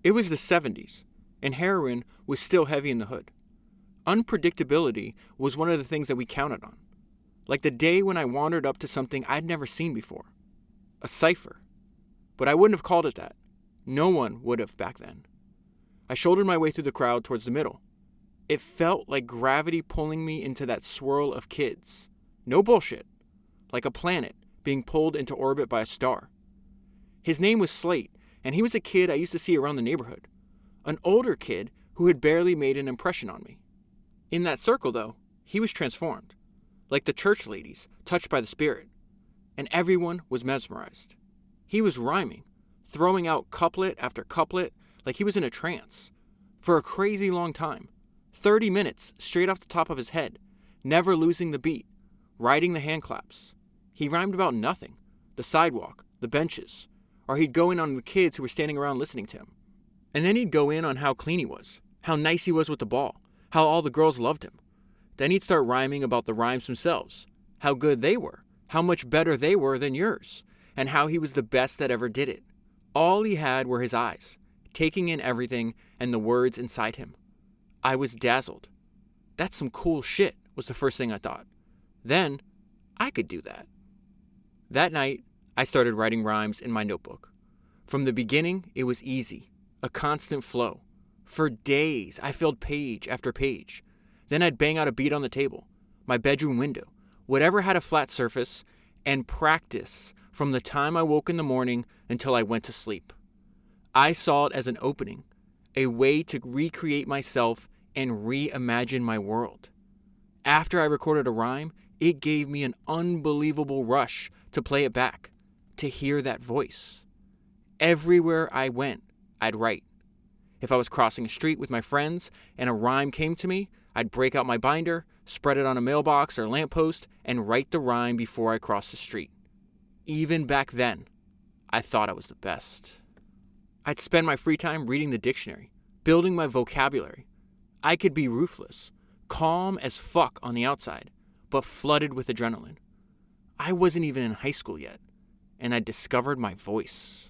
It was the 70s, and heroin was still heavy in the hood. Unpredictability was one of the things that we counted on. Like the day when I wandered up to something I'd never seen before. A cipher. But I wouldn't have called it that. No one would have back then. I shouldered my way through the crowd towards the middle. It felt like gravity pulling me into that swirl of kids. No bullshit. Like a planet being pulled into orbit by a star. His name was Slate, and he was a kid I used to see around the neighborhood. An older kid who had barely made an impression on me. In that circle, though, he was transformed. Like the church ladies, touched by the spirit. And everyone was mesmerized. He was rhyming, throwing out couplet after couplet like he was in a trance. For a crazy long time. 30 minutes straight off the top of his head, never losing the beat, riding the hand claps. He rhymed about nothing. The sidewalk, the benches. Or he'd go in on the kids who were standing around listening to him. And then he'd go in on how clean he was, how nice he was with the ball, how all the girls loved him. Then he'd start rhyming about the rhymes themselves, how good they were, how much better they were than yours, and how he was the best that ever did it. All he had were his eyes, taking in everything and the words inside him. I was dazzled. That's some cool shit, was the first thing I thought. Then, I could do that. That night, I started writing rhymes in my notebook. From the beginning, it was easy, a constant flow. For days, I filled page after page. Then I'd bang out a beat on the table, my bedroom window, whatever had a flat surface, and practice from the time I woke in the morning until I went to sleep. I saw it as an opening, a way to recreate myself and reimagine my world. After I recorded a rhyme, it gave me an unbelievable rush to play it back, to hear that voice. Everywhere I went, I'd write. If I was crossing a street with my friends and a rhyme came to me, I'd break out my binder, spread it on a mailbox or lamppost, and write the rhyme before I crossed the street. Even back then, I thought I was the best. I'd spend my free time reading the dictionary, building my vocabulary. I could be ruthless, calm as fuck on the outside, but flooded with adrenaline. I wasn't even in high school yet, and I discovered my voice.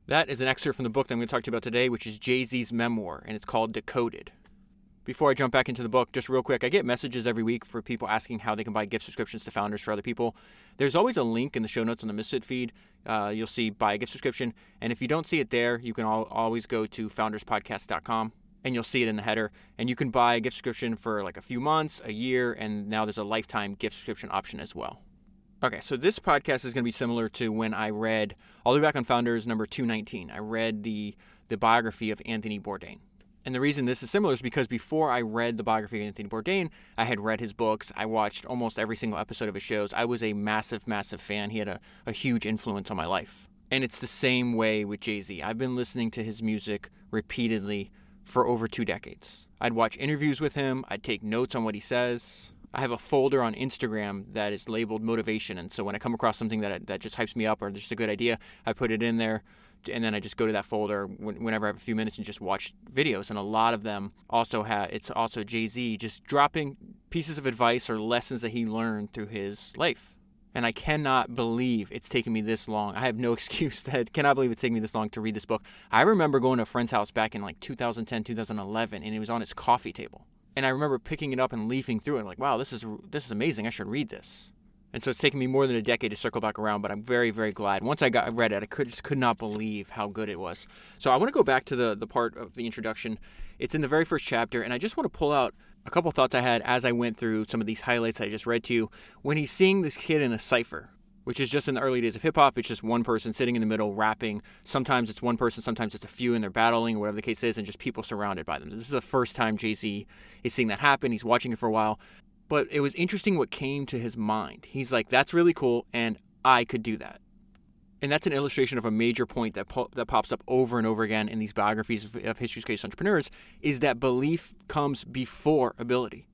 That is an excerpt from the book that I'm going to talk to you about today, which is Jay-Z's memoir, and it's called Decoded. Before I jump back into the book, just real quick, I get messages every week for people asking how they can buy gift subscriptions to founders for other people. There's always a link in the show notes on the Misfit feed. You'll see buy a gift subscription. And if you don't see it there, you can always go to founderspodcast.com and you'll see it in the header. And you can buy a gift subscription for like a few months, a year, and now there's a lifetime gift subscription option as well. Okay, so this podcast is going to be similar to when I read, all the way back on Founders number 219, I read the biography of Anthony Bourdain. And the reason this is similar is because before I read the biography of Anthony Bourdain, I had read his books. I watched almost every single episode of his shows. I was a massive, massive fan. He had a huge influence on my life. And it's the same way with Jay-Z. I've been listening to his music repeatedly for over 2 decades. I'd watch interviews with him. I'd take notes on what he says. I have a folder on Instagram that is labeled motivation. And so when I come across something that just hypes me up or just a good idea, I put it in there. And then I just go to that folder whenever I have a few minutes and just watch videos. And a lot of them also it's also Jay-Z just dropping pieces of advice or lessons that he learned through his life. And I cannot believe it's taken me this long. I have no excuse. I cannot believe it's taken me this long to read this book. I remember going to a friend's house back in like 2010, 2011, and it was on his coffee table. And I remember picking it up and leafing through it. I'm like, wow, this is amazing. I should read this. And so it's taken me more than a decade to circle back around, but I'm very, very glad. Once I read it, I could not believe how good it was. So I want to go back to the part of the introduction. It's in the very first chapter, and I just want to pull out a couple thoughts I had as I went through some of these highlights that I just read to you. When he's seeing this kid in a cipher, which is just in the early days of hip-hop, it's just one person sitting in the middle rapping. Sometimes it's one person, sometimes it's a few, and they're battling, or whatever the case is, and just people surrounded by them. This is the first time Jay-Z is seeing that happen. He's watching it for a while. But it was interesting what came to his mind. He's like, that's really cool, and I could do that. And that's an illustration of a major point that pops up over and over again in these biographies of history's greatest entrepreneurs, is that belief comes before ability.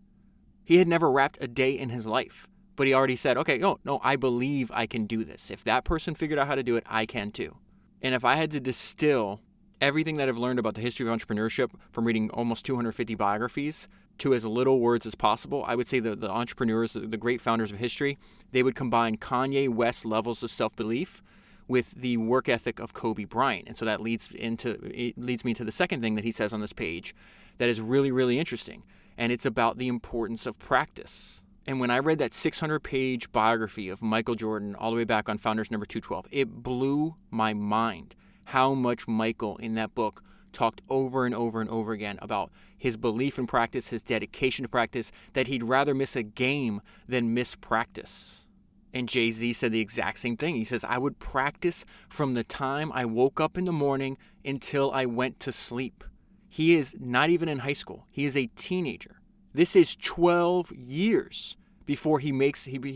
He had never rapped a day in his life, but he already said, okay, no, I believe I can do this. If that person figured out how to do it, I can too. And if I had to distill everything that I've learned about the history of entrepreneurship from reading almost 250 biographies to as little words as possible, I would say the entrepreneurs, the great founders of history, they would combine Kanye West levels of self-belief with the work ethic of Kobe Bryant. And so that leads me into the second thing that he says on this page that is really, really interesting. And it's about the importance of practice. And when I read that 600-page biography of Michael Jordan all the way back on Founders number 212, it blew my mind how much Michael in that book talked over and over and over again about his belief in practice, his dedication to practice, that he'd rather miss a game than miss practice. And Jay-Z said the exact same thing. He says, I would practice from the time I woke up in the morning until I went to sleep. He is not even in high school. He is a teenager. This is 12 years before he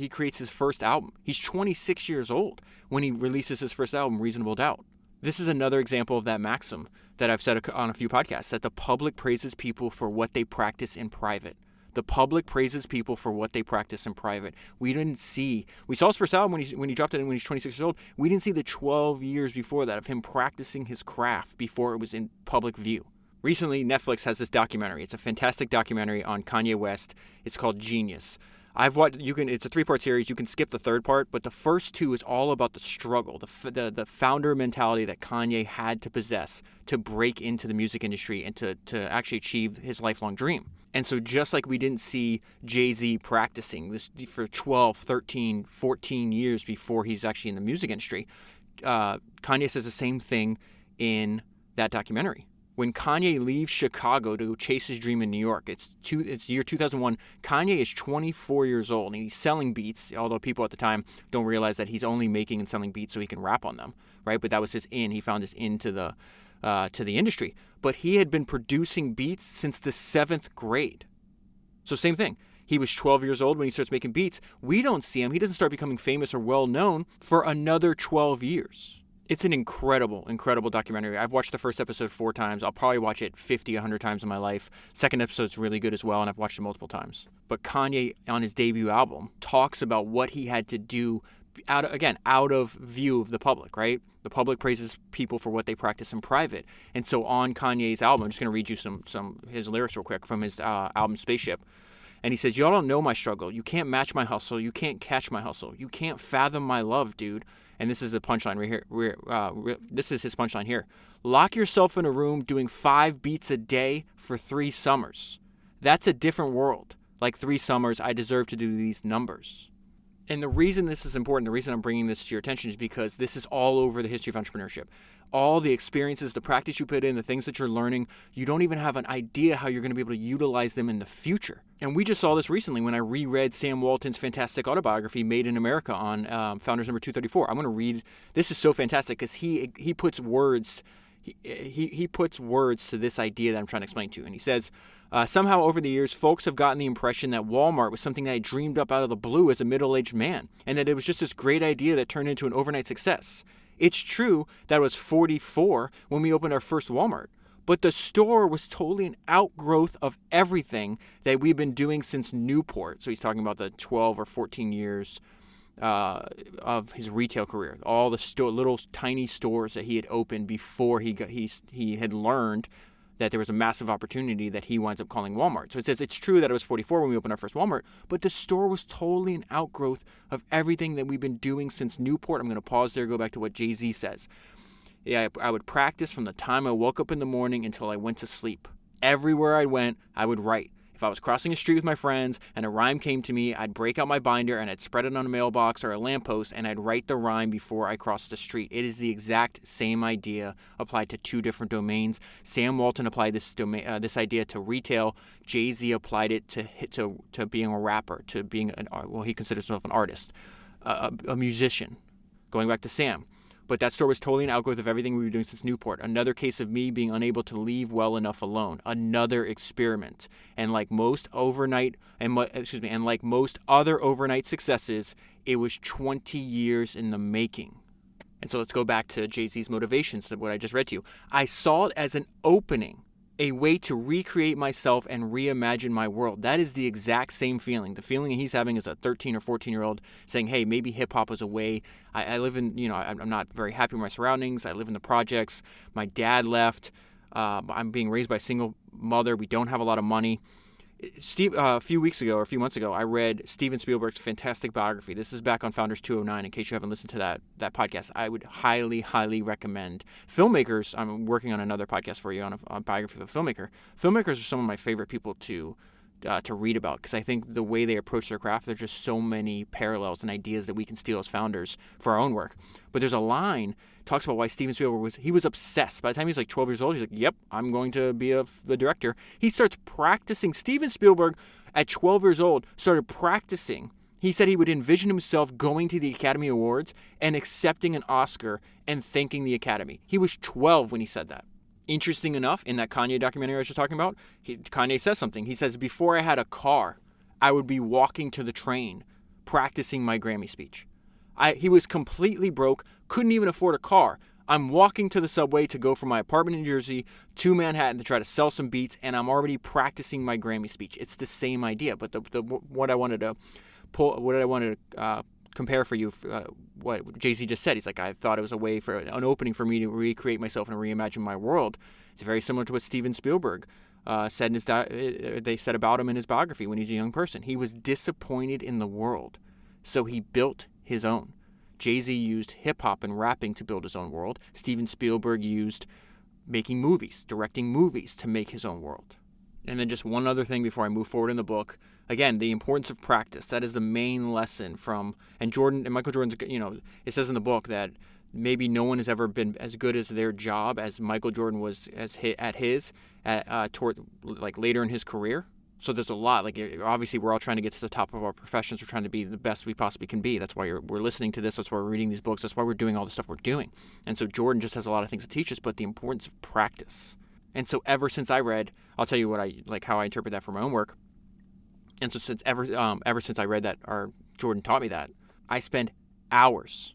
creates his first album. He's 26 years old when he releases his first album, Reasonable Doubt. This is another example of that maxim that I've said on a few podcasts, that the public praises people for what they practice in private. The public praises people for what they practice in private. We saw his first album when he dropped it when he's 26 years old. We didn't see the 12 years before that of him practicing his craft before it was in public view. Recently, Netflix has this documentary. It's a fantastic documentary on Kanye West. It's called Genius. It's a 3-part series. You can skip the third part, but the first 2 is all about the struggle, the founder mentality that Kanye had to possess to break into the music industry and to actually achieve his lifelong dream. And so just like we didn't see Jay-Z practicing this for 12, 13, 14 years before he's actually in the music industry, Kanye says the same thing in that documentary. When Kanye leaves Chicago to chase his dream in New York, it's year 2001. Kanye is 24 years old, and he's selling beats, although people at the time don't realize that he's only making and selling beats so he can rap on them, right? But that was his in. He found his into the industry. But he had been producing beats since the 7th grade. So same thing. He was 12 years old when he starts making beats. We don't see him. He doesn't start becoming famous or well-known for another 12 years. It's an incredible, incredible documentary. I've watched the first episode 4 times. I'll probably watch it 50, 100 times in my life. Second episode's really good as well, and I've watched it multiple times. But Kanye, on his debut album, talks about what he had to do out of view of the public, right? The public praises people for what they practice in private. And so on Kanye's album, I'm just going to read you some his lyrics real quick from his album Spaceship. And he says, y'all don't know my struggle. You can't match my hustle. You can't catch my hustle. You can't fathom my love, dude. And this is the punchline right here. This is his punchline here. Lock yourself in a room doing 5 beats a day for 3 summers. That's a different world. Like 3 summers, I deserve to do these numbers. And the reason this is important, the reason I'm bringing this to your attention is because this is all over the history of entrepreneurship. All the experiences, the practice you put in, the things that you're learning, you don't even have an idea how you're going to be able to utilize them in the future. And we just saw this recently when I reread Sam Walton's fantastic autobiography, Made in America, on Founders number 234. I'm going to read. This is so fantastic because he puts words. He puts words to this idea that I'm trying to explain to you. And he says, somehow over the years, folks have gotten the impression that Walmart was something that I dreamed up out of the blue as a middle-aged man, and that it was just this great idea that turned into an overnight success. It's true that I was 44 when we opened our first Walmart, but the store was totally an outgrowth of everything that we've been doing since Newport. So he's talking about the 12 or 14 years of his retail career, all the little tiny stores that he had opened before he had learned that there was a massive opportunity that he winds up calling Walmart. So it says, it's true that I was 44 when we opened our first Walmart, but the store was totally an outgrowth of everything that we've been doing since Newport. I'm going to pause there, go back to what Jay-Z says. Yeah, I would practice from the time I woke up in the morning until I went to sleep. Everywhere I went, I would write. If I was crossing a street with my friends and a rhyme came to me, I'd break out my binder and I'd spread it on a mailbox or a lamppost and I'd write the rhyme before I crossed the street. It is the exact same idea applied to 2 different domains. Sam Walton applied this idea to retail. Jay-Z applied it to being a rapper, to being he considers himself an artist, a musician. Going back to Sam. But that store was totally an outgrowth of everything we were doing since Newport. Another case of me being unable to leave well enough alone. Another experiment. And like most like most other overnight successes, it was 20 years in the making. And so let's go back to Jay-Z's motivations, what I just read to you. I saw it as an opening, a way to recreate myself and reimagine my world. That is the exact same feeling. The feeling he's having as a 13 or 14-year-old saying, hey, maybe hip-hop is a way. I live in, I'm not very happy with my surroundings. I live in the projects. My dad left. I'm being raised by a single mother. We don't have a lot of money. Steve, a few weeks ago or a few months ago, I read Steven Spielberg's fantastic biography. This is back on Founders 209. In case you haven't listened to that podcast, I would highly, highly recommend. Filmmakers, I'm working on another podcast for you on a biography of a filmmaker. Filmmakers are some of my favorite people to read about, because I think the way they approach their craft, there's just so many parallels and ideas that we can steal as founders for our own work. But there's a line talks about why Steven Spielberg was obsessed. By the time he was like 12 years old, he's like, yep, I'm going to be the director. He starts practicing. Steven Spielberg at 12 years old started practicing. He said he would envision himself going to the Academy Awards and accepting an Oscar and thanking the Academy. He was 12 when he said that. Interesting enough, in that Kanye documentary I was just talking about, Kanye says something. He says, before I had a car, I would be walking to the train, practicing my Grammy speech. He was completely broke, couldn't even afford a car. I'm walking to the subway to go from my apartment in New Jersey to Manhattan to try to sell some beats, and I'm already practicing my Grammy speech. It's the same idea, but what I wanted to compare for you, what Jay-Z just said. He's like, I thought it was a way for an opening for me to recreate myself and reimagine my world. It's very similar to what Steven Spielberg said they said about him in his biography when he was a young person. He was disappointed in the world, so he built his own. Jay-Z used hip-hop and rapping to build his own world. Steven Spielberg used making movies, directing movies to make his own world. And then just one other thing before I move forward in the book. Again, the importance of practice. That is the main lesson from, and Michael Jordan's, it says in the book that maybe no one has ever been as good as their job as Michael Jordan was toward later in his career. So there's a lot. Obviously, we're all trying to get to the top of our professions. We're trying to be the best we possibly can be. That's why we're listening to this. That's why we're reading these books. That's why we're doing all the stuff we're doing. And so Jordan just has a lot of things to teach us, but the importance of practice. And so ever since I read, I'll tell you how I interpret that for my own work. And so ever since I read that, or Jordan taught me that, I spend hours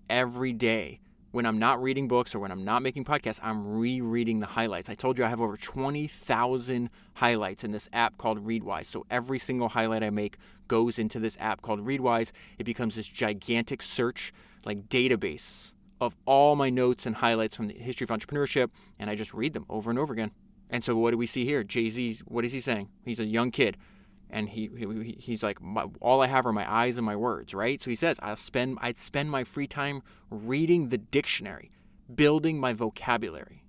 every day. When I'm not reading books or when I'm not making podcasts, I'm rereading the highlights. I told you I have over 20,000 highlights in this app called Readwise. So every single highlight I make goes into this app called Readwise. It becomes this gigantic search, database of all my notes and highlights from the history of entrepreneurship, and I just read them over and over again. And so what do we see here? Jay-Z, what is he saying? He's a young kid. And he's like, all I have are my eyes and my words, right? So he says, I'd spend my free time reading the dictionary, building my vocabulary.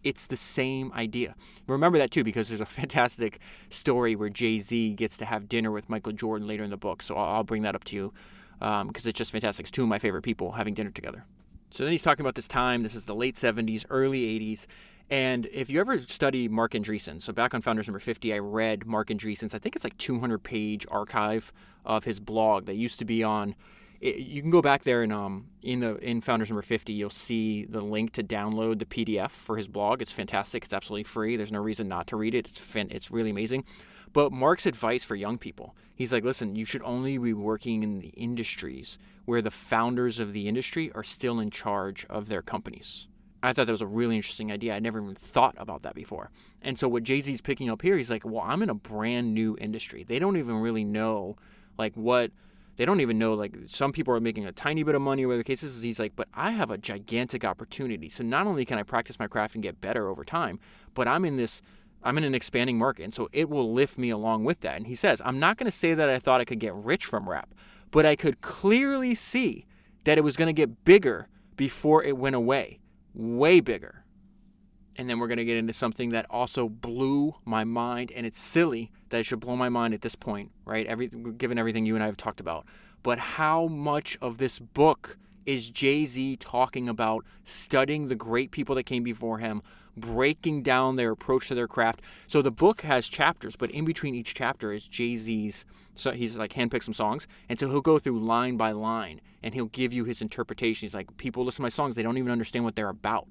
It's the same idea. Remember that too, because there's a fantastic story where Jay-Z gets to have dinner with Michael Jordan later in the book. So I'll bring that up to you because it's just fantastic. It's two of my favorite people having dinner together. So then he's talking about this time. This is the late 70s, early 80s. And if you ever study Marc Andreessen, so back on Founders number 50, I read Marc Andreessen's, I think it's 200-page archive of his blog that used to be on. You can go back there and in Founders number 50, you'll see the link to download the PDF for his blog. It's fantastic. It's absolutely free. There's no reason not to read it. It's really amazing. But Marc's advice for young people, he's like, listen, you should only be working in the industries where the founders of the industry are still in charge of their companies. I thought that was a really interesting idea. I never even thought about that before. And so what Jay-Z's picking up here, he's like, well, I'm in a brand new industry. They don't even really know some people are making a tiny bit of money or whatever the case is. He's like, but I have a gigantic opportunity. So not only can I practice my craft and get better over time, but I'm in an expanding market. And so it will lift me along with that. And he says, I'm not going to say that I thought I could get rich from rap, but I could clearly see that it was going to get bigger before it went away. Way bigger. And then we're going to get into something that also blew my mind, and it's silly that it should blow my mind at this point, right? Given everything you and I have talked about. But how much of this book is Jay-Z talking about studying the great people that came before him, breaking down their approach to their craft. So the book has chapters, but in between each chapter is Jay-Z's, so he's handpicked some songs, and so he'll go through line by line, and he'll give you his interpretation. He's like, people listen to my songs, they don't even understand what they're about.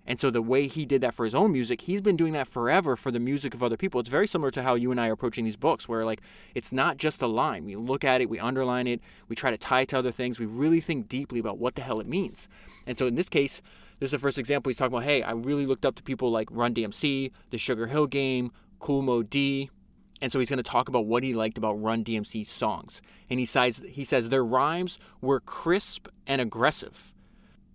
And so the way he did that for his own music, he's been doing that forever for the music of other people. It's very similar to how you and I are approaching these books, where it's not just a line. We look at it, we underline it, we try to tie it to other things. We really think deeply about what the hell it means. And so in this case, this is the first example. He's talking about, hey, I really looked up to people like Run DMC, The Sugar Hill Gang, Kool Moe Dee. And so he's going to talk about what he liked about Run DMC's songs. And he says their rhymes were crisp and aggressive.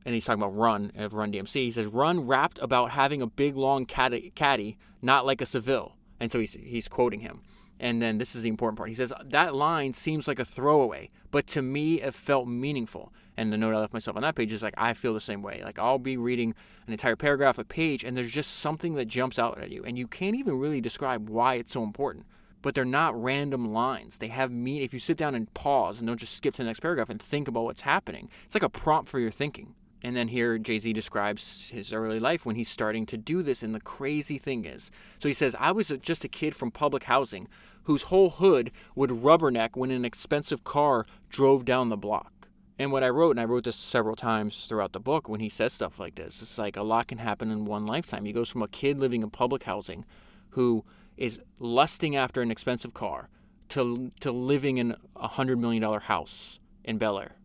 And he's talking about Run DMC. He says, Run rapped about having a big, long caddy, not like a Seville. And so he's quoting him. And then this is the important part. He says, that line seems like a throwaway, but to me it felt meaningful. And the note I left myself on that page is like, I feel the same way. Like, I'll be reading an entire paragraph, a page, and there's just something that jumps out at you. And you can't even really describe why it's so important. But they're not random lines. They have meaning. If you sit down and pause and don't just skip to the next paragraph and think about what's happening, it's like a prompt for your thinking. And then here Jay-Z describes his early life when he's starting to do this, and the crazy thing is, so he says, I was just a kid from public housing whose whole hood would rubberneck when an expensive car drove down the block. And what I wrote, and I wrote this several times throughout the book when he says stuff like this, it's like a lot can happen in one lifetime. He goes from a kid living in public housing who is lusting after an expensive car to living in a $100 million house in Bel Air.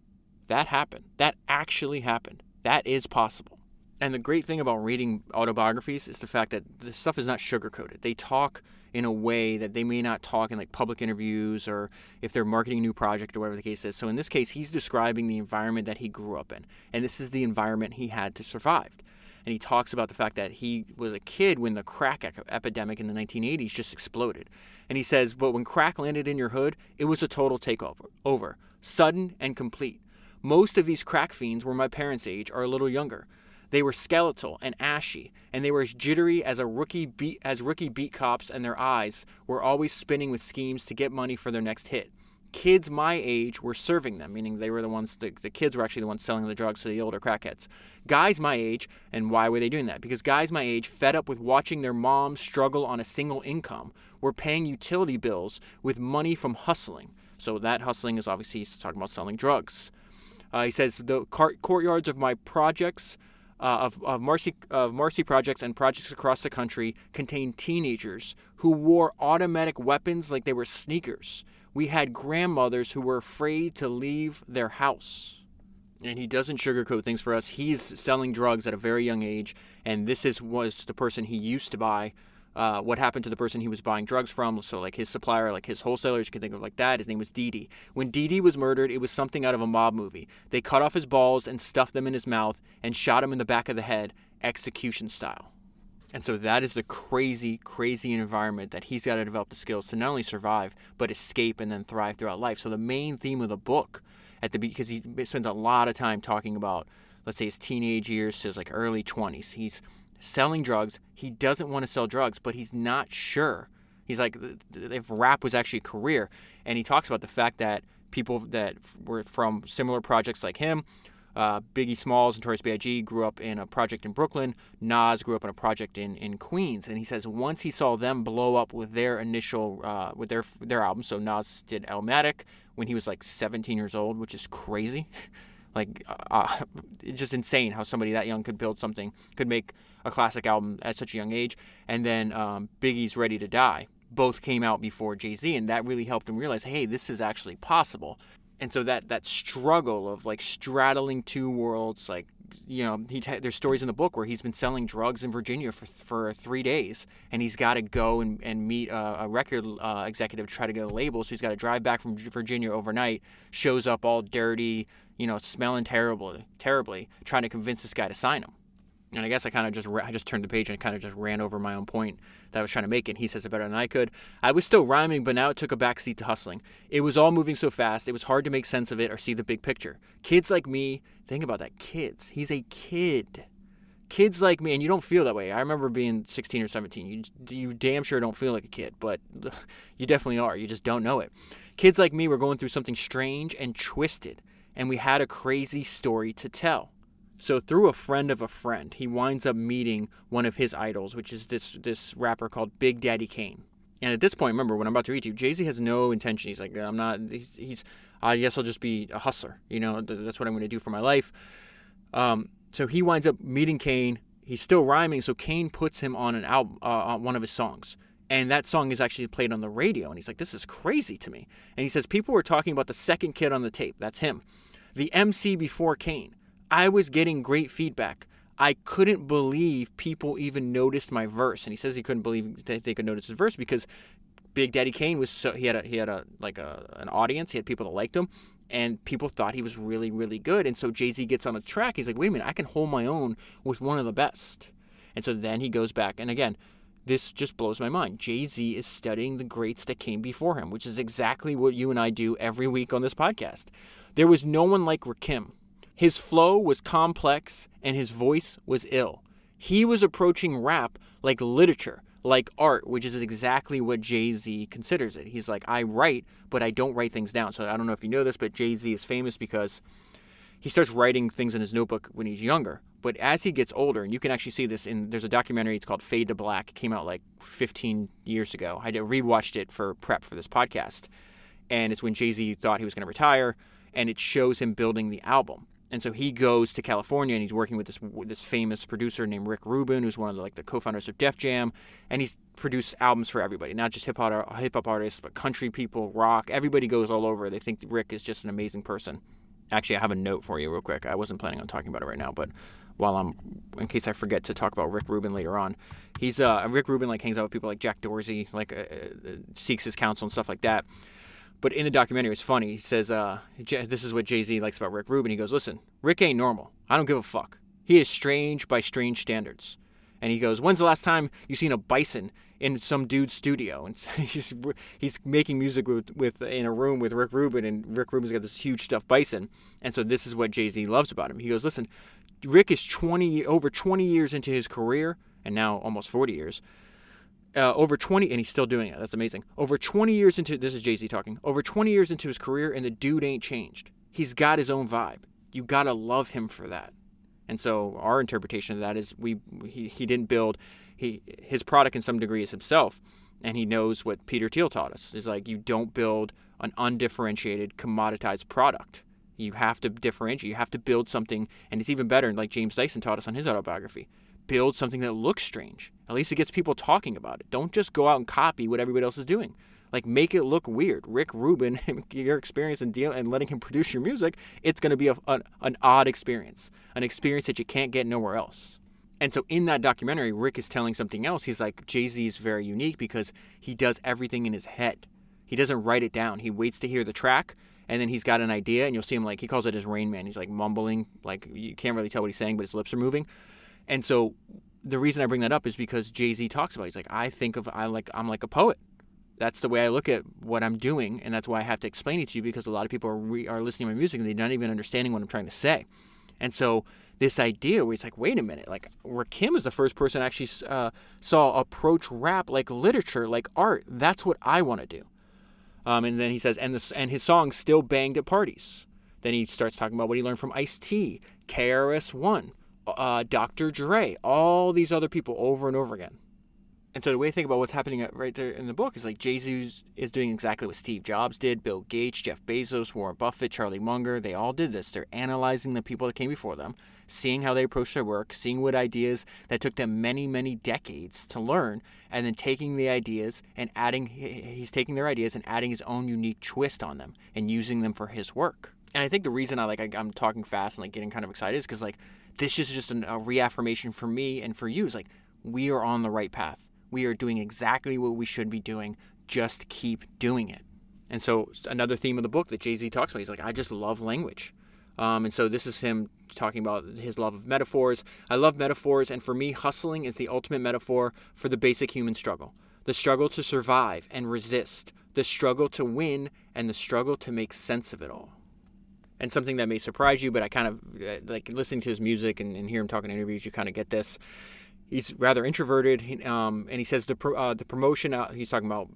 That happened. That actually happened. That is possible. And the great thing about reading autobiographies is the fact that this stuff is not sugarcoated. They talk in a way that they may not talk in like public interviews or if they're marketing a new project or whatever the case is. So in this case, he's describing the environment that he grew up in. And this is the environment he had to survive. And he talks about the fact that he was a kid when the crack epidemic in the 1980s just exploded. And he says, but when crack landed in your hood, it was a total takeover, sudden and complete. Most of these crack fiends were my parents' age or a little younger. They were skeletal and ashy, and they were as jittery as rookie beat cops, and their eyes were always spinning with schemes to get money for their next hit. Kids my age were serving them, meaning they were the ones, the kids were actually the ones selling the drugs to the older crackheads. Guys my age, and why were they doing that? Because guys my age, fed up with watching their moms struggle on a single income, were paying utility bills with money from hustling. So that hustling is obviously, he's talking about selling drugs. He says, the courtyards of my projects, of Marcy projects and projects across the country contained teenagers who wore automatic weapons like they were sneakers. We had grandmothers who were afraid to leave their house. And he doesn't sugarcoat things for us. He's selling drugs at a very young age, and this was the person he used to buy. What happened to the person he was buying drugs from, so like his supplier, like his wholesalers, you can think of like that. His name was Dee Dee. When Dee Dee was murdered, it was something out of a mob movie. They cut off his balls and stuffed them in his mouth and shot him in the back of the head, execution style. And so that is the crazy, crazy environment that he's got to develop the skills to not only survive, but escape and then thrive throughout life. So the main theme of the book, because he spends a lot of time talking about, let's say, his teenage years to his like early 20s. He's selling drugs. He doesn't want to sell drugs, but he's not sure. He's like, if rap was actually a career. And he talks about the fact that people that were from similar projects like him, Biggie Smalls and Notorious B.I.G. grew up in a project in Brooklyn. Nas grew up in a project in Queens. And he says once he saw them blow up with their initial, with their album, so Nas did Illmatic when he was like 17 years old, which is crazy. Like, it's just insane how somebody that young could make a classic album at such a young age. And then Biggie's Ready to Die both came out before Jay-Z, and that really helped him realize, hey, this is actually possible. And so that struggle of like straddling two worlds, like, you know, there's stories in the book where he's been selling drugs in Virginia for 3 days, and he's got to go and meet a record executive to try to get a label. So he's got to drive back from Virginia overnight, shows up all dirty, you know, smelling terribly, trying to convince this guy to sign him. And I guess I just turned the page and kind of just ran over my own point that I was trying to make. And he says it better than I could. I was still rhyming, but now it took a backseat to hustling. It was all moving so fast, it was hard to make sense of it or see the big picture. Kids like me, think about that, kids. He's a kid. Kids like me, and you don't feel that way. I remember being 16 or 17. You damn sure don't feel like a kid, but you definitely are. You just don't know it. Kids like me were going through something strange and twisted, and we had a crazy story to tell. So through a friend of a friend, he winds up meeting one of his idols, which is this rapper called Big Daddy Kane. And at this point, remember, when I'm about to read you, Jay-Z has no intention. He's like, I guess I'll just be a hustler. You know, that's what I'm going to do for my life. So he winds up meeting Kane. He's still rhyming, so Kane puts him on an album, on one of his songs. And that song is actually played on the radio. And he's like, this is crazy to me. And he says, people were talking about the second kid on the tape. That's him. The MC before Kane. I was getting great feedback. I couldn't believe people even noticed my verse. And he says he couldn't believe that they could notice his verse because Big Daddy Kane was he had an audience. He had people that liked him, and people thought he was really, really good. And so Jay-Z gets on a track. He's like, wait a minute, I can hold my own with one of the best. And so then he goes back. And again, this just blows my mind. Jay-Z is studying the greats that came before him, which is exactly what you and I do every week on this podcast. There was no one like Rakim. His flow was complex and his voice was ill. He was approaching rap like literature, like art, which is exactly what Jay-Z considers it. He's like, I write, but I don't write things down. So I don't know if you know this, but Jay-Z is famous because he starts writing things in his notebook when he's younger. But as he gets older, and you can actually see this there's a documentary, it's called Fade to Black. It came out like 15 years ago. I rewatched it for prep for this podcast. And it's when Jay-Z thought he was going to retire, and it shows him building the album. And so he goes to California, and he's working with this famous producer named Rick Rubin, who's one of the co-founders of Def Jam, and he's produced albums for everybody, not just hip hop artists, but country people, rock. Everybody goes all over. They think Rick is just an amazing person. Actually, I have a note for you real quick. I wasn't planning on talking about it right now, but in case I forget to talk about Rick Rubin later on, Rick Rubin hangs out with people like Jack Dorsey, seeks his counsel and stuff like that. But in the documentary, it's funny. He says, this is what Jay-Z likes about Rick Rubin. He goes, listen, Rick ain't normal. I don't give a fuck. He is strange by strange standards. And he goes, when's the last time you seen a bison in some dude's studio? And he's making music in a room with Rick Rubin, and Rick Rubin's got this huge stuffed bison. And so this is what Jay-Z loves about him. He goes, listen, Rick is over 20 years into his career, and now almost 40 years. Over 20, and he's still doing it. That's amazing. Over 20 years into, this is Jay-Z talking, over 20 years into his career, and the dude ain't changed. He's got his own vibe. You gotta love him for that. And so our interpretation of that is he didn't build, his product in some degree is himself, and he knows what Peter Thiel taught us. It's like, you don't build an undifferentiated, commoditized product. You have to differentiate. You have to build something, and it's even better, like James Dyson taught us on his autobiography. Build something that looks strange. At least it gets people talking about it. Don't just go out and copy what everybody else is doing. Make it look weird. Rick Rubin, your experience and letting him produce your music, it's going to be an odd experience. An experience that you can't get nowhere else. And so in that documentary, Rick is telling something else. He's like, Jay-Z is very unique because he does everything in his head. He doesn't write it down. He waits to hear the track, and then he's got an idea, and you'll see him he calls it his Rain Man. He's mumbling, you can't really tell what he's saying, but his lips are moving. And so the reason I bring that up is because Jay-Z talks about it. He's like, I'm like a poet. That's the way I look at what I'm doing, and that's why I have to explain it to you, because a lot of people are listening to my music and they're not even understanding what I'm trying to say. And so this idea where he's like, wait a minute, Rakim is the first person I actually saw approach rap like literature, like art. That's what I want to do. And then he says, and his songs still banged at parties. Then he starts talking about what he learned from Ice-T, KRS-One, Dr. Dre, all these other people over and over again. And so the way to think about what's happening right there in the book is Jay-Z is doing exactly what Steve Jobs did, Bill Gates, Jeff Bezos, Warren Buffett, Charlie Munger. They all did this. They're analyzing the people that came before them, seeing how they approached their work, seeing what ideas that took them many, many decades to learn, and then taking the ideas and he's taking their ideas and adding his own unique twist on them and using them for his work. And I think the reason I'm talking fast and getting kind of excited is because this is just a reaffirmation for me and for you. Is we are on the right path. We are doing exactly what we should be doing. Just keep doing it. And so another theme of the book that Jay-Z talks about, he's I just love language. And so this is him talking about his love of metaphors. I love metaphors, and for me, hustling is the ultimate metaphor for the basic human struggle. The struggle to survive and resist. The struggle to win, and the struggle to make sense of it all. And something that may surprise you, but I kind of, listening to his music and hear him talking in interviews, you kind of get this. He's rather introverted, and he says the promotion. He's talking about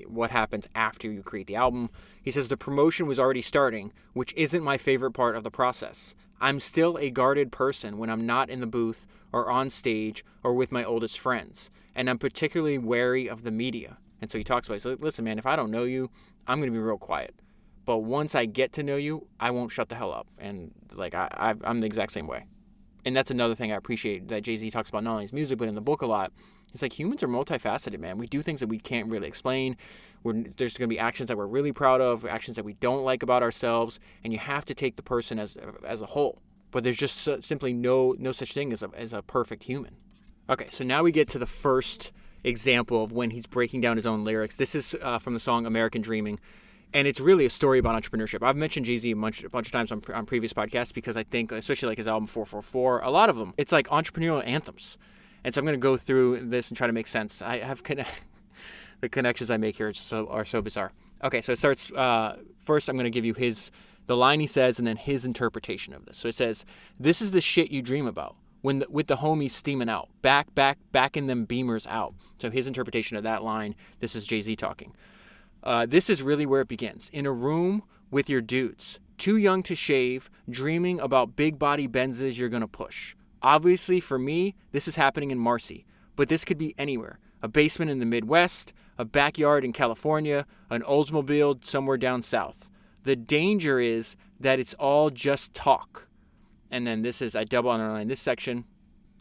what happens after you create the album. He says the promotion was already starting, which isn't my favorite part of the process. I'm still a guarded person when I'm not in the booth or on stage or with my oldest friends, and I'm particularly wary of the media. And so he talks about it. So listen, man, if I don't know you, I'm going to be real quiet. But once I get to know you, I won't shut the hell up. And I'm the exact same way. And that's another thing I appreciate that Jay-Z talks about, not only his music, but in the book a lot. It's humans are multifaceted, man. We do things that we can't really explain. There's going to be actions that we're really proud of, actions that we don't like about ourselves, and you have to take the person as a whole. But there's just simply no such thing as a perfect human. Okay, so now we get to the first example of when he's breaking down his own lyrics. This is from the song American Dreaming. And it's really a story about entrepreneurship. I've mentioned Jay-Z a bunch of times on previous podcasts because I think, especially his album 444, a lot of them, it's entrepreneurial anthems. And so I'm going to go through this and try to make sense. I have the connections I make here are so bizarre. Okay, so it starts, first I'm going to give you the line he says and then his interpretation of this. So it says, "This is the shit you dream about with the homies steaming out, back in them beamers out." So his interpretation of that line, this is Jay-Z talking. "This is really where it begins. In a room with your dudes, too young to shave, dreaming about big body Benzes you're going to push. Obviously, for me, this is happening in Marcy, but this could be anywhere. A basement in the Midwest, a backyard in California, an Oldsmobile somewhere down south. The danger is that it's all just talk." And then I double underline this section.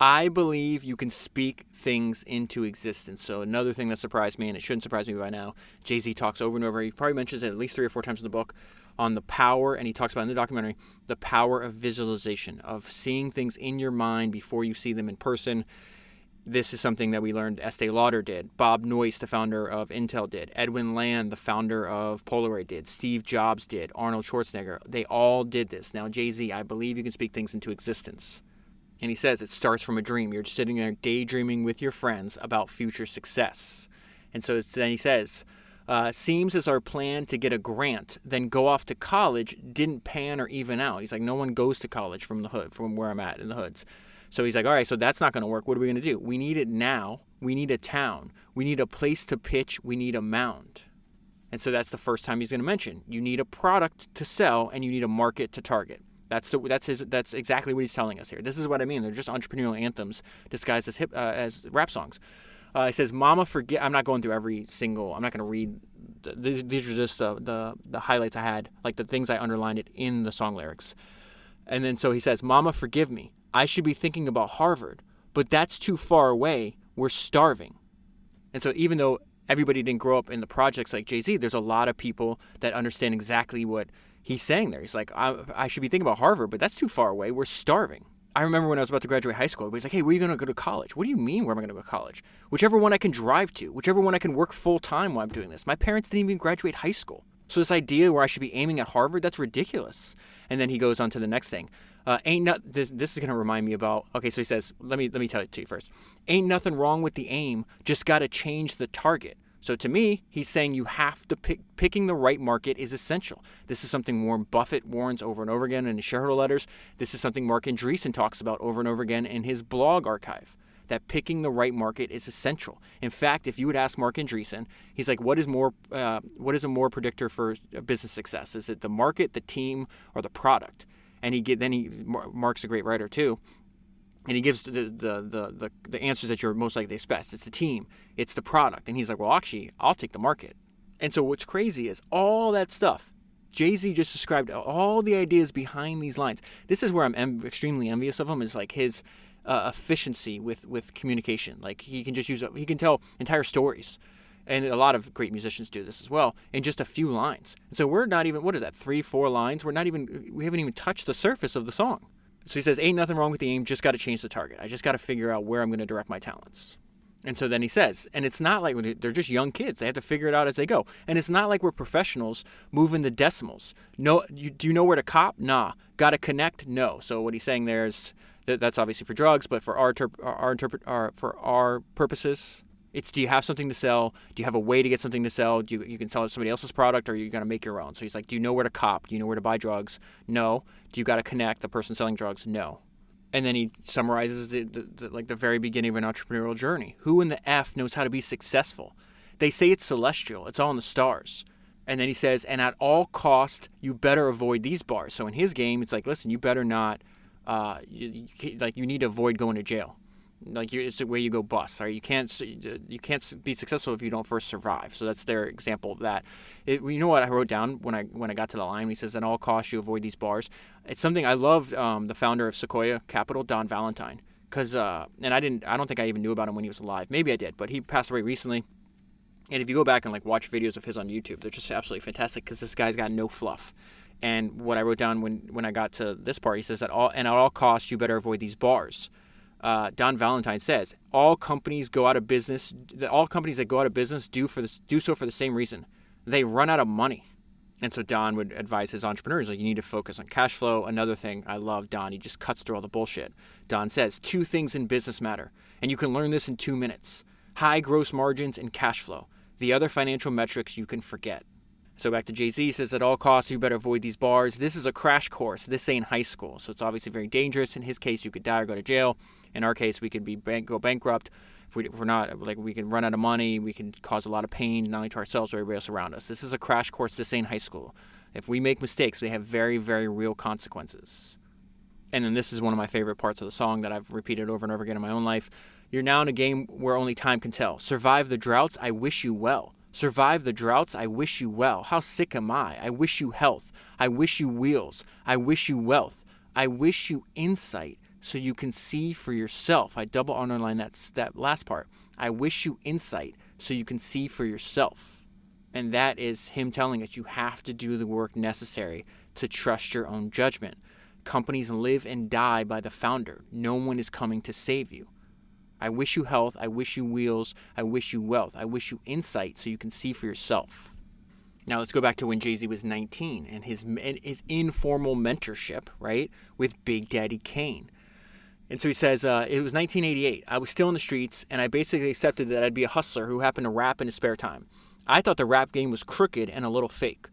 "I believe you can speak things into existence." So another thing that surprised me, and it shouldn't surprise me by now, Jay-Z talks over and over. He probably mentions it at least 3 or 4 times in the book on the power, and he talks about in the documentary, the power of visualization, of seeing things in your mind before you see them in person. This is something that we learned Estee Lauder did. Bob Noyce, the founder of Intel, did. Edwin Land, the founder of Polaroid, did. Steve Jobs did. Arnold Schwarzenegger. They all did this. Now, Jay-Z, I believe you can speak things into existence. And he says it starts from a dream. You're just sitting there daydreaming with your friends about future success. And so then he says, "Seems as our plan to get a grant, then go off to college didn't pan or even out." He's like, no one goes to college from the hood, from where I'm at in the hoods. So he's like, all right, so that's not going to work. What are we going to do? We need it now. We need a town. We need a place to pitch. We need a mound. And so that's the first time he's going to mention. You need a product to sell and you need a market to target. That's exactly what he's telling us here. This is what I mean. They're just entrepreneurial anthems disguised as rap songs. He says, "Mama, forget." I'm not going through every single. I'm not going to read. These are just the highlights I had, like the things I underlined it in the song lyrics. And then so he says, "Mama, forgive me. I should be thinking about Harvard, but that's too far away. We're starving." And so even though everybody didn't grow up in the projects like Jay-Z, there's a lot of people that understand exactly what he's saying there. He's like, I should be thinking about Harvard, but that's too far away. We're starving. I remember when I was about to graduate high school, everybody's like, "Hey, where are you going to go to college?" "What do you mean, where am I going to go to college?" "Whichever one I can drive to, whichever one I can work full time while I'm doing this." My parents didn't even graduate high school. So this idea where I should be aiming at Harvard, that's ridiculous. And then he goes on to the next thing. This is going to remind me about, okay, so he says, let me tell it to you first. "Ain't nothing wrong with the aim, just got to change the target." So to me, he's saying you have to picking the right market is essential. This is something Warren Buffett warns over and over again in his shareholder letters. This is something Marc Andreessen talks about over and over again in his blog archive, that picking the right market is essential. In fact, if you would ask Marc Andreessen, he's like, what is a more predictor for business success? Is it the market, the team, or the product? And Marc's a great writer too. And he gives the answers that you're most likely to expect. It's the team. It's the product. And he's like, well, actually, I'll take the market. And so what's crazy is all that stuff. Jay-Z just described all the ideas behind these lines. This is where I'm extremely envious of him, is like his efficiency with communication. Like he can tell entire stories. And a lot of great musicians do this as well, in just a few lines. And so we're not even, 3-4 lines? We haven't even touched the surface of the song. So he says, "Ain't nothing wrong with the aim, just got to change the target. I just got to figure out where I'm going to direct my talents." And so then he says, and it's not like they're just young kids. They have to figure it out as they go. And it's not like we're professionals moving the decimals. No, do you know where to cop? Nah. Got to connect? No. So what he's saying there is that's obviously for drugs, but for our purposes, it's, do you have something to sell? Do you have a way to get something to sell? You can sell somebody else's product, or are you going to make your own? So he's like, do you know where to cop? Do you know where to buy drugs? No. Do you got to connect the person selling drugs? No. And then he summarizes the very beginning of an entrepreneurial journey. Who in the F knows how to be successful? They say it's celestial. It's all in the stars. And then he says, and at all cost, you better avoid these bars. So in his game, it's like, listen, you better not, you need to avoid going to jail. Like it's the way you go bust. Right? You can't be successful if you don't first survive. So that's their example of that. You know what I wrote down when I got to the line? He says, "At all costs, you avoid these bars." It's something I loved. The founder of Sequoia Capital, Don Valentine, because and I don't think I even knew about him when he was alive. Maybe I did, but he passed away recently. And if you go back and watch videos of his on YouTube, they're just absolutely fantastic because this guy's got no fluff. And what I wrote down when I got to this part, he says at all costs, you better avoid these bars. Don Valentine says, all companies that go out of business do so for the same reason. They run out of money. And so Don would advise his entrepreneurs, like, you need to focus on cash flow. Another thing, I love Don, he just cuts through all the bullshit. Don says, 2 things in business matter, and you can learn this in 2 minutes. High gross margins and cash flow. The other financial metrics you can forget. So back to Jay-Z, he says, at all costs, you better avoid these bars. This is a crash course. This ain't high school. So it's obviously very dangerous. In his case, you could die or go to jail. In our case, we could go bankrupt. If we're not, like, we can run out of money. We can cause a lot of pain, not only to ourselves, but everybody else around us. This is a crash course. This ain't high school. If we make mistakes, they have very, very real consequences. And then this is one of my favorite parts of the song that I've repeated over and over again in my own life. You're now in a game where only time can tell. Survive the droughts, I wish you well. Survive the droughts, I wish you well. How sick am I? I wish you health. I wish you wheels. I wish you wealth. I wish you insight so you can see for yourself. I double underline that last part. I wish you insight so you can see for yourself. And that is him telling us you have to do the work necessary to trust your own judgment. Companies live and die by the founder. No one is coming to save you. I wish you health. I wish you wheels. I wish you wealth. I wish you insight so you can see for yourself. Now let's go back to when Jay-Z was 19 and his informal mentorship, right, with Big Daddy Kane. And so he says, it was 1988. I was still in the streets, and I basically accepted that I'd be a hustler who happened to rap in his spare time. I thought the rap game was crooked and a little fake.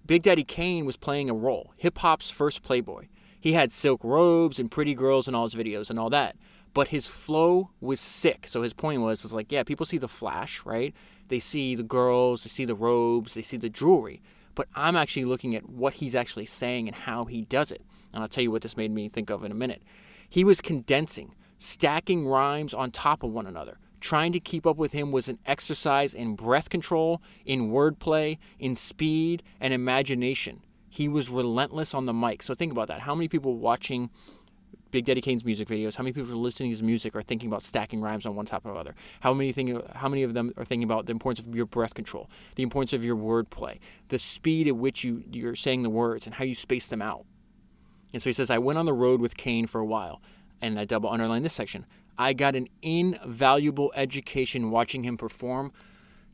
Big Daddy Kane was playing a role, hip-hop's first playboy. He had silk robes and pretty girls in all his videos and all that. But his flow was sick. So his point was like, yeah, people see the flash, right? They see the girls, they see the robes, they see the jewelry. But I'm actually looking at what he's actually saying and how he does it. And I'll tell you what this made me think of in a minute. He was condensing, stacking rhymes on top of one another. Trying to keep up with him was an exercise in breath control, in wordplay, in speed, and imagination. He was relentless on the mic. So think about that. How many people watching Big Daddy Kane's music videos, how many people are listening to his music are thinking about stacking rhymes on one top of another? How many of them are thinking about the importance of your breath control, the importance of your wordplay, the speed at which you're saying the words, and how you space them out? And so he says, I went on the road with Kane for a while, and I double underline this section. I got an invaluable education watching him perform.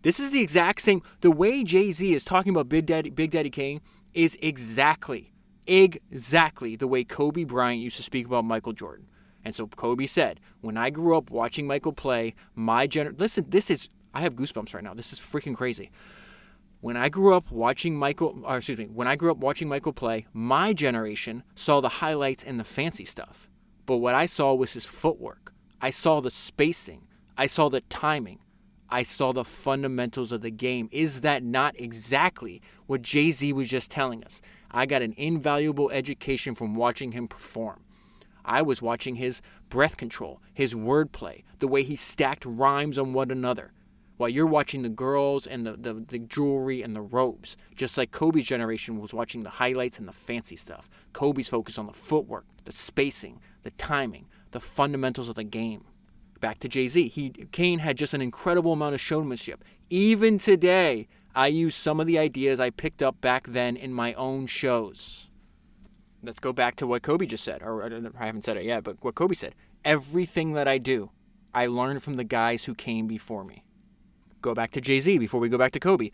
This is the exact same. The way Jay-Z is talking about Big Daddy Kane is exactly the way Kobe Bryant used to speak about Michael Jordan. And so Kobe said, when I grew up watching Michael play, listen, I have goosebumps right now. This is freaking crazy. When I grew up watching Michael play, my generation saw the highlights and the fancy stuff. But what I saw was his footwork. I saw the spacing. I saw the timing. I saw the fundamentals of the game. Is that not exactly what Jay-Z was just telling us? I got an invaluable education from watching him perform. I was watching his breath control, his wordplay, the way he stacked rhymes on one another, while you're watching the girls and the jewelry and the robes, just like Kobe's generation was watching the highlights and the fancy stuff. Kobe's focused on the footwork, the spacing, the timing, the fundamentals of the game. Back to Jay-Z. Kane had just an incredible amount of showmanship. Even today, I use some of the ideas I picked up back then in my own shows. Let's go back to what Kobe just said. Or I haven't said it yet, but what Kobe said. Everything that I do, I learned from the guys who came before me. Go back to Jay-Z before we go back to Kobe.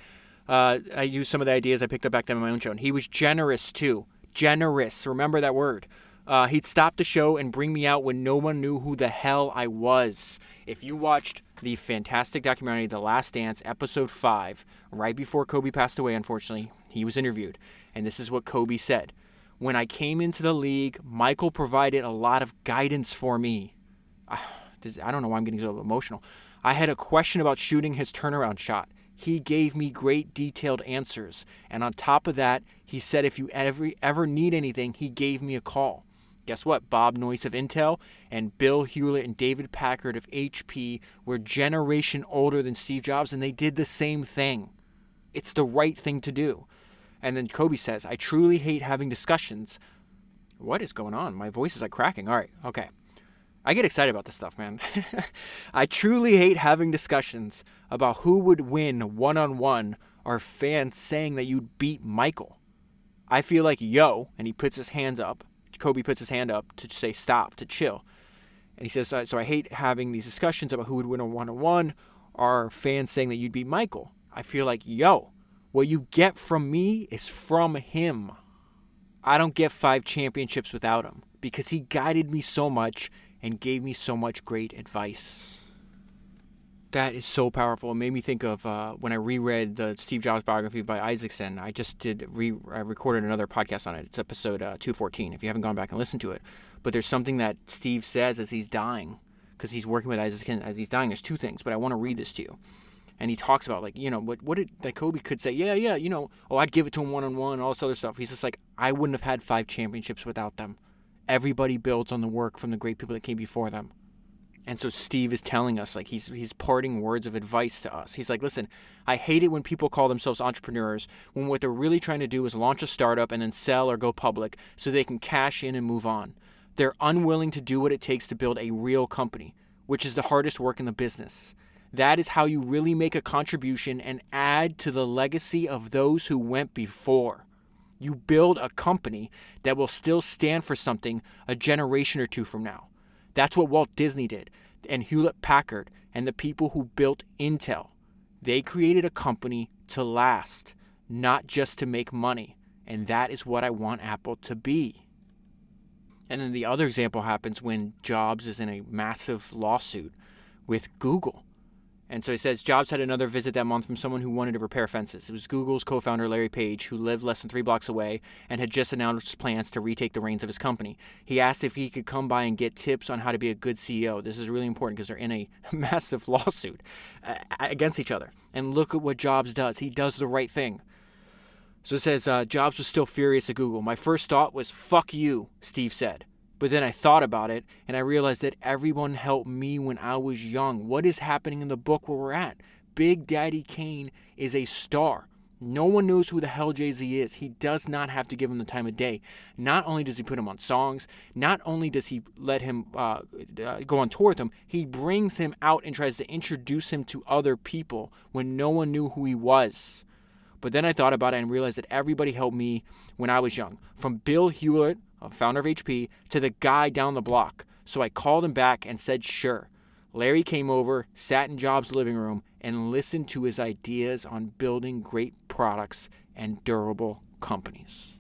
I used some of the ideas I picked up back then in my own show. And he was generous too. Generous. Remember that word. He'd stop the show and bring me out when no one knew who the hell I was. If you watched the fantastic documentary, The Last Dance, episode 5, right before Kobe passed away, unfortunately, he was interviewed. And this is what Kobe said. When I came into the league, Michael provided a lot of guidance for me. I don't know why I'm getting so emotional. I had a question about shooting his turnaround shot. He gave me great detailed answers. And on top of that, he said if you ever need anything, he gave me a call. Guess what? Bob Noyce of Intel and Bill Hewlett and David Packard of HP were generation older than Steve Jobs, and they did the same thing. It's the right thing to do. And then Kobe says, I truly hate having discussions. What is going on? My voice is like cracking. All right, okay. I get excited about this stuff, man. I truly hate having discussions about who would win one-on-one or fans saying that you'd beat Michael. I feel like, and he puts his hands up. Kobe puts his hand up to say stop, to chill. And he says, so I hate having these discussions about who would win a one-on-one or fans saying that you'd beat Michael. I feel like, What you get from me is from him. I don't get 5 championships without him because he guided me so much and gave me so much great advice. That is so powerful. It made me think of when I reread the Steve Jobs biography by Andreessen. I just I recorded another podcast on it. It's episode 214 if you haven't gone back and listened to it. But there's something that Steve says as he's dying, because he's working with Andreessen as he's dying. There's 2 things, but I want to read this to you. And he talks about, like, what did, like, Kobe could say, I'd give it to him one-on-one and all this other stuff. He's just like, I wouldn't have had 5 championships without them. Everybody builds on the work from the great people that came before them. And so Steve is telling us, like, he's parting words of advice to us. He's like, listen, I hate it when people call themselves entrepreneurs when what they're really trying to do is launch a startup and then sell or go public so they can cash in and move on. They're unwilling to do what it takes to build a real company, which is the hardest work in the business. That is how you really make a contribution and add to the legacy of those who went before. You build a company that will still stand for something a generation or 2 from now. That's what Walt Disney did, and Hewlett-Packard, and the people who built Intel. They created a company to last, not just to make money, and that is what I want Apple to be. And then the other example happens when Jobs is in a massive lawsuit with Google. And so he says, Jobs had another visit that month from someone who wanted to repair fences. It was Google's co-founder, Larry Page, who lived less than 3 blocks away and had just announced plans to retake the reins of his company. He asked if he could come by and get tips on how to be a good CEO. This is really important because they're in a massive lawsuit against each other. And look at what Jobs does. He does the right thing. So it says, Jobs was still furious at Google. My first thought was, fuck you, Steve said. But then I thought about it, and I realized that everyone helped me when I was young. What is happening in the book where we're at? Big Daddy Kane is a star. No one knows who the hell Jay-Z is. He does not have to give him the time of day. Not only does he put him on songs, not only does he let him go on tour with him, he brings him out and tries to introduce him to other people when no one knew who he was. But then I thought about it and realized that everybody helped me when I was young. From Bill Hewlett, founder of HP, to the guy down the block. So I called him back and said, sure. Larry came over, sat in Jobs' living room, and listened to his ideas on building great products and durable companies.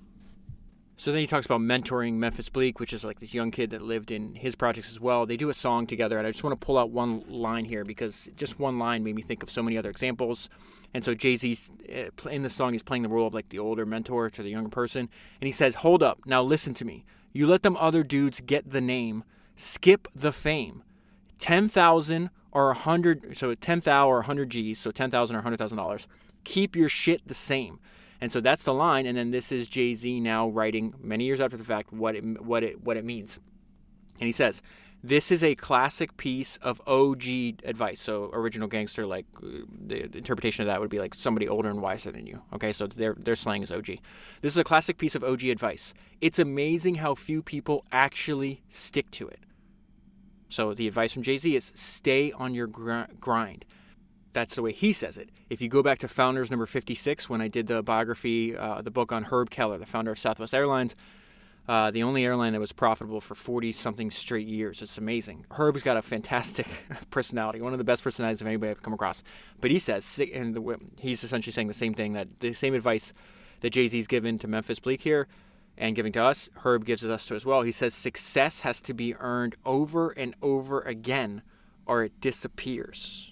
So then he talks about mentoring Memphis Bleak, which is like this young kid that lived in his projects as well. They do a song together, and I just want to pull out one line here because just one line made me think of so many other examples. And so Jay-Z's, in the song, he's playing the role of like the older mentor to the younger person. And he says, hold up, now listen to me. You let them other dudes get the name, skip the fame. 10,000 or 100, so 10,000 or 100 G's, so 10,000 or $100,000. Keep your shit the same. And so that's the line. And then this is Jay-Z now writing many years after the fact what it means. And he says, this is a classic piece of OG advice. So original gangster, like the interpretation of that would be like somebody older and wiser than you. Okay, so their slang is OG. This is a classic piece of OG advice. It's amazing how few people actually stick to it. So the advice from Jay-Z is stay on your grind. That's the way he says it. If you go back to Founders number 56, when I did the biography, the book on Herb Keller, the founder of Southwest Airlines, the only airline that was profitable for 40-something straight years. It's amazing. Herb's got a fantastic personality, one of the best personalities of anybody I've come across. But he says, and he's essentially saying the same thing, that the same advice that Jay-Z's given to Memphis Bleak here and giving to us, Herb gives us to as well. He says, success has to be earned over and over again or it disappears.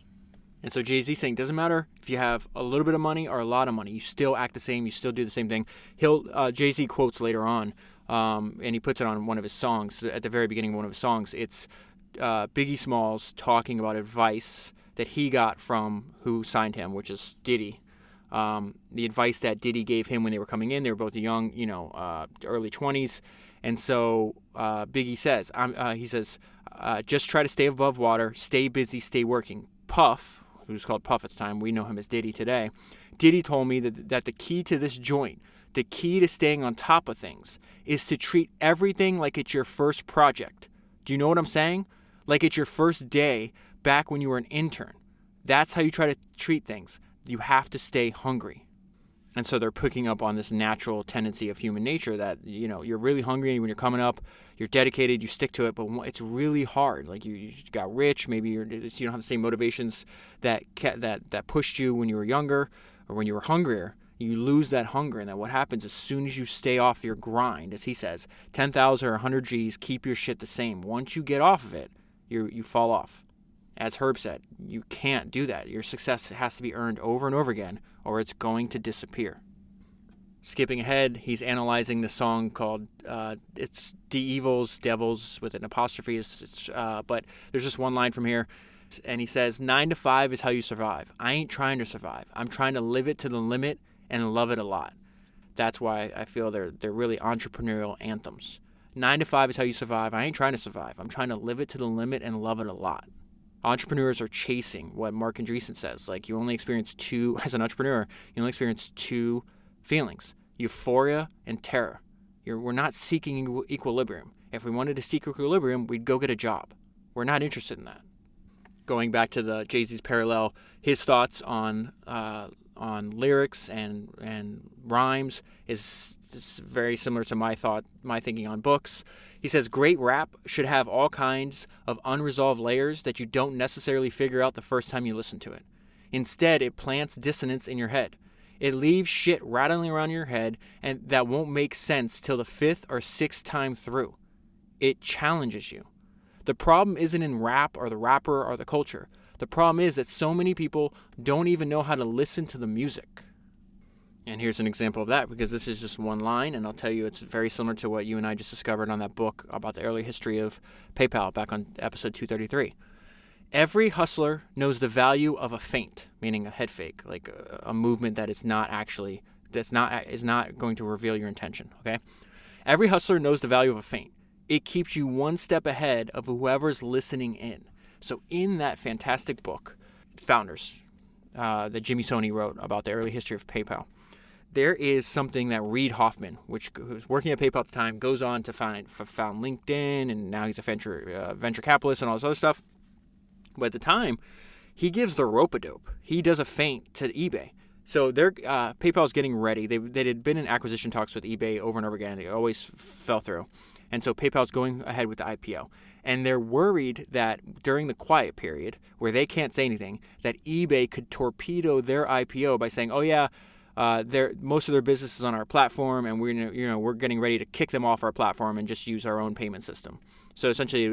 And so Jay-Z's saying, doesn't matter if you have a little bit of money or a lot of money, you still act the same, you still do the same thing. Jay-Z quotes later on, and he puts it on one of his songs, at the very beginning of one of his songs. It's Biggie Smalls talking about advice that he got from who signed him, which is Diddy. The advice that Diddy gave him when they were coming in, they were both young, early 20s. And so Biggie says, just try to stay above water, stay busy, stay working. Puff, who was called Puff at the time, we know him as Diddy today. Diddy told me that the key to this joint, the key to staying on top of things, is to treat everything like it's your first project. Do you know what I'm saying? Like it's your first day back when you were an intern. That's how you try to treat things. You have to stay hungry. And so they're picking up on this natural tendency of human nature that, you're really hungry when you're coming up, you're dedicated, you stick to it, but it's really hard. Like you got rich, maybe you don't have the same motivations that pushed you when you were younger or when you were hungrier. You lose that hunger, and then what happens as soon as you stay off your grind, as he says, 10,000 or 100 G's, keep your shit the same. Once you get off of it, you fall off. As Herb said, you can't do that. Your success has to be earned over and over again, or it's going to disappear. Skipping ahead, he's analyzing the song called, it's The Evils, Devils, with an apostrophe, but there's just one line from here. And he says, 9 to 5 is how you survive. I ain't trying to survive. I'm trying to live it to the limit and love it a lot. That's why I feel they're really entrepreneurial anthems. 9 to 5 is how you survive. I ain't trying to survive. I'm trying to live it to the limit and love it a lot. Entrepreneurs are chasing what Marc Andreessen says. Like, you only experience two, as an entrepreneur, you only experience two feelings: euphoria and terror. We're not seeking equilibrium. If we wanted to seek equilibrium, we'd go get a job. We're not interested in that. Going back to the Jay-Z's parallel, his thoughts on lyrics and rhymes is very similar to my thinking on books. He says great rap should have all kinds of unresolved layers that you don't necessarily figure out the first time you listen to it. Instead, it plants dissonance in your head. It leaves shit rattling around your head and that won't make sense till the 5th or 6th time through. It challenges you. The problem isn't in rap or the rapper or the culture. The problem is that so many people don't even know how to listen to the music. And here's an example of that, because this is just one line, and I'll tell you it's very similar to what you and I just discovered on that book about the early history of PayPal back on episode 233. Every hustler knows the value of a feint, meaning a head fake, like a movement that is not going to reveal your intention, okay? Every hustler knows the value of a feint. It keeps you one step ahead of whoever's listening in. So in that fantastic book, Founders, that Jimmy Soni wrote about the early history of PayPal, there is something that Reid Hoffman, who was working at PayPal at the time, goes on to found LinkedIn, and now he's a venture capitalist and all this other stuff. But at the time, he gives the rope-a-dope. He does a feint to eBay. So PayPal's getting ready. They had been in acquisition talks with eBay over and over again. They always fell through. And so PayPal's going ahead with the IPO. And they're worried that during the quiet period, where they can't say anything, that eBay could torpedo their IPO by saying, "Oh yeah, most of their business is on our platform, and we're getting ready to kick them off our platform and just use our own payment system." So essentially,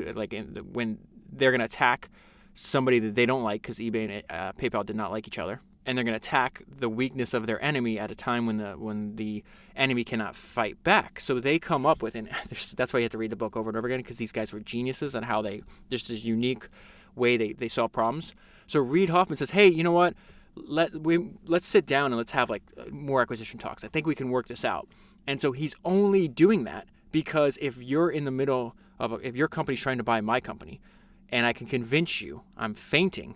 when they're going to attack somebody that they don't like, because eBay and PayPal did not like each other, and they're going to attack the weakness of their enemy at a time when the enemy cannot fight back. So they come up with, and that's why you have to read the book over and over again, because these guys were geniuses on how there's this unique way they solve problems. So Reid Hoffman says, hey, you know what? Let's sit down and let's have more acquisition talks. I think we can work this out. And so he's only doing that because if you're in the middle of, if your company's trying to buy my company, and I can convince you, I'm faking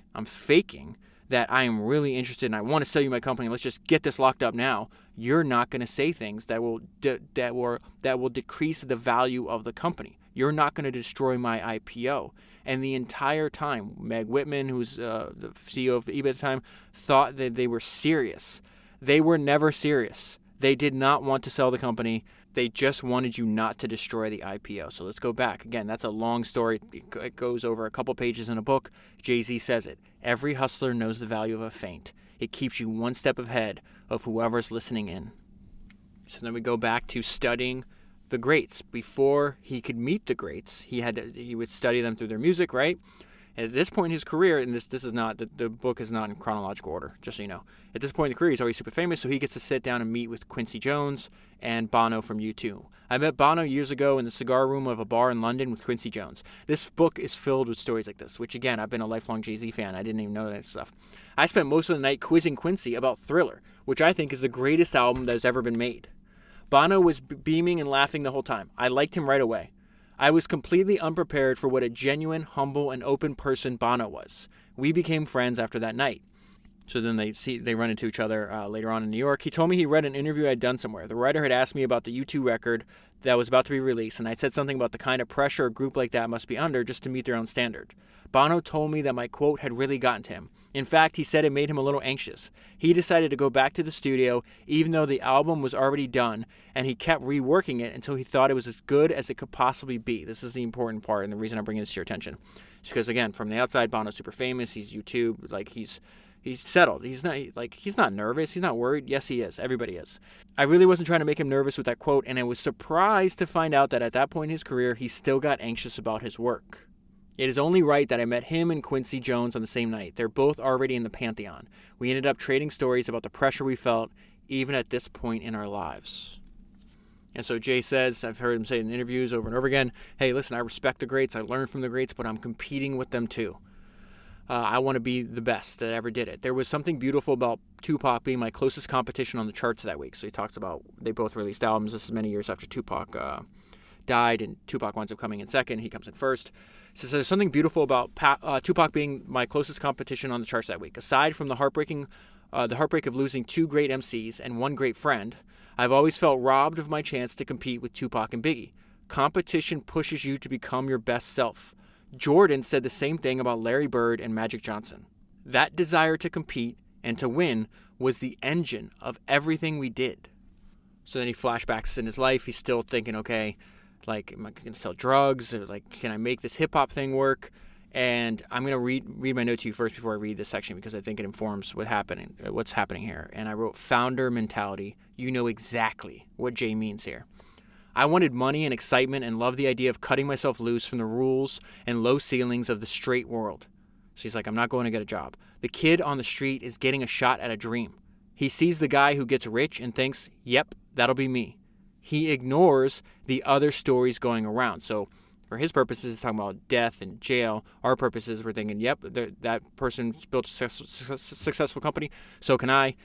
that I am really interested and I want to sell you my company, let's just get this locked up now, you're not going to say things that will decrease the value of the company. You're not going to destroy my IPO. And the entire time, Meg Whitman, who's the CEO of eBay at the time, thought that they were serious. They were never serious. They did not want to sell the company. They just wanted you not to destroy the IPO. So let's go back. Again, that's a long story. It goes over a couple pages in a book. Jay-Z says it. Every hustler knows the value of a feint. It keeps you one step ahead of whoever's listening in. So then we go back to studying the greats. Before he could meet the greats, he would study them through their music, right? And at this point in his career, and this is not, the book is not in chronological order, just so you know. At this point in the career, he's already super famous, so he gets to sit down and meet with Quincy Jones and Bono from U2. I met Bono years ago in the cigar room of a bar in London with Quincy Jones. This book is filled with stories like this, which again, I've been a lifelong Jay-Z fan. I didn't even know that stuff. I spent most of the night quizzing Quincy about Thriller, which I think is the greatest album that has ever been made. Bono was beaming and laughing the whole time. I liked him right away. I was completely unprepared for what a genuine, humble, and open person Bono was. We became friends after that night. So then they run into each other later on in New York. He told me he read an interview I'd done somewhere. The writer had asked me about the U2 record that was about to be released, and I said something about the kind of pressure a group like that must be under just to meet their own standard. Bono told me that my quote had really gotten to him. In fact, he said it made him a little anxious. He decided to go back to the studio even though the album was already done, and he kept reworking it until he thought it was as good as it could possibly be. This is the important part, and the reason I'm bringing this to your attention is because, again, from the outside, Bono's super famous. He's YouTube, He's settled. He's not nervous. He's not worried. Yes, he is. Everybody is. I really wasn't trying to make him nervous with that quote, and I was surprised to find out that at that point in his career, he still got anxious about his work. It is only right that I met him and Quincy Jones on the same night. They're both already in the pantheon. We ended up trading stories about the pressure we felt, even at this point in our lives. And so Jay says, I've heard him say in interviews over and over again, hey, listen, I respect the greats, I learn from the greats, but I'm competing with them too. I want to be the best that ever did it. There was something beautiful about Tupac being my closest competition on the charts that week. So he talks about they both released albums. This is many years after Tupac died, and Tupac winds up coming in second. He comes in first. So there's something beautiful about Tupac being my closest competition on the charts that week. Aside from the heartbreak of losing two great MCs and one great friend, I've always felt robbed of my chance to compete with Tupac and Biggie. Competition pushes you to become your best self. Jordan said the same thing about Larry Bird and Magic Johnson. That desire to compete and to win was the engine of everything we did. So then he flashbacks in his life. He's still thinking, okay, like, am I going to sell drugs? Or like, can I make this hip-hop thing work? And I'm going to read my note to you first before I read this section because I think it informs what's happening here. And I wrote, founder mentality. You know exactly what Jay means here. I wanted money and excitement and loved the idea of cutting myself loose from the rules and low ceilings of the straight world. So he's like, I'm not going to get a job. The kid on the street is getting a shot at a dream. He sees the guy who gets rich and thinks, yep, that'll be me. He ignores the other stories going around. So for his purposes, he's talking about death and jail. Our purposes, we're thinking, yep, that person built a successful company, so can I.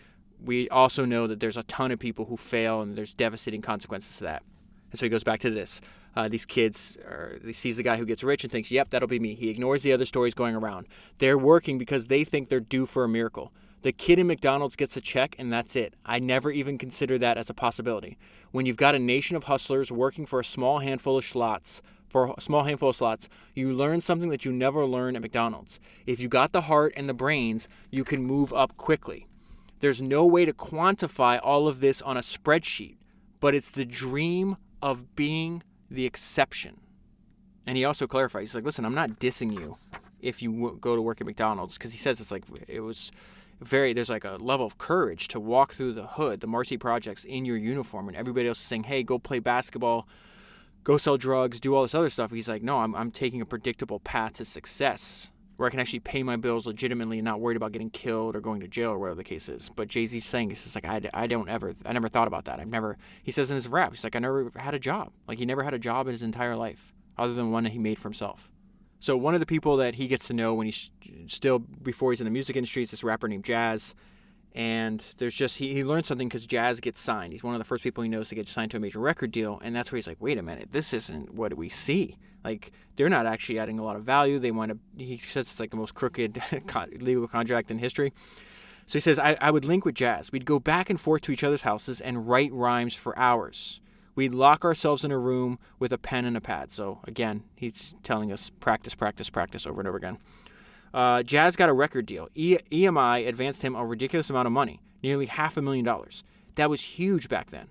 We also know that there's a ton of people who fail and there's devastating consequences to that. And so he goes back to this. These kids, he sees the guy who gets rich and thinks, yep, that'll be me. He ignores the other stories going around. They're working because they think they're due for a miracle. The kid in McDonald's gets a check and that's it. I never even considered that as a possibility. When you've got a nation of hustlers working for a small handful of slots, you learn something that you never learn at McDonald's. If you got the heart and the brains, you can move up quickly. There's no way to quantify all of this on a spreadsheet, but it's the dream of being the exception. And he also clarifies, he's like, listen, I'm not dissing you if you go to work at McDonald's, because he says there's like a level of courage to walk through the hood, the Marcy Projects in your uniform, and everybody else is saying, hey, go play basketball, go sell drugs, do all this other stuff. He's like, no, I'm taking a predictable path to success where I can actually pay my bills legitimately and not worried about getting killed or going to jail or whatever the case is. But Jay-Z's saying, it's just like, I never thought about that. He says in his rap, he's like, I never had a job. Like, he never had a job in his entire life other than one that he made for himself. So one of the people that he gets to know when he's still, before he's in the music industry, is this rapper named Jazz. And there's just, he learned something because Jazz gets signed. He's one of the first people he knows to get signed to a major record deal. And that's where he's like, wait a minute, this isn't what we see. Like, they're not actually adding a lot of value. He says it's like the most crooked legal contract in history. So he says, I would link with Jazz. We'd go back and forth to each other's houses and write rhymes for hours. We'd lock ourselves in a room with a pen and a pad. So again, he's telling us practice over and over again. Jazz got a record deal. EMI advanced him a ridiculous amount of money, nearly $500,000. That was huge back then.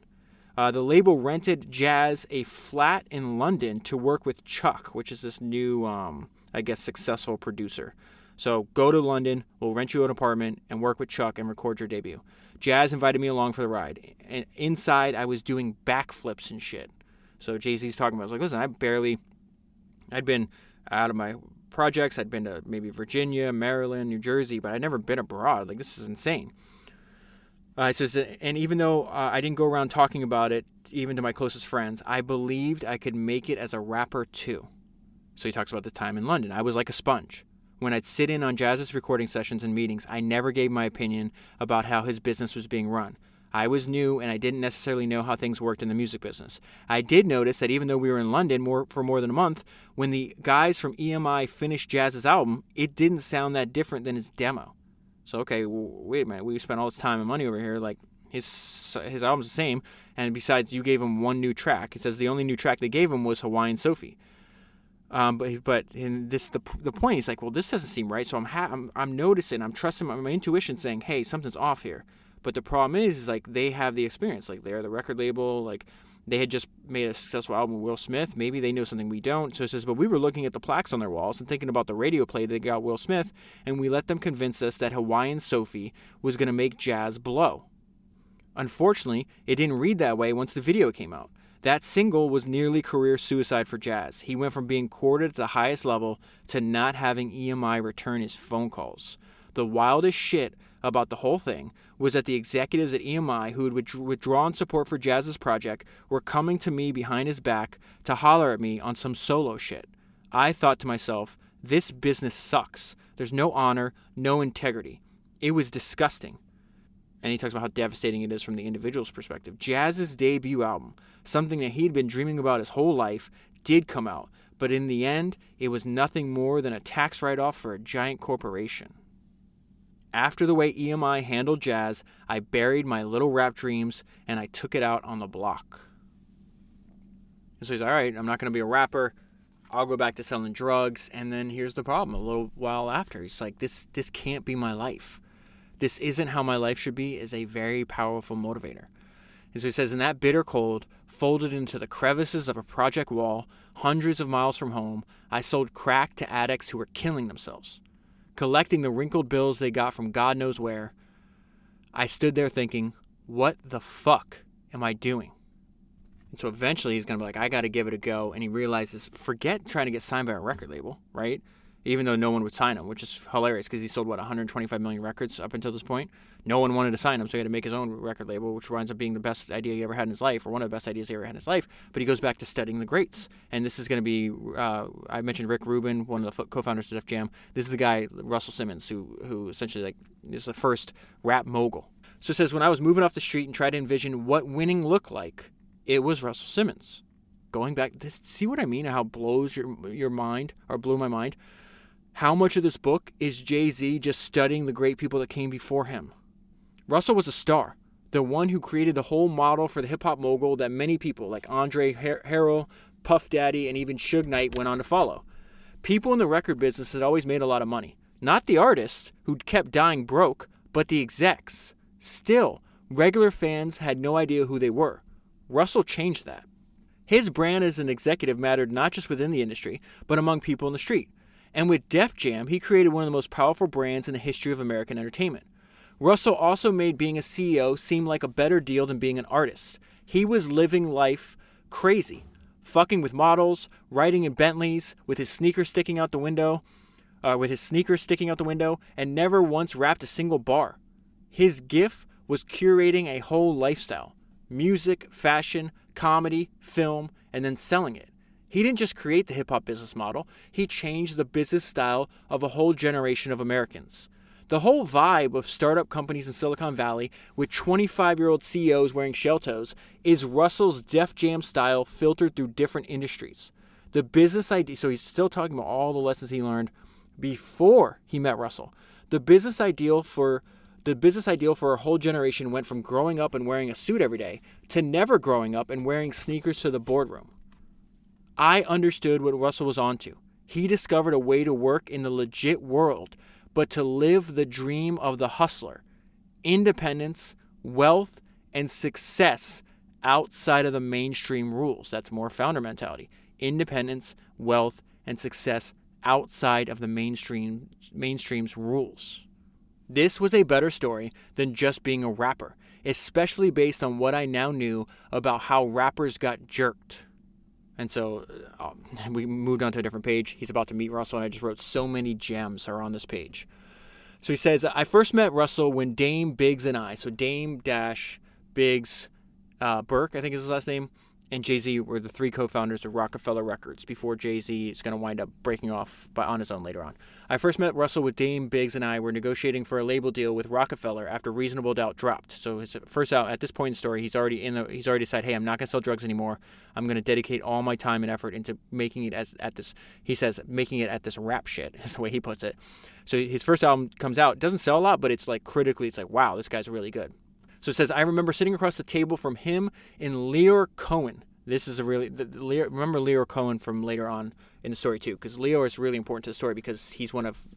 The label rented Jazz a flat in London to work with Chuck, which is this new, successful producer. So go to London, we'll rent you an apartment and work with Chuck and record your debut. Jazz invited me along for the ride. And inside, I was doing backflips and shit. So Jay-Z's talking about, I was like, listen, I'd been out of my projects. I'd been to maybe Virginia, Maryland, New Jersey, but I'd never been abroad. Like, this is insane. Says, and even though I didn't go around talking about it, even to my closest friends, I believed I could make it as a rapper too. So he talks about the time in London. I was like a sponge. When I'd sit in on Jazz's recording sessions and meetings, I never gave my opinion about how his business was being run. I was new and I didn't necessarily know how things worked in the music business. I did notice that even though we were in London for more than a month, when the guys from EMI finished Jazz's album, it didn't sound that different than his demo. So, okay, wait a minute, we spent all this time and money over here, like, his album's the same, and besides, you gave him one new track. He says the only new track they gave him was Hawaiian Sophie. But in this, the point, he's like, well, this doesn't seem right, so I'm noticing, I'm trusting my intuition saying, hey, something's off here. But the problem is like, they have the experience, like, they're the record label, like, They had just made a successful album with Will Smith. Maybe they know something we don't. So it says, but we were looking at the plaques on their walls and thinking about the radio play they got Will Smith, and we let them convince us that Hawaiian Sophie was going to make jazz blow. Unfortunately, it didn't read that way once the video came out. That single was nearly career suicide for Jazz. He went from being courted at the highest level to not having EMI return his phone calls. The wildest shit about the whole thing was that the executives at EMI who had withdrawn support for Jazz's project were coming to me behind his back to holler at me on some solo shit. I thought to myself, this business sucks. There's no honor, no integrity. It was disgusting. And he talks about how devastating it is from the individual's perspective. Jazz's debut album, something that he'd been dreaming about his whole life, did come out. But in the end, it was nothing more than a tax write-off for a giant corporation. After the way EMI handled Jazz, I buried my little rap dreams and I took it out on the block. And so he's all right, I'm not going to be a rapper. I'll go back to selling drugs. And then here's the problem. A little while after, he's like, this can't be my life. This isn't how my life should be, is a very powerful motivator. And so he says, in that bitter cold, folded into the crevices of a project wall, hundreds of miles from home, I sold crack to addicts who were killing themselves. Collecting the wrinkled bills they got from God knows where, I stood there thinking, what the fuck am I doing? And so eventually he's going to be like, I got to give it a go. And he realizes, forget trying to get signed by a record label, right? Even though no one would sign him, which is hilarious because he sold, 125 million records up until this point. No one wanted to sign him, so he had to make his own record label, which winds up being the best idea he ever had in his life, or one of the best ideas he ever had in his life. But he goes back to studying the greats. And this is going to be, I mentioned Rick Rubin, one of the co-founders of Def Jam. This is the guy, Russell Simmons, who essentially is the first rap mogul. So it says, when I was moving off the street and tried to envision what winning looked like, it was Russell Simmons. Going back, see what I mean? How it blows your mind, or blew my mind? How much of this book is Jay-Z just studying the great people that came before him? Russell was a star, the one who created the whole model for the hip-hop mogul that many people like Andre Harrell, Puff Daddy, and even Suge Knight went on to follow. People in the record business had always made a lot of money. Not the artists, who kept dying broke, but the execs. Still, regular fans had no idea who they were. Russell changed that. His brand as an executive mattered not just within the industry, but among people in the street. And with Def Jam, he created one of the most powerful brands in the history of American entertainment. Russell also made being a CEO seem like a better deal than being an artist. He was living life crazy, fucking with models, riding in Bentleys, with his sneakers sticking out the window, and never once rapped a single bar. His gift was curating a whole lifestyle: music, fashion, comedy, film, and then selling it. He didn't just create the hip-hop business model, he changed the business style of a whole generation of Americans. The whole vibe of startup companies in Silicon Valley with 25-year-old CEOs wearing shell toes is Russell's Def Jam style filtered through different industries. The business idea, so he's still talking about all the lessons he learned before he met Russell. The business ideal for a whole generation went from growing up and wearing a suit every day to never growing up and wearing sneakers to the boardroom. I understood what Russell was onto. He discovered a way to work in the legit world, but to live the dream of the hustler. Independence, wealth, and success outside of the mainstream rules. That's more founder mentality. Independence, wealth, and success outside of the mainstream's rules. This was a better story than just being a rapper, especially based on what I now knew about how rappers got jerked. And so we moved on to a different page. He's about to meet Russell, and I just wrote so many gems are on this page. So he says, I first met Russell when Dame, Biggs, and I, so Dame dash Biggs, Burke, I think is his last name, and Jay-Z were the three co-founders of Rockefeller Records before Jay-Z is going to wind up breaking off on his own later on. I first met Russell with Dame, Biggs, and I were negotiating for a label deal with Rockefeller after Reasonable Doubt dropped. So his first out at this point in the story, he's already decided, hey, I'm not going to sell drugs anymore. I'm going to dedicate all my time and effort into making it making it at this rap shit is the way he puts it. So his first album comes out, doesn't sell a lot, but it's like critically, it's like, wow, this guy's really good. So it says, I remember sitting across the table from him and Lyor Cohen. This is remember Lyor Cohen from later on in the story too, because Lyor is really important to the story because he's one of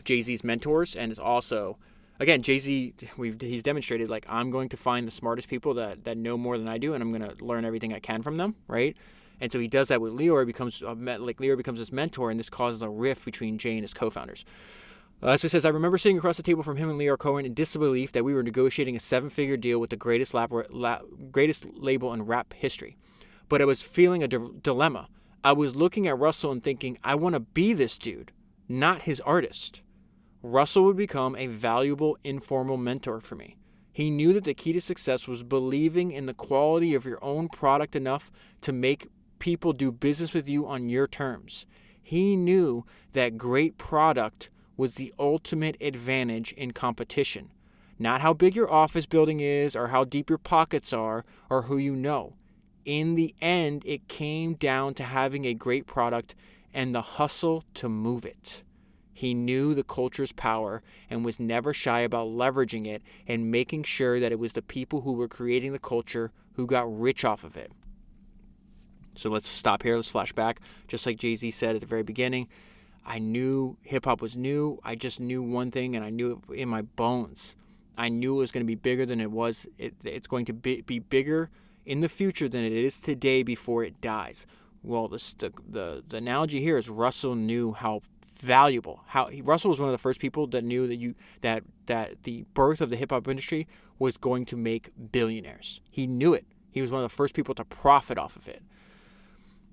Jay-Z's mentors and is also again, Jay-Z, he's demonstrated, like, I'm going to find the smartest people that know more than I do, and I'm going to learn everything I can from them, right? And so he does that with Leroy. Leroy becomes his mentor, and this causes a rift between Jay and his co-founders. So he says, I remember sitting across the table from him and Leroy Cohen in disbelief that we were negotiating a 7-figure deal with the greatest label in rap history. But I was feeling a dilemma. I was looking at Russell and thinking, I want to be this dude, not his artist. Russell would become a valuable informal mentor for me. He knew that the key to success was believing in the quality of your own product enough to make people do business with you on your terms. He knew that great product was the ultimate advantage in competition. Not how big your office building is or how deep your pockets are or who you know. In the end, it came down to having a great product and the hustle to move it. He knew the culture's power and was never shy about leveraging it and making sure that it was the people who were creating the culture who got rich off of it. So let's stop here. Let's flash back. Just like Jay-Z said at the very beginning, I knew hip-hop was new. I just knew one thing, and I knew it in my bones. I knew it was going to be bigger than it was. It's going to be bigger in the future than it is today before it dies. Well, the analogy here is Russell knew how valuable. Russell was one of the first people that knew that the birth of the hip hop industry was going to make billionaires. He knew it. He was one of the first people to profit off of it.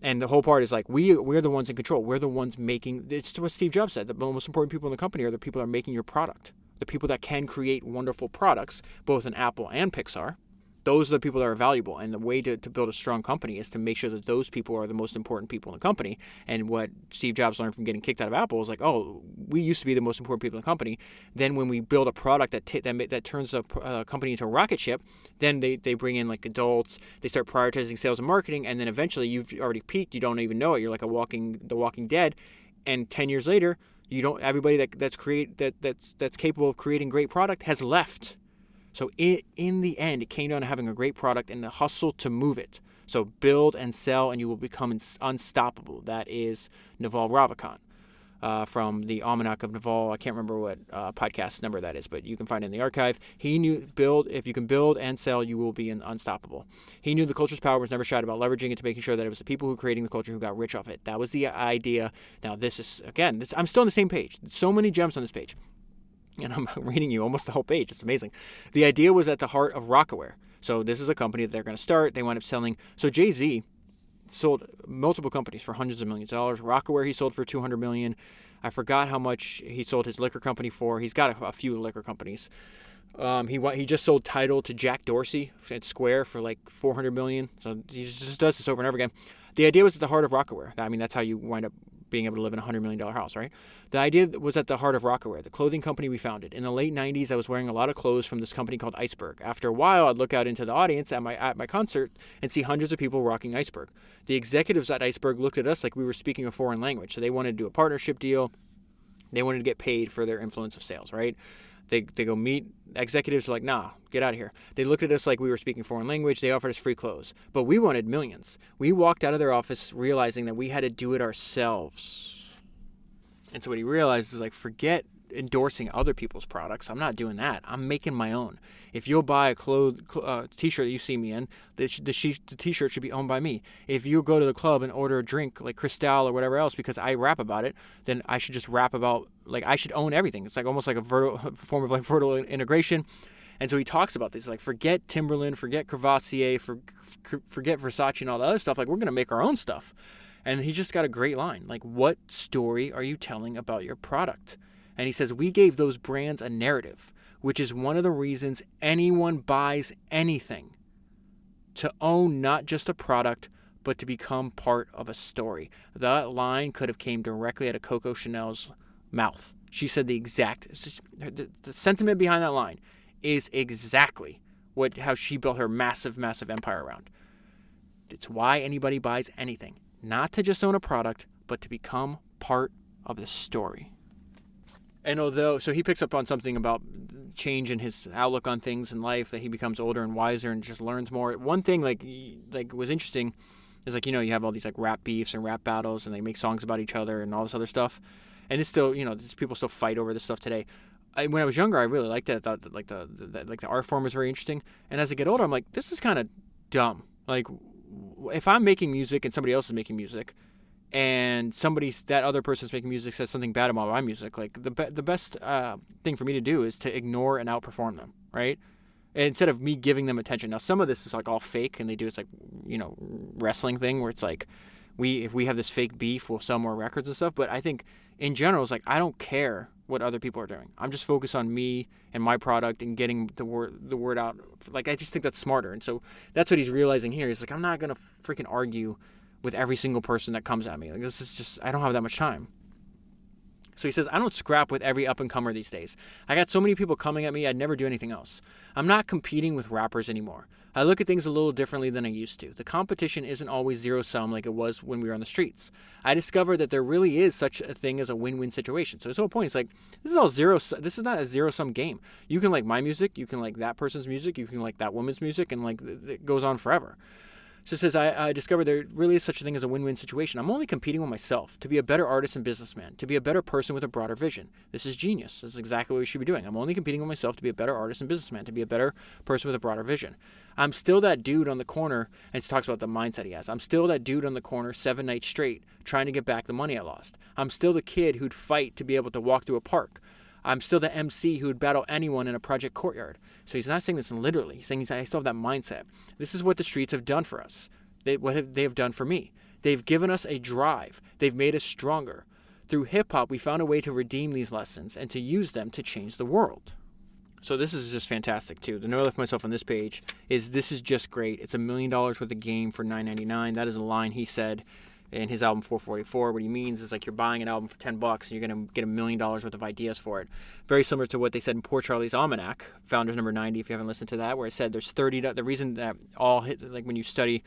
And the whole part is like we're the ones in control. We're the ones making. It's what Steve Jobs said. The most important people in the company are the people that are making your product. The people that can create wonderful products, both in Apple and Pixar. Those are the people that are valuable. And the way to build a strong company is to make sure that those people are the most important people in the company. And what Steve Jobs learned from getting kicked out of Apple is like, oh, we used to be the most important people in the company. Then when we build a product that turns a company into a rocket ship, then they bring in like adults. They start prioritizing sales and marketing. And then eventually you've already peaked. You don't even know it. You're like the Walking Dead. And 10 years later, everybody that's capable of creating great product has left. So in the end, it came down to having a great product and the hustle to move it. So build and sell, and you will become unstoppable. That is Naval Ravikant from the Almanac of Naval. I can't remember what podcast number that is, but you can find it in the archive. He knew if you can build and sell, you will be unstoppable. He knew the culture's power, was never shy about leveraging it to making sure that it was the people who were creating the culture who got rich off it. That was the idea. Now this is, again, I'm still on the same page. So many gems on this page. And I'm reading you almost the whole page. It's amazing. The idea was at the heart of Rockaware. So this is a company that they're going to start. They wind up selling. So Jay-Z sold multiple companies for hundreds of millions of dollars. Rockaware he sold for $200 million. I forgot how much he sold his liquor company for. He's got a few liquor companies. He just sold Tidal to Jack Dorsey at Square for like $400 million. So he just does this over and over again. The idea was at the heart of Rockaware. I mean, that's how you wind up being able to live in a $100 million house, right? The idea was at the heart of Rockaware, the clothing company we founded. In the late 90s, I was wearing a lot of clothes from this company called Iceberg. After a while, I'd look out into the audience at my concert and see hundreds of people rocking Iceberg. The executives at Iceberg looked at us like we were speaking a foreign language, so they wanted to do a partnership deal. They wanted to get paid for their influence of sales, right? They go meet executives, are like, nah, get out of here. They looked at us like we were speaking foreign language. They offered us free clothes. But we wanted millions. We walked out of their office realizing that we had to do it ourselves. And so what he realized is like, forget endorsing other people's products. I'm not doing that. I'm making my own. If you'll buy a t-shirt that you see me in, the t-shirt should be owned by me. If you go to the club and order a drink like Cristal or whatever else because I rap about it, then I should just rap about, like, I should own everything. It's like almost like a form of like vertical integration. And so he talks about this, like, forget Timberland, forget Crevassier, forget Versace and all the other stuff. Like, we're going to make our own stuff. And he just got a great line. Like, what story are you telling about your product? And he says, we gave those brands a narrative, which is one of the reasons anyone buys anything. To own not just a product, but to become part of a story. That line could have came directly out of Coco Chanel's mouth. She said the sentiment behind that line is exactly how she built her massive, massive empire around. It's why anybody buys anything. Not to just own a product, but to become part of the story. And so he picks up on something about change in his outlook on things in life, that he becomes older and wiser and just learns more. One thing like was interesting is like, you have all these like rap beefs and rap battles and they make songs about each other and all this other stuff. And it's still, people still fight over this stuff today. when I was younger, I really liked it. I thought that, like the art form was very interesting. And as I get older, I'm like, this is kind of dumb. Like, if I'm making music and somebody else is making music, and that other person's making music says something bad about my music, like the best thing for me to do is to ignore and outperform them, right? Instead of me giving them attention. Now, some of this is like all fake, and they do it's like, wrestling thing where it's like, if we have this fake beef, we'll sell more records and stuff. But I think in general, it's like, I don't care what other people are doing. I'm just focused on me and my product and getting the word out. Like, I just think that's smarter. And so that's what he's realizing here. He's like, I'm not going to freaking argue with every single person that comes at me. Like, this is just, I don't have that much time. So he says, I don't scrap with every up-and-comer these days. I got so many people coming at me, I'd never do anything else. I'm not competing with rappers anymore. I look at things a little differently than I used to. The competition isn't always zero-sum like it was when we were on the streets. I discovered that there really is such a thing as a win-win situation. So his whole point is like, this is not a zero-sum game. You can like my music, you can like that person's music, you can like that woman's music, and like it goes on forever. So it says, I discovered there really is such a thing as a win-win situation. I'm only competing with myself to be a better artist and businessman, to be a better person with a broader vision. This is genius. This is exactly what we should be doing. I'm only competing with myself to be a better artist and businessman, to be a better person with a broader vision. I'm still that dude on the corner, and he talks about the mindset he has. I'm still that dude on the corner 7 nights straight trying to get back the money I lost. I'm still the kid who'd fight to be able to walk through a park. I'm still the MC who would battle anyone in a project courtyard. So he's not saying this literally. He's saying I still have that mindset. This is what the streets have done for us. What they have done for me. They've given us a drive. They've made us stronger. Through hip-hop, we found a way to redeem these lessons and to use them to change the world. So this is just fantastic, too. The note I left myself on this page is, this is just great. It's $1 million worth of game for $9.99. That is a line he said in his album 444. What he means is like, you're buying an album for $10 and you're going to get $1 million worth of ideas for it. Very similar to what they said in Poor Charlie's Almanac, Founders number 90, if you haven't listened to that, where it said there's 30, the reason that all hit, like when you study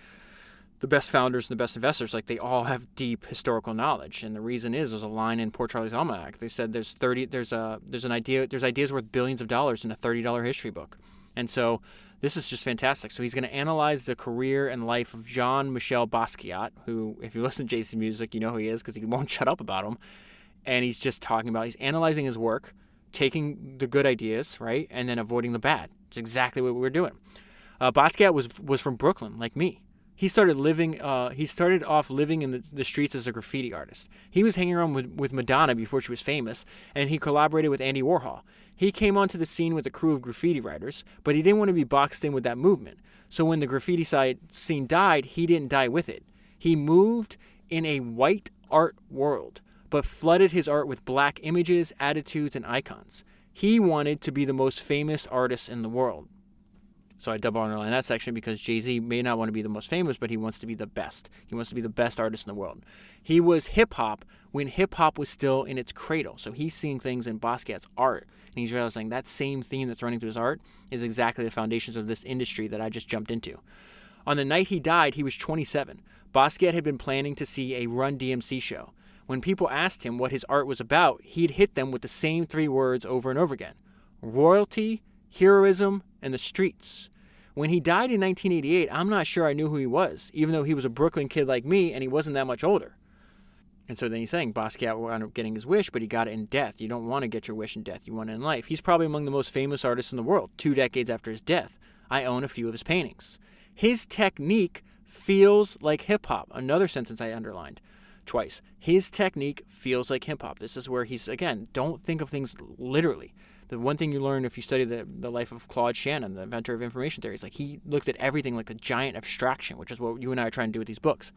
the best founders and the best investors, like they all have deep historical knowledge. And the reason is, there's a line in Poor Charlie's Almanac. They said there's ideas worth billions of dollars in a $30 history book. And so this is just fantastic. So he's going to analyze the career and life of Jean-Michel Basquiat, who, if you listen to Jason's music, you know who he is because he won't shut up about him. And he's just he's analyzing his work, taking the good ideas, right, and then avoiding the bad. It's exactly what we're doing. Basquiat was from Brooklyn, like me. He started off living in the streets as a graffiti artist. He was hanging around with Madonna before she was famous, and he collaborated with Andy Warhol. He came onto the scene with a crew of graffiti writers, but he didn't want to be boxed in with that movement. So when the graffiti scene died, he didn't die with it. He moved in a white art world, but flooded his art with black images, attitudes, and icons. He wanted to be the most famous artist in the world. So I double underline that section because Jay-Z may not want to be the most famous, but he wants to be the best. He wants to be the best artist in the world. He was hip-hop when hip-hop was still in its cradle. So he's seeing things in Basquiat's art, and he's realizing that same theme that's running through his art is exactly the foundations of this industry that I just jumped into. On the night he died, he was 27. Basquiat had been planning to see a Run DMC show. When people asked him what his art was about, he'd hit them with the same 3 words over and over again: royalty, heroism, and the streets. When he died in 1988, I'm not sure I knew who he was, even though he was a Brooklyn kid like me and he wasn't that much older. And so then he's saying Basquiat wound up getting his wish, but he got it in death. You don't want to get your wish in death. You want it in life. He's probably among the most famous artists in the world. 2 decades after his death, I own a few of his paintings. His technique feels like hip-hop. Another sentence I underlined twice. His technique feels like hip-hop. This is where he's, again, don't think of things literally. The one thing you learn if you study the life of Claude Shannon, the inventor of information theory, is like he looked at everything like a giant abstraction, which is what you and I are trying to do with these books.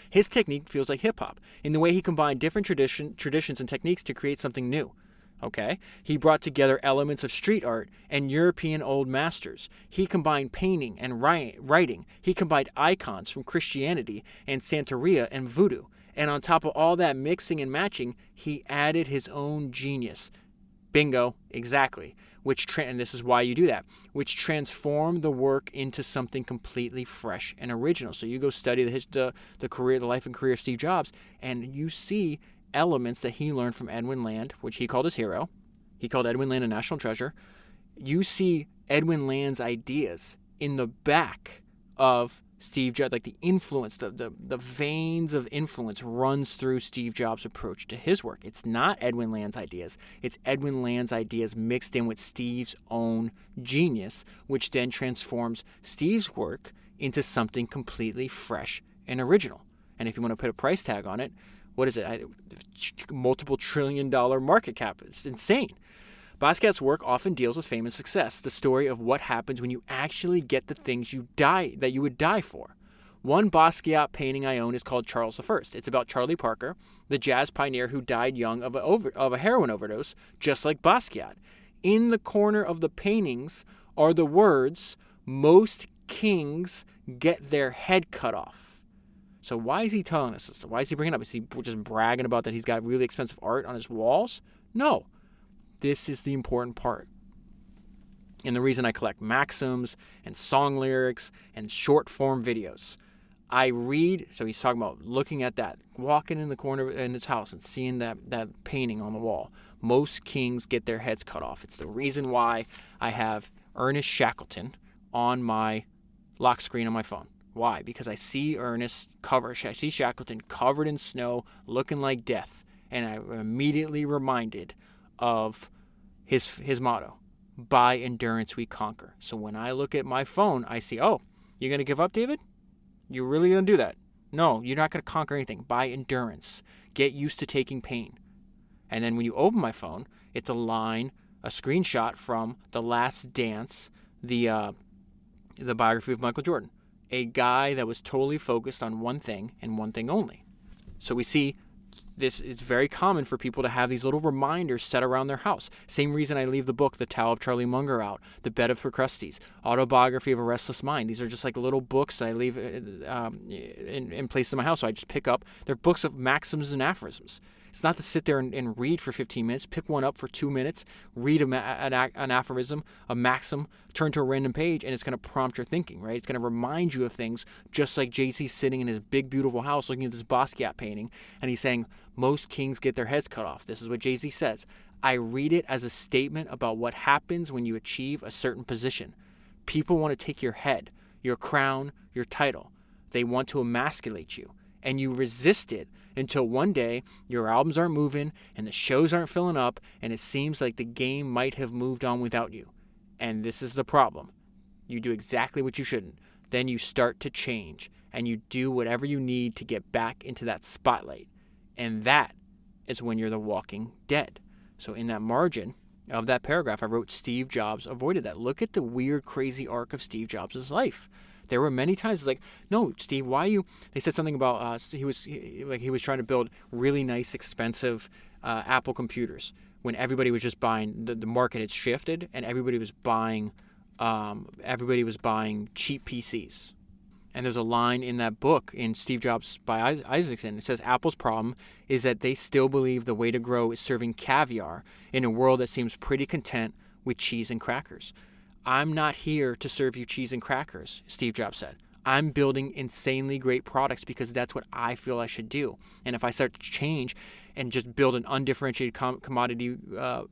His technique feels like hip-hop in the way he combined different traditions and techniques to create something new. Okay? He brought together elements of street art and European old masters. He combined painting and writing. He combined icons from Christianity and Santeria and voodoo. And on top of all that mixing and matching, he added his own genius. Bingo, exactly. And this is why you do that, which transformed the work into something completely fresh and original. So you go study the life and career of Steve Jobs, and you see elements that he learned from Edwin Land, which he called his hero. He called Edwin Land a national treasure. You see Edwin Land's ideas in the back of Steve Jobs, like the influence, the veins of influence runs through Steve Jobs' approach to his work. It's not Edwin Land's ideas. It's Edwin Land's ideas mixed in with Steve's own genius, which then transforms Steve's work into something completely fresh and original. And if you want to put a price tag on it, what is it? Multiple $1 trillion market cap. It's insane. Basquiat's work often deals with fame and success, the story of what happens when you actually get the things that you would die for. One Basquiat painting I own is called Charles I. It's about Charlie Parker, the jazz pioneer who died young of a heroin overdose, just like Basquiat. In the corner of the paintings are the words, "Most kings get their head cut off." So why is he telling us this? Why is he bringing it up? Is he just bragging about that he's got really expensive art on his walls? No. This is the important part. And the reason I collect maxims and song lyrics and short form videos. I read, so he's talking about looking at that, walking in the corner in his house and seeing that painting on the wall. Most kings get their heads cut off. It's the reason why I have Ernest Shackleton on my lock screen on my phone. Why? Because I see Shackleton covered in snow, looking like death. And I'm immediately reminded of his motto, by endurance we conquer. So when I look at my phone, I see, oh, you're going to give up, David? You're really going to do that? No, you're not going to conquer anything. By endurance. Get used to taking pain. And then when you open my phone, it's a screenshot from The Last Dance, the biography of Michael Jordan. A guy that was totally focused on one thing and one thing only. So we see this is very common for people to have these little reminders set around their house. Same reason I leave the book, The Tao of Charlie Munger out, The Bed of Procrustes, Autobiography of a Restless Mind. These are just like little books that I leave in places in my house. So I just pick up. They're books of maxims and aphorisms. It's not to sit there and read for 15 minutes. Pick one up for 2 minutes, read an aphorism, a maxim, turn to a random page, and it's going to prompt your thinking, right? It's going to remind you of things, just like Jay-Z's sitting in his big, beautiful house looking at this Basquiat painting, and he's saying, most kings get their heads cut off. This is what Jay-Z says. I read it as a statement about what happens when you achieve a certain position. People want to take your head, your crown, your title. They want to emasculate you, and you resist it until one day your albums aren't moving and the shows aren't filling up and it seems like the game might have moved on without you. And this is the problem. You do exactly what you shouldn't. Then you start to change and you do whatever you need to get back into that spotlight. And that is when you're the walking dead. So in that margin of that paragraph, I wrote Steve Jobs avoided that. Look at the weird, crazy arc of Steve Jobs' life. There were many times it's like, no, Steve, why you? They said something about he was trying to build really nice, expensive Apple computers when everybody was just buying. The market had shifted and everybody was buying cheap PCs. And there's a line in that book in Steve Jobs by Andreessen. It says Apple's problem is that they still believe the way to grow is serving caviar in a world that seems pretty content with cheese and crackers. I'm not here to serve you cheese and crackers, Steve Jobs said. I'm building insanely great products because that's what I feel I should do. And if I start to change and just build an undifferentiated commodity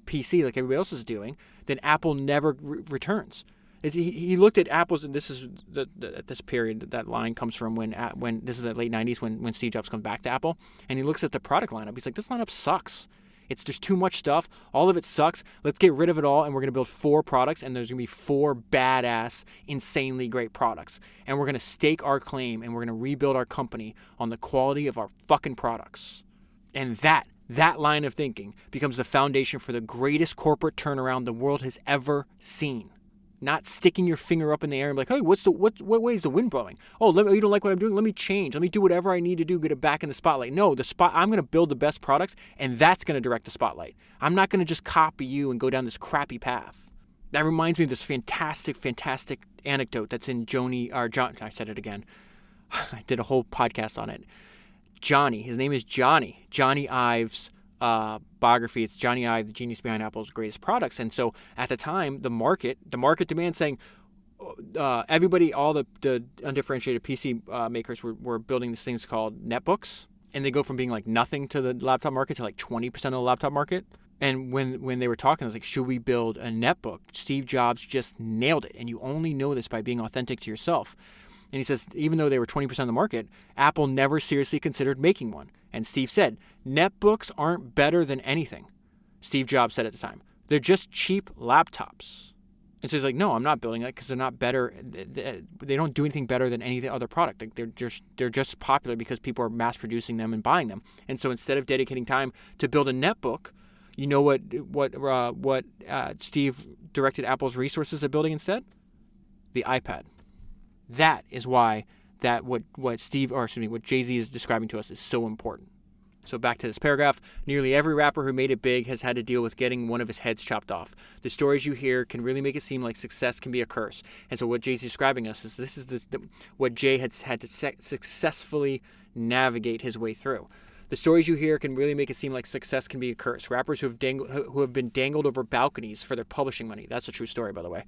PC like everybody else is doing, then Apple never returns. He looked at Apple's, and this is at this period that line comes from when this is the late 90s when Steve Jobs comes back to Apple, and he looks at the product lineup. He's like, this lineup sucks. There's too much stuff. All of it sucks. Let's get rid of it all, and we're going to build 4 products, and there's going to be 4 badass, insanely great products. And we're going to stake our claim, and we're going to rebuild our company on the quality of our fucking products. And that line of thinking becomes the foundation for the greatest corporate turnaround the world has ever seen. Not sticking your finger up in the air and be like, hey, what way is the wind blowing? Oh, you don't like what I'm doing? Let me change. Let me do whatever I need to do, get it back in the spotlight. No, I'm going to build the best products, and that's going to direct the spotlight. I'm not going to just copy you and go down this crappy path. That reminds me of this fantastic anecdote that's in John. I said it again. I did a whole podcast on it. Johnny, his name is Johnny Ive's biography. It's Johnny Ive, the genius behind Apple's greatest products. And so at the time, the market demand saying everybody, all the undifferentiated PC makers were building these things called netbooks, and they go from being like nothing to the laptop market to like 20% of the laptop market. And when they were talking, I was like, should we build a netbook? Steve Jobs just nailed it. And you only know this by being authentic to yourself. And he says, even though they were 20% of the market, Apple never seriously considered making one. And Steve said, netbooks aren't better than anything. Steve Jobs said at the time, they're just cheap laptops. And so he's like, no, I'm not building that because they're not better. They don't do anything better than any other product. Like they're just popular because people are mass producing them and buying them. And so instead of dedicating time to build a netbook, you know what Steve directed Apple's resources at building instead? The iPad. That is why what Jay-Z is describing to us is so important. So back to this paragraph, nearly every rapper who made it big has had to deal with getting one of his heads chopped off. The stories you hear can really make it seem like success can be a curse. And so what Jay-Z is describing us is this is what Jay has had to successfully navigate his way through. The stories you hear can really make it seem like success can be a curse. Rappers who have been dangled over balconies for their publishing money. That's a true story, by the way.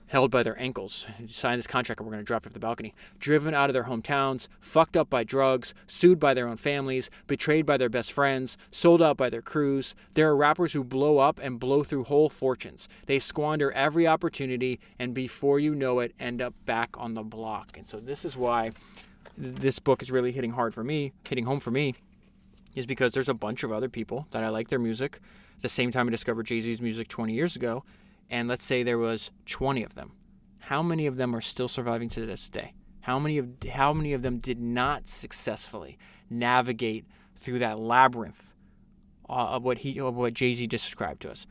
Held by their ankles. Sign this contract or we're going to drop you off the balcony. Driven out of their hometowns, fucked up by drugs, sued by their own families, betrayed by their best friends, sold out by their crews. There are rappers who blow up and blow through whole fortunes. They squander every opportunity and before you know it, end up back on the block. And so this is why this book is really hitting home for me, is because there's a bunch of other people that I like their music. At the same time I discovered Jay-Z's music 20 years ago. And let's say there was 20 of them. How many of them are still surviving to this day? How many of them did not successfully navigate through that labyrinth of what Jay-Z just described to us?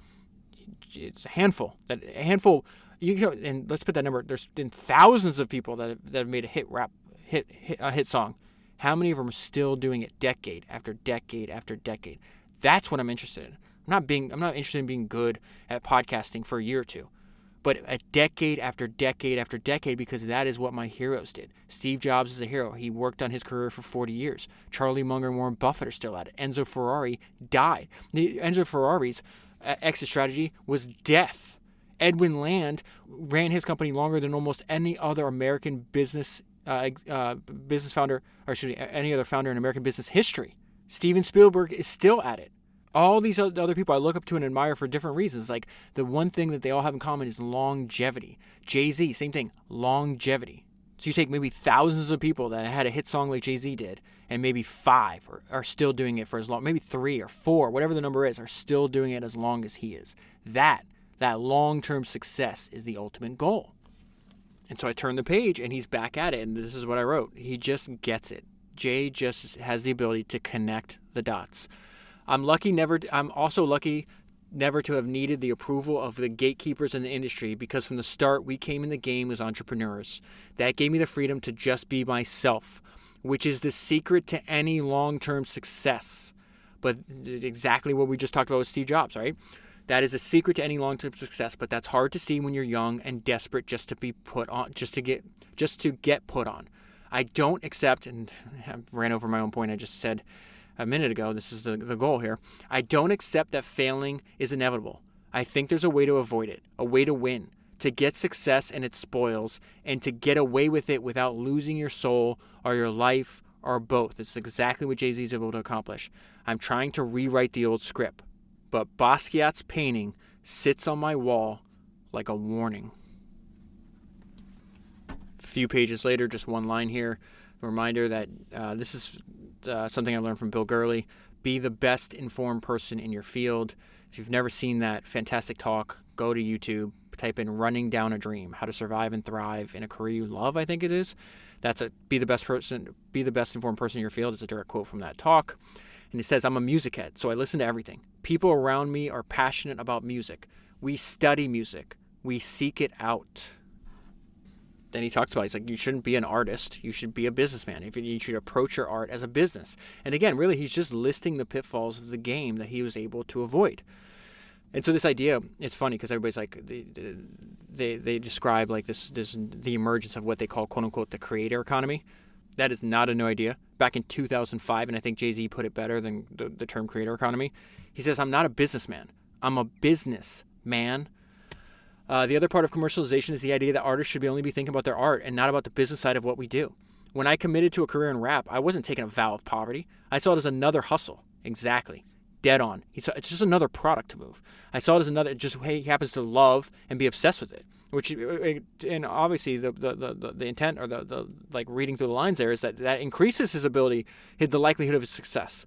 It's a handful. And let's put that number. There's been thousands of people that have made a hit song. How many of them are still doing it decade after decade after decade? That's what I'm interested in. I'm not interested in being good at podcasting for a year or two, but a decade after decade after decade, because that is what my heroes did. Steve Jobs is a hero. He worked on his career for 40 years. Charlie Munger and Warren Buffett are still at it. Enzo Ferrari died. Enzo Ferrari's exit strategy was death. Edwin Land ran his company longer than almost any other American business founder, any other founder in American business history. Steven Spielberg is still at it. All these other people I look up to and admire for different reasons. Like, the one thing that they all have in common is longevity. Jay-Z, same thing, longevity. So you take maybe thousands of people that had a hit song like Jay-Z did, and maybe 5 are still doing it for as long, maybe 3 or 4, whatever the number is, are still doing it as long as he is. That long-term success is the ultimate goal. And so I turn the page, and he's back at it, and this is what I wrote. He just gets it. Jay just has the ability to connect the dots. I'm also lucky never to have needed the approval of the gatekeepers in the industry, because from the start we came in the game as entrepreneurs. That gave me the freedom to just be myself, which is the secret to any long-term success. But exactly what we just talked about with Steve Jobs, right? That is a secret to any long-term success, but that's hard to see when you're young and desperate just to be put on, just to get put on. I don't accept, and I ran over my own point I just said a minute ago, this is the goal here. I don't accept that failing is inevitable. I think there's a way to avoid it, a way to win, to get success and its spoils, and to get away with it without losing your soul or your life or both. It's exactly what Jay-Z is able to accomplish. I'm trying to rewrite the old script, but Basquiat's painting sits on my wall like a warning. A few pages later, just one line here, a reminder that this is something I learned from Bill Gurley. Be the best informed person in your field. If you've never seen that fantastic talk, go to YouTube, type in Running Down a Dream, How to Survive and Thrive in a Career You Love, I think it is. Be the best informed person in your field is a direct quote from that talk. And he says, I'm a music head, so I listen to everything. People around me are passionate about music. We study music. We seek it out. Then he talks about, he's like, you shouldn't be an artist. You should be a businessman. You should approach your art as a business. And again, really, he's just listing the pitfalls of the game that he was able to avoid. And so this idea, it's funny because everybody's like, they describe like this the emergence of what they call, quote unquote, the creator economy. That is not a new idea. Back in 2005, and I think Jay-Z put it better than the term creator economy. He says, I'm not a businessman. I'm a businessman. The other part of commercialization is the idea that artists should only be thinking about their art and not about the business side of what we do. When I committed to a career in rap, I wasn't taking a vow of poverty. I saw it as another hustle. Exactly. dead on. It's just another product to move. I saw it as another, just he happens to love and be obsessed with it. Which, and obviously the intent, or the like reading through the lines there, is that increases his ability, the likelihood of his success.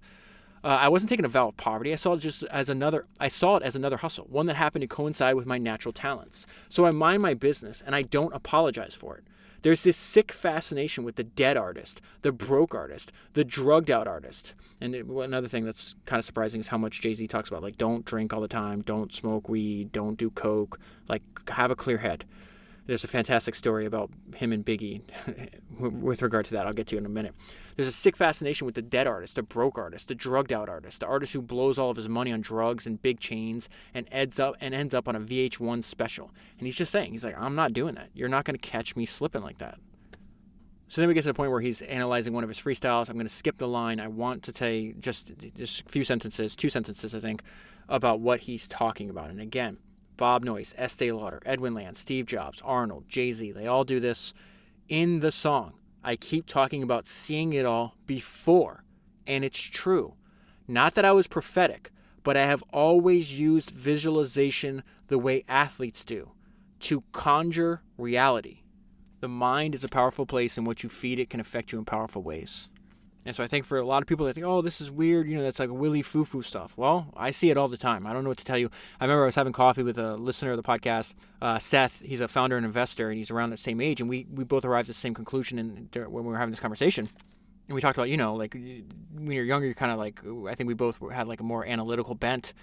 I wasn't taking a vow of poverty. I saw it as another hustle, one that happened to coincide with my natural talents. So I mind my business and I don't apologize for it. There's this sick fascination with the dead artist, the broke artist, the drugged out artist. And another thing that's kind of surprising is how much Jay-Z talks about, like, don't drink all the time, don't smoke weed, don't do coke, like, have a clear head. There's a fantastic story about him and Biggie with regard to that. I'll get to in a minute. There's a sick fascination with the dead artist, the broke artist, the drugged out artist, the artist who blows all of his money on drugs and big chains and ends up on a VH1 special. And he's just saying, he's like, I'm not doing that. You're not going to catch me slipping like that. So then we get to the point where he's analyzing one of his freestyles. I'm going to skip the line. I want to say just a few sentences, 2 sentences, I think, about what he's talking about. And again, Bob Noyce, Estee Lauder, Edwin Land, Steve Jobs, Arnold, Jay-Z, they all do this in the song. I keep talking about seeing it all before, and it's true. Not that I was prophetic, but I have always used visualization the way athletes do, to conjure reality. The mind is a powerful place, and what you feed it can affect you in powerful ways. And so I think for a lot of people, they think, oh, this is weird, that's like willy foo-foo stuff. Well, I see it all the time. I don't know what to tell you. I remember I was having coffee with a listener of the podcast, Seth. He's a founder and investor, and he's around the same age, and we both arrived at the same conclusion when we were having this conversation. And we talked about, like, when you're younger, you're kind of like, I think we both had like a more analytical bent,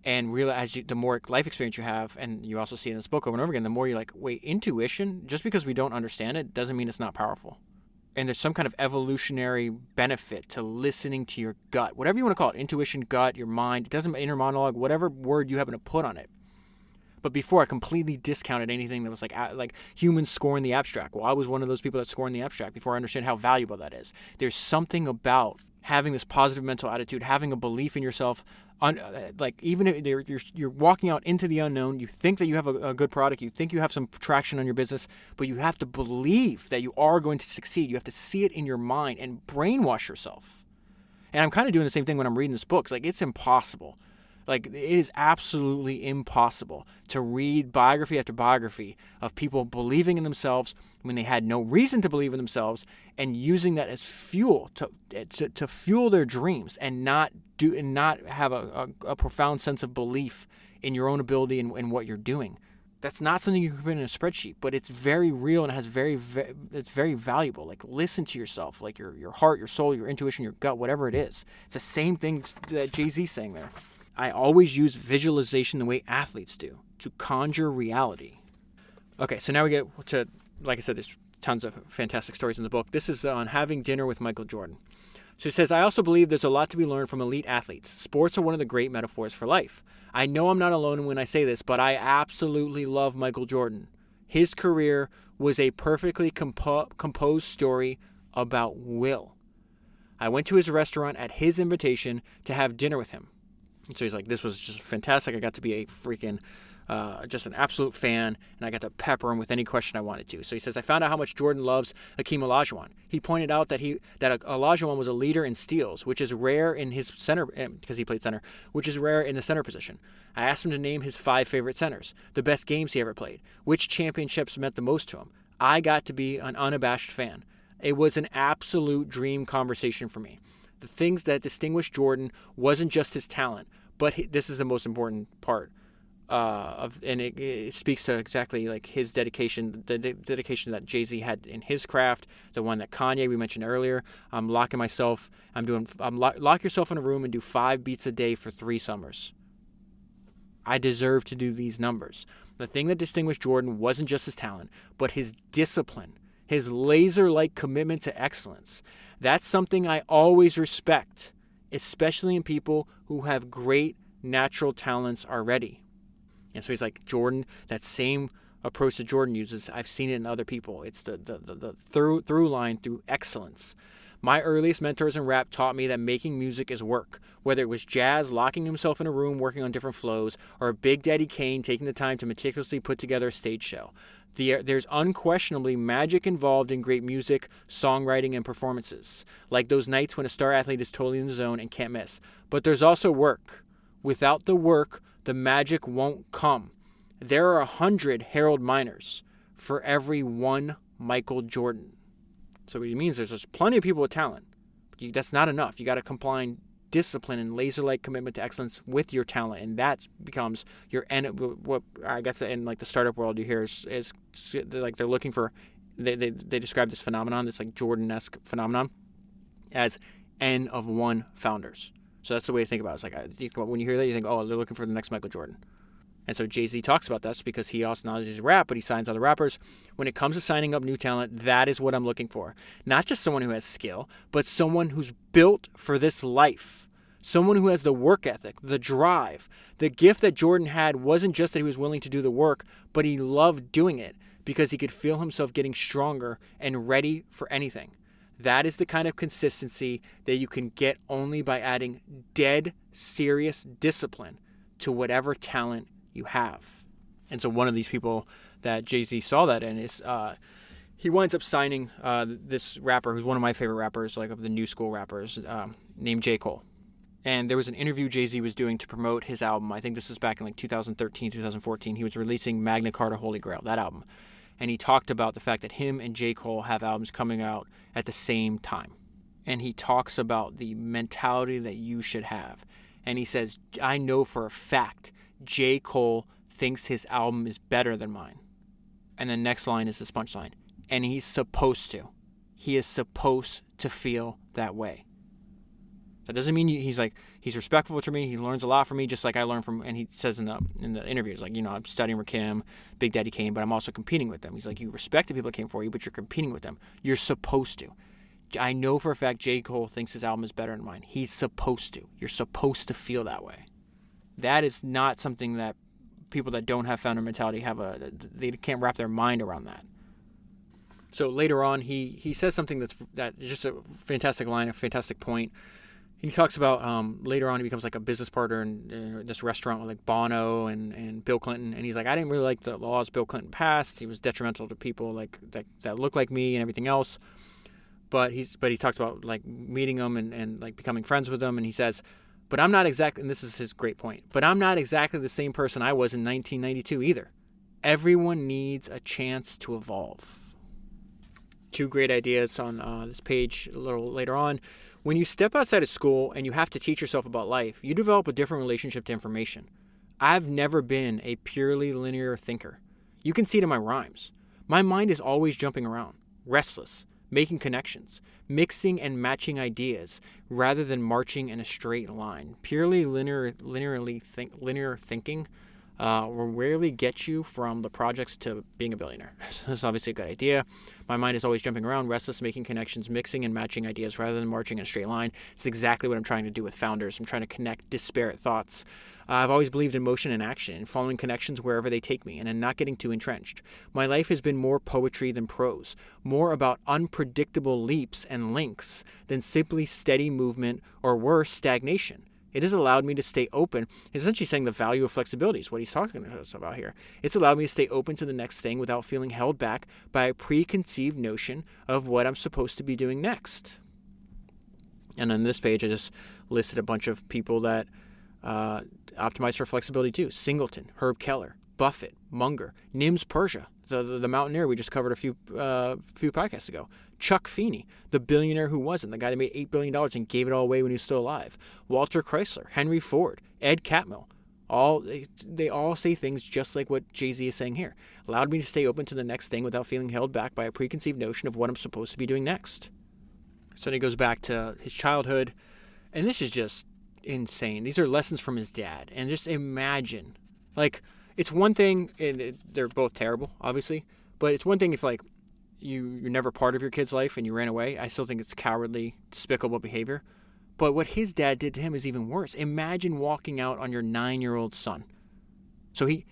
and realize the more life experience you have, and you also see in this book over and over again, the more you're like, wait, intuition, just because we don't understand it doesn't mean it's not powerful. And there's some kind of evolutionary benefit to listening to your gut, whatever you want to call it, intuition, gut, your mind, it doesn't matter, inner monologue, whatever word you happen to put on it. But before, I completely discounted anything that was like humans scorn the abstract. Well, I was one of those people that scorn the abstract before I understand how valuable that is. There's something about having this positive mental attitude, having a belief in yourself, like even if you're walking out into the unknown, you think that you have a good product, you think you have some traction on your business, but you have to believe that you are going to succeed. You have to see it in your mind and brainwash yourself. And I'm kind of doing the same thing when I'm reading this book. Like, it's impossible. Like, it is absolutely impossible to read biography after biography of people believing in themselves when they had no reason to believe in themselves, and using that as fuel to fuel their dreams, and not have a profound sense of belief in your own ability and what you're doing. That's not something you can put in a spreadsheet, but it's very real and it's very valuable. Like, listen to yourself, like your heart, your soul, your intuition, your gut, whatever it is. It's the same thing that Jay-Z's saying there. I always use visualization the way athletes do, to conjure reality. Okay, so now we get to, like I said, there's tons of fantastic stories in the book. This is on having dinner with Michael Jordan. So he says, I also believe there's a lot to be learned from elite athletes. Sports are one of the great metaphors for life. I know I'm not alone when I say this, but I absolutely love Michael Jordan. His career was a perfectly composed story about will. I went to his restaurant at his invitation to have dinner with him. And so he's like, this was just fantastic. I got to be a freaking, just an absolute fan, and I got to pepper him with any question I wanted to. So he says, I found out how much Jordan loves Hakeem Olajuwon. He pointed out that Olajuwon was a leader in steals, which is rare in his center, because he played center, which is rare in the center position. I asked him to name his 5 favorite centers, the best games he ever played, which championships meant the most to him. I got to be an unabashed fan. It was an absolute dream conversation for me. The things that distinguished Jordan wasn't just his talent, but this is the most important part and it speaks to exactly like his dedication, the dedication that Jay-Z had in his craft, the one that Kanye we mentioned earlier. Lock yourself in a room and do 5 beats a day for 3 summers. I deserve to do these numbers. The thing that distinguished Jordan wasn't just his talent, but his discipline, his laser-like commitment to excellence. That's something I always respect, especially in people who have great natural talents already. And so he's like, Jordan, that same approach that Jordan uses, I've seen it in other people. It's the through line through excellence. My earliest mentors in rap taught me that making music is work, whether it was Jazz locking himself in a room working on different flows, or Big Daddy Kane taking the time to meticulously put together a stage show. There's unquestionably magic involved in great music, songwriting, and performances, like those nights when a star athlete is totally in the zone and can't miss. But there's also work. Without the work, the magic won't come. There are 100 Harold Miners for every one Michael Jordan. So what it means is there's plenty of people with talent. But that's not enough. You got to combine discipline and laser-like commitment to excellence with your talent, and that becomes your end. What I guess in like the startup world you hear is like they're looking for. They describe this phenomenon, this like Jordan-esque phenomenon, as N of 1 founders. So that's the way to think about it. It's like when you hear that, you think, oh, they're looking for the next Michael Jordan. And so Jay-Z talks about this because he also not just rap, but he signs other rappers. When it comes to signing up new talent, that is what I'm looking for. Not just someone who has skill, but someone who's built for this life. Someone who has the work ethic, the drive. The gift that Jordan had wasn't just that he was willing to do the work, but he loved doing it because he could feel himself getting stronger and ready for anything. That is the kind of consistency that you can get only by adding dead serious discipline to whatever talent you have. And so one of these people that Jay-Z saw that in is he winds up signing this rapper who's one of my favorite rappers, like of the new school rappers, named J. Cole. And there was an interview Jay-Z was doing to promote his album. I think this was back in like 2013, 2014. He was releasing Magna Carta Holy Grail, that album. And he talked about the fact that him and J. Cole have albums coming out at the same time. And he talks about the mentality that you should have. And he says, I know for a fact J. Cole thinks his album is better than mine. And the next line is this punchline. And he's supposed to. He is supposed to feel that way. That doesn't mean he's respectful to me. He learns a lot from me, just like I learn from. And he says in the interviews, like, I'm studying Rakim, Big Daddy Kane, but I'm also competing with them. He's like, you respect the people that came for you, but you're competing with them. You're supposed to. I know for a fact J. Cole thinks his album is better than mine. He's supposed to. You're supposed to feel that way. That is not something that people that don't have founder mentality they can't wrap their mind around that. So later on, he says something that's just a fantastic line, a fantastic point. He talks about later on he becomes like a business partner in this restaurant with like Bono and Bill Clinton, and he's like, I didn't really like the laws Bill Clinton passed. He was detrimental to people like that look like me and everything else. But he talks about like meeting them and like becoming friends with them, and he says, but I'm not exactly, and this is his great point, but I'm not exactly the same person I was in 1992 either. Everyone needs a chance to evolve. Two great ideas on this page a little later on. When you step outside of school and you have to teach yourself about life, you develop a different relationship to information. I've never been a purely linear thinker. You can see it in my rhymes. My mind is always jumping around, restless, making connections, mixing and matching ideas rather than marching in a straight line. Purely linear thinking will rarely get you from the projects to being a billionaire. So that's obviously a good idea. My mind is always jumping around, restless, making connections, mixing and matching ideas rather than marching in a straight line. It's exactly what I'm trying to do with founders. I'm trying to connect disparate thoughts. I've always believed in motion and action, and following connections wherever they take me, and in not getting too entrenched. My life has been more poetry than prose, more about unpredictable leaps and links than simply steady movement or worse, stagnation. It has allowed me to stay open. He's essentially saying the value of flexibility is what he's talking to us about here. It's allowed me to stay open to the next thing without feeling held back by a preconceived notion of what I'm supposed to be doing next. And on this page, I just listed a bunch of people that optimize for flexibility too. Singleton, Herb Keller, Buffett, Munger, Nims Persia, the mountaineer we just covered a few podcasts ago. Chuck Feeney, the billionaire who wasn't, the guy that made $8 billion and gave it all away when he was still alive. Walter Chrysler, Henry Ford, Ed Catmull. They all say things just like what Jay-Z is saying here. Allowed me to stay open to the next thing without feeling held back by a preconceived notion of what I'm supposed to be doing next. So then he goes back to his childhood, and this is just insane. These are lessons from his dad, and just imagine, like, it's one thing, and they're both terrible, obviously, but it's one thing if, like, you're never part of your kid's life and you ran away. I still think it's cowardly, despicable behavior. But what his dad did to him is even worse. Imagine walking out on your 9-year-old son. So he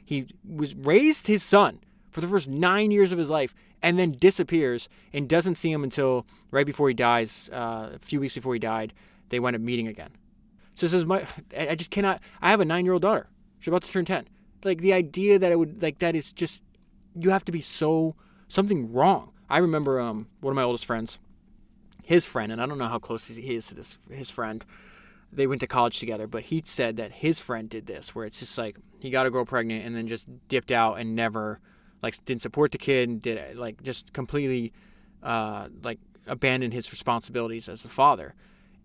raised his son for the first 9 years of his life, and then disappears and doesn't see him until right before he dies. A few weeks before he died, they wind up meeting again. So this is I just cannot. I have a 9-year-old daughter. She's about to turn 10. Like, the idea that it would, like, that is just, you have to be something wrong. I remember one of my oldest friends, his friend, and I don't know how close he is to his friend. They went to college together, but he said that his friend did this, where it's just like, he got a girl pregnant and then just dipped out and never, like, didn't support the kid and did, like, just completely, like, abandoned his responsibilities as the father.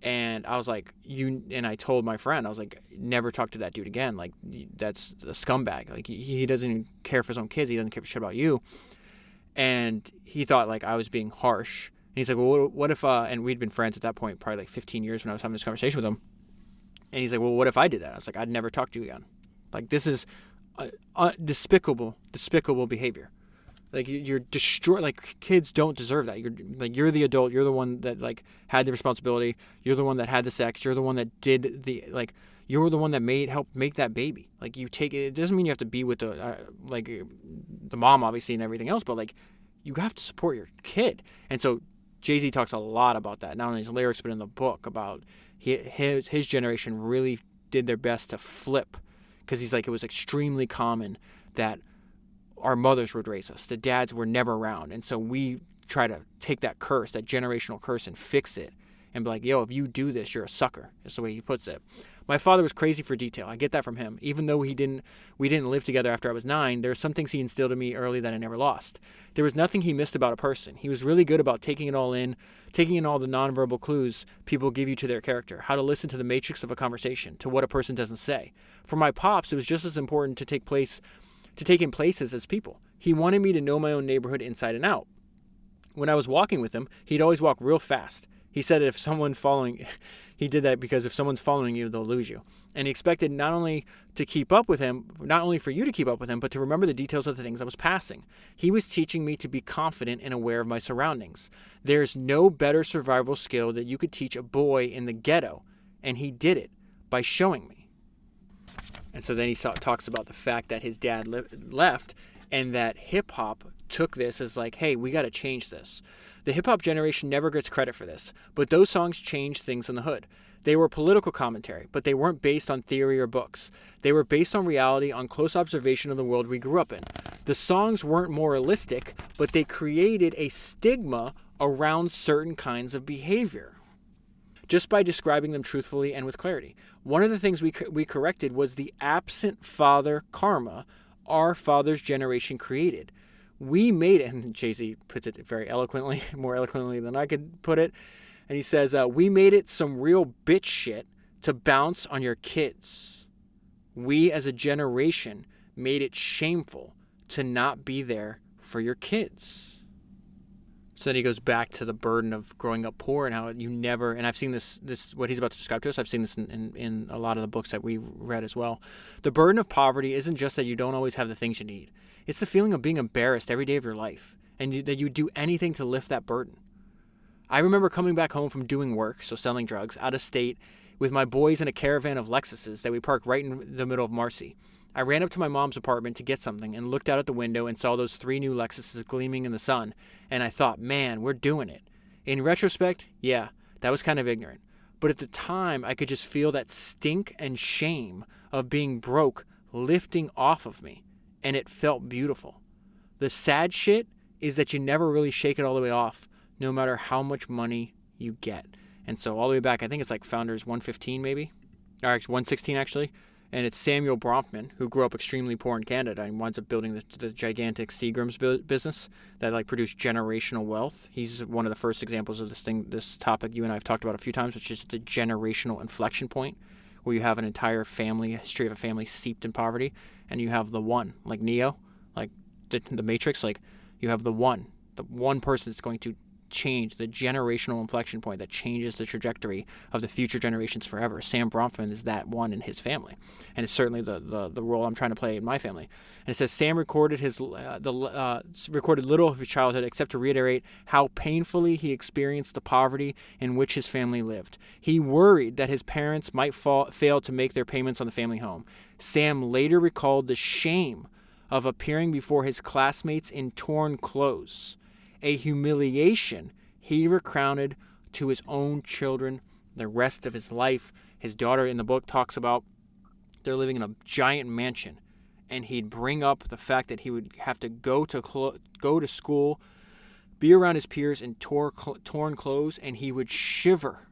And I was like, and I told my friend, I was like, never talk to that dude again. Like, that's a scumbag. Like, he doesn't even care for his own kids. He doesn't care for shit about you. And he thought, like, I was being harsh. And he's like, well, what if, and we'd been friends at that point, probably like 15 years when I was having this conversation with him. And he's like, well, what if I did that? I was like, I'd never talk to you again. Like, this is despicable behavior. Like, you're destroyed. Like, kids don't deserve that. You're the adult. You're the one that, like, had the responsibility. You're the one that had the sex. You're the one that did you're the one that helped make that baby. Like, you take it. It doesn't mean you have to be with the mom, obviously, and everything else, but, like, you have to support your kid. And so Jay-Z talks a lot about that, not only in his lyrics, but in the book, about his generation really did their best to flip, because he's like, it was extremely common that our mothers would raise us. The dads were never around. And so we try to take that curse, that generational curse, and fix it and be like, yo, if you do this, you're a sucker. That's the way he puts it. My father was crazy for detail. I get that from him. Even though we didn't live together after I was 9, there are some things he instilled in me early that I never lost. There was nothing he missed about a person. He was really good about taking it all in, taking in all the nonverbal clues people give you to their character, how to listen to the matrix of a conversation, to what a person doesn't say. For my pops, it was just as important to take in places as people. He wanted me to know my own neighborhood inside and out. When I was walking with him, he'd always walk real fast. He said he did that because if someone's following you, they'll lose you. And he expected not only for you to keep up with him, but to remember the details of the things I was passing. He was teaching me to be confident and aware of my surroundings. There's no better survival skill that you could teach a boy in the ghetto, and he did it by showing me. And so then he talks about the fact that his dad left, and that hip-hop took this as like, hey, we got to change this. The hip-hop generation never gets credit for this, but those songs changed things in the hood. They were political commentary, but they weren't based on theory or books. They were based on reality, on close observation of the world we grew up in. The songs weren't moralistic, but they created a stigma around certain kinds of behavior, just by describing them truthfully and with clarity. One of the things we corrected was the absent father karma our father's generation created. We made it, and Jay-Z puts it very eloquently, more eloquently than I could put it, and he says, we made it some real bitch shit to bounce on your kids. We as a generation made it shameful to not be there for your kids. So then he goes back to the burden of growing up poor and how you never, and I've seen this what he's about to describe to us, I've seen this in a lot of the books that we read as well. The burden of poverty isn't just that you don't always have the things you need. It's the feeling of being embarrassed every day of your life, and that you do anything to lift that burden. I remember coming back home from doing work, so selling drugs, out of state, with my boys in a caravan of Lexuses that we parked right in the middle of Marcy. I ran up to my mom's apartment to get something and looked out at the window and saw those 3 new Lexuses gleaming in the sun, and I thought, man, we're doing it. In retrospect, yeah, that was kind of ignorant. But at the time, I could just feel that stink and shame of being broke lifting off of me, and it felt beautiful. The sad shit is that you never really shake it all the way off, no matter how much money you get. And so all the way back, I think it's like Founders 115 maybe, or 116 actually. And it's Samuel Bronfman, who grew up extremely poor in Canada and winds up building the gigantic Seagram's business that like produced generational wealth. He's one of the first examples of this topic you and I have talked about a few times, which is the generational inflection point, where you have an entire family, a history of a family steeped in poverty, and you have the one, like Neo, like the Matrix, like you have the one person that's going to change the generational inflection point that changes the trajectory of the future generations forever. Sam Bronfman is that one in his family, and it's certainly the role I'm trying to play in my family. And it says Sam recorded recorded little of his childhood, except to reiterate how painfully he experienced the poverty in which his family lived. He worried that his parents might fail to make their payments on the family home. Sam later recalled the shame of appearing before his classmates in torn clothes, a humiliation he recounted to his own children the rest of his life. His daughter in the book talks about they're living in a giant mansion, and he'd bring up the fact that he would have to go to school, be around his peers in torn clothes, and he would shiver.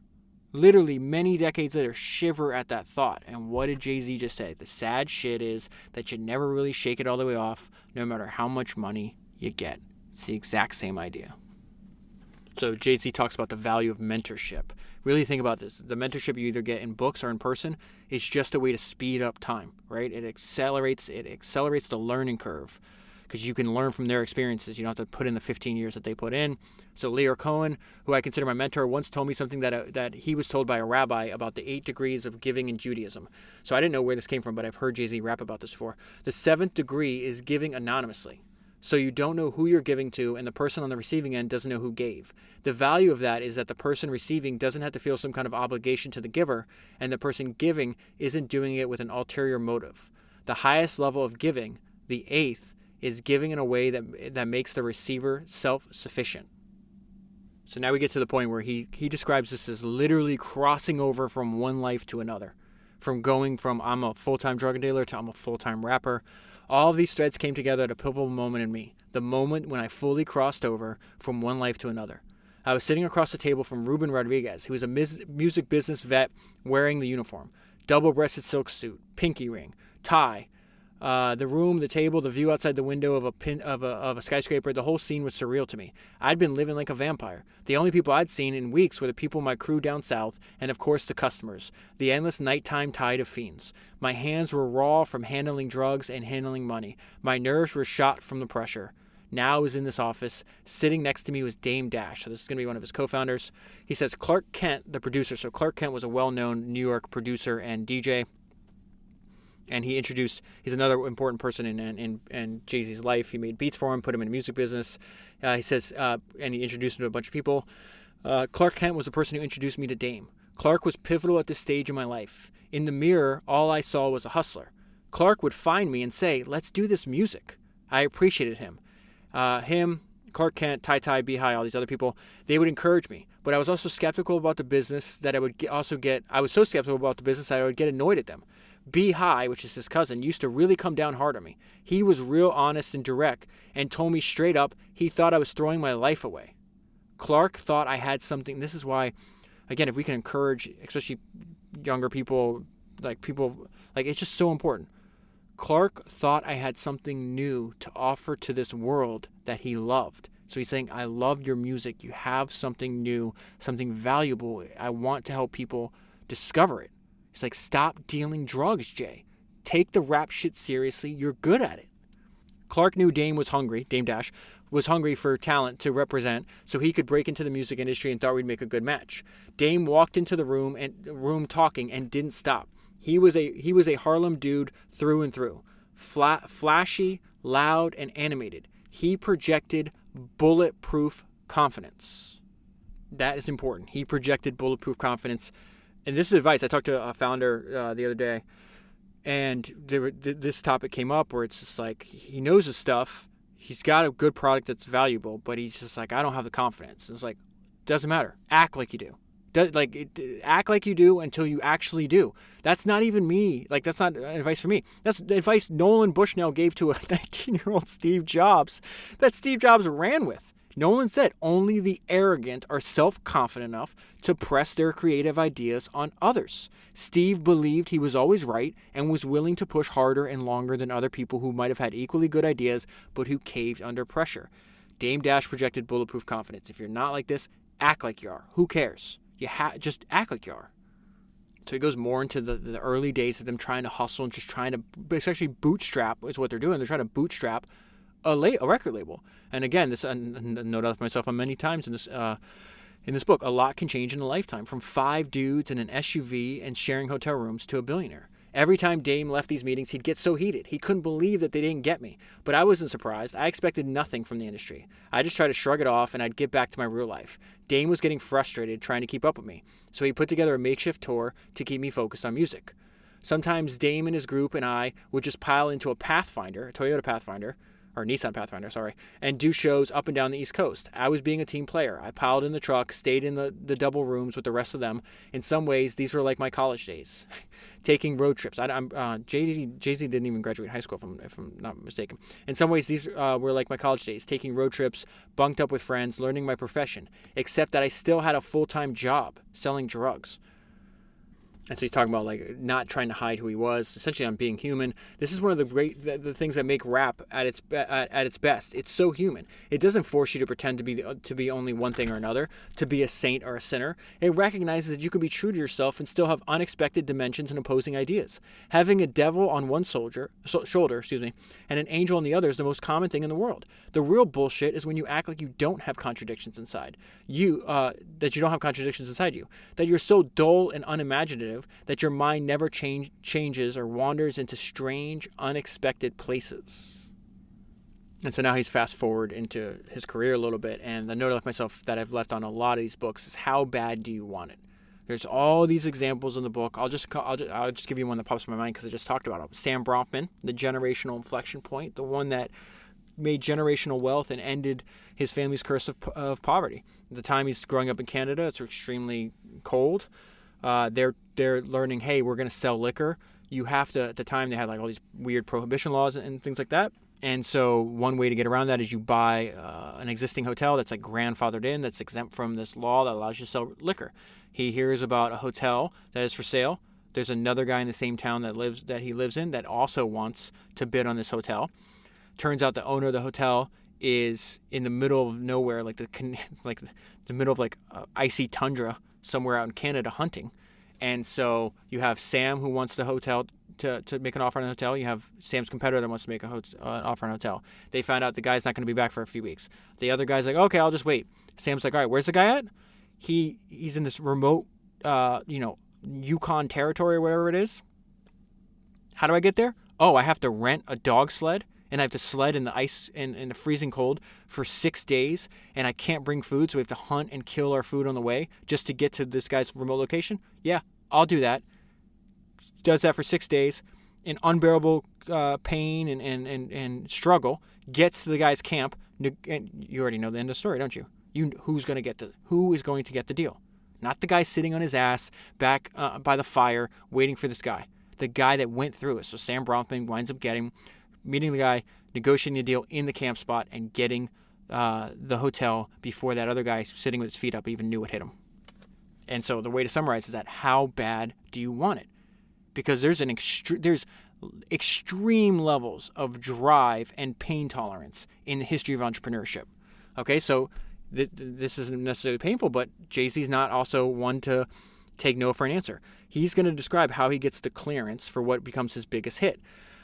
Literally, many decades later, shiver at that thought. And what did Jay-Z just say? The sad shit is that you never really shake it all the way off, no matter how much money you get. It's the exact same idea. So Jay-Z talks about the value of mentorship. Really think about this. The mentorship you either get in books or in person is just a way to speed up time, right? It accelerates the learning curve, because you can learn from their experiences. You don't have to put in the 15 years that they put in. So Leo Cohen, who I consider my mentor, once told me something that he was told by a rabbi about the 8 degrees of giving in Judaism. So I didn't know where this came from, but I've heard Jay-Z rap about this before. The 7th degree is giving anonymously. So you don't know who you're giving to, and the person on the receiving end doesn't know who gave. The value of that is that the person receiving doesn't have to feel some kind of obligation to the giver, and the person giving isn't doing it with an ulterior motive. The highest level of giving, the 8th, is giving in a way that makes the receiver self-sufficient. So now we get to the point where he describes this as literally crossing over from one life to another. From going from I'm a full-time drug dealer to I'm a full-time rapper. All of these threads came together at a pivotal moment in me. The moment when I fully crossed over from one life to another. I was sitting across the table from Ruben Rodriguez, who was a music business vet wearing the uniform. Double-breasted silk suit, pinky ring, tie. The room, the table, the view outside the window of a skyscraper, the whole scene was surreal to me. I'd been living like a vampire. The only people I'd seen in weeks were the people in my crew down south, and of course the customers, the endless nighttime tide of fiends. My hands were raw from handling drugs and handling money. My nerves were shot from the pressure. Now I was in this office. Sitting next to me was Dame Dash. So this is going to be one of his co-founders. He says Clark Kent, the producer. So Clark Kent was a well-known New York producer and DJ. And he's another important person in Jay-Z's life. He made beats for him, put him in the music business. He says, and he introduced him to a bunch of people. Clark Kent was the person who introduced me to Dame. Clark was pivotal at this stage in my life. In the mirror, all I saw was a hustler. Clark would find me and say, let's do this music. I appreciated him. Clark Kent, Ty, Beehive, all these other people, they would encourage me. But I was also skeptical about the business that I would I was so skeptical about the business that I would get annoyed at them. Beehive, which is his cousin, used to really come down hard on me. He was real honest and direct and told me straight up he thought I was throwing my life away. Clark thought I had something. This is why, again, if we can encourage, especially younger people, it's just so important. Clark thought I had something new to offer to this world that he loved. So he's saying, I love your music. You have something new, something valuable. I want to help people discover it. He's like, stop dealing drugs, Jay. Take the rap shit seriously. You're good at it. Clark knew Dame Dash, was hungry for talent to represent so he could break into the music industry and thought we'd make a good match. Dame walked into the room talking and didn't stop. He was a Harlem dude through and through. Flashy, loud, and animated. He projected bulletproof confidence. That is important. He projected bulletproof confidence. And this is advice. I talked to a founder the other day, and this topic came up where it's just like he knows his stuff. He's got a good product that's valuable, but he's just like, I don't have the confidence. It's like, doesn't matter. Act like you do. Act like you do until you actually do. That's not even me. That's not advice for me. That's the advice Nolan Bushnell gave to a 19-year-old Steve Jobs that Steve Jobs ran with. Nolan said only the arrogant are self-confident enough to press their creative ideas on others. Steve believed he was always right and was willing to push harder and longer than other people who might have had equally good ideas but who caved under pressure. Dame Dash projected bulletproof confidence. If you're not like this, act like you are. Who cares? Just act like you are. So he goes more into the early days of them trying to hustle and just trying to essentially bootstrap is what they're doing. They're trying to bootstrap a record label. And again, this note out for myself on many times in this book, a lot can change in a lifetime, from 5 dudes in an SUV and sharing hotel rooms to a billionaire. Every time Dame left these meetings, he'd get so heated. He couldn't believe that they didn't get me. But I wasn't surprised. I expected nothing from the industry. I just tried to shrug it off and I'd get back to my real life. Dame was getting frustrated trying to keep up with me. So he put together a makeshift tour to keep me focused on music. Sometimes Dame and his group and I would just pile into a Pathfinder, a Toyota Pathfinder, or Nissan Pathfinder, sorry, and do shows up and down the East Coast. I was being a team player. I piled in the truck, stayed in the double rooms with the rest of them. In some ways, these were like my college days. Taking road trips. Jay-Z didn't even graduate high school, if I'm not mistaken. In some ways, these were like my college days. Taking road trips, bunked up with friends, learning my profession. Except that I still had a full-time job selling drugs. And so he's talking about like not trying to hide who he was. Essentially, on being human. This is one of the things that make rap at its best. It's so human. It doesn't force you to pretend to be only one thing or another, to be a saint or a sinner. It recognizes that you can be true to yourself and still have unexpected dimensions and opposing ideas. Having a devil on one shoulder, and an angel on the other is the most common thing in the world. The real bullshit is when you act like you don't have contradictions inside you. That you don't have contradictions inside you. That you're so dull and unimaginative that your mind never changes or wanders into strange, unexpected places. And so now he's fast forward into his career a little bit, and the note I left myself that I've left on a lot of these books is how bad do you want it? There's all these examples in the book. I'll just give you one that pops in my mind because I just talked about it. Sam Bronfman, the generational inflection point, the one that made generational wealth and ended his family's curse of poverty. At the time he's growing up in Canada, it's extremely cold. They're learning, hey, we're going to sell liquor. You have to, at the time they had like all these weird prohibition laws and things like that. And so one way to get around that is you buy an existing hotel that's like grandfathered in, that's exempt from this law that allows you to sell liquor. He hears about a hotel that is for sale. There's another guy in the same town that he lives in that also wants to bid on this hotel. Turns out the owner of the hotel is in the middle of nowhere, like the middle of like icy tundra somewhere out in Canada hunting. And so you have Sam who wants the hotel to make an offer on a hotel. You have Sam's competitor that wants to make an offer on a hotel. They found out the guy's not going to be back for a few weeks. The other guy's like, okay, I'll just wait. Sam's like, all right, where's the guy at? He's in this remote, Yukon territory or whatever it is. How do I get there? Oh, I have to rent a dog sled. And I have to sled in the ice in the freezing cold for 6 days, and I can't bring food, so we have to hunt and kill our food on the way just to get to this guy's remote location? Yeah, I'll do that. Does that for 6 days in unbearable pain and struggle, gets to the guy's camp, and you already know the end of the story, don't you? Who is going to get the deal? Not the guy sitting on his ass back by the fire waiting for this guy. The guy that went through it. So Sam Bronfman winds up meeting the guy, negotiating the deal in the camp spot, and getting the hotel before that other guy sitting with his feet up even knew what hit him. And so the way to summarize is that how bad do you want it? Because there's extreme levels of drive and pain tolerance in the history of entrepreneurship. Okay, so this isn't necessarily painful, but Jay-Z's not also one to take no for an answer. He's going to describe how he gets the clearance for what becomes his biggest hit.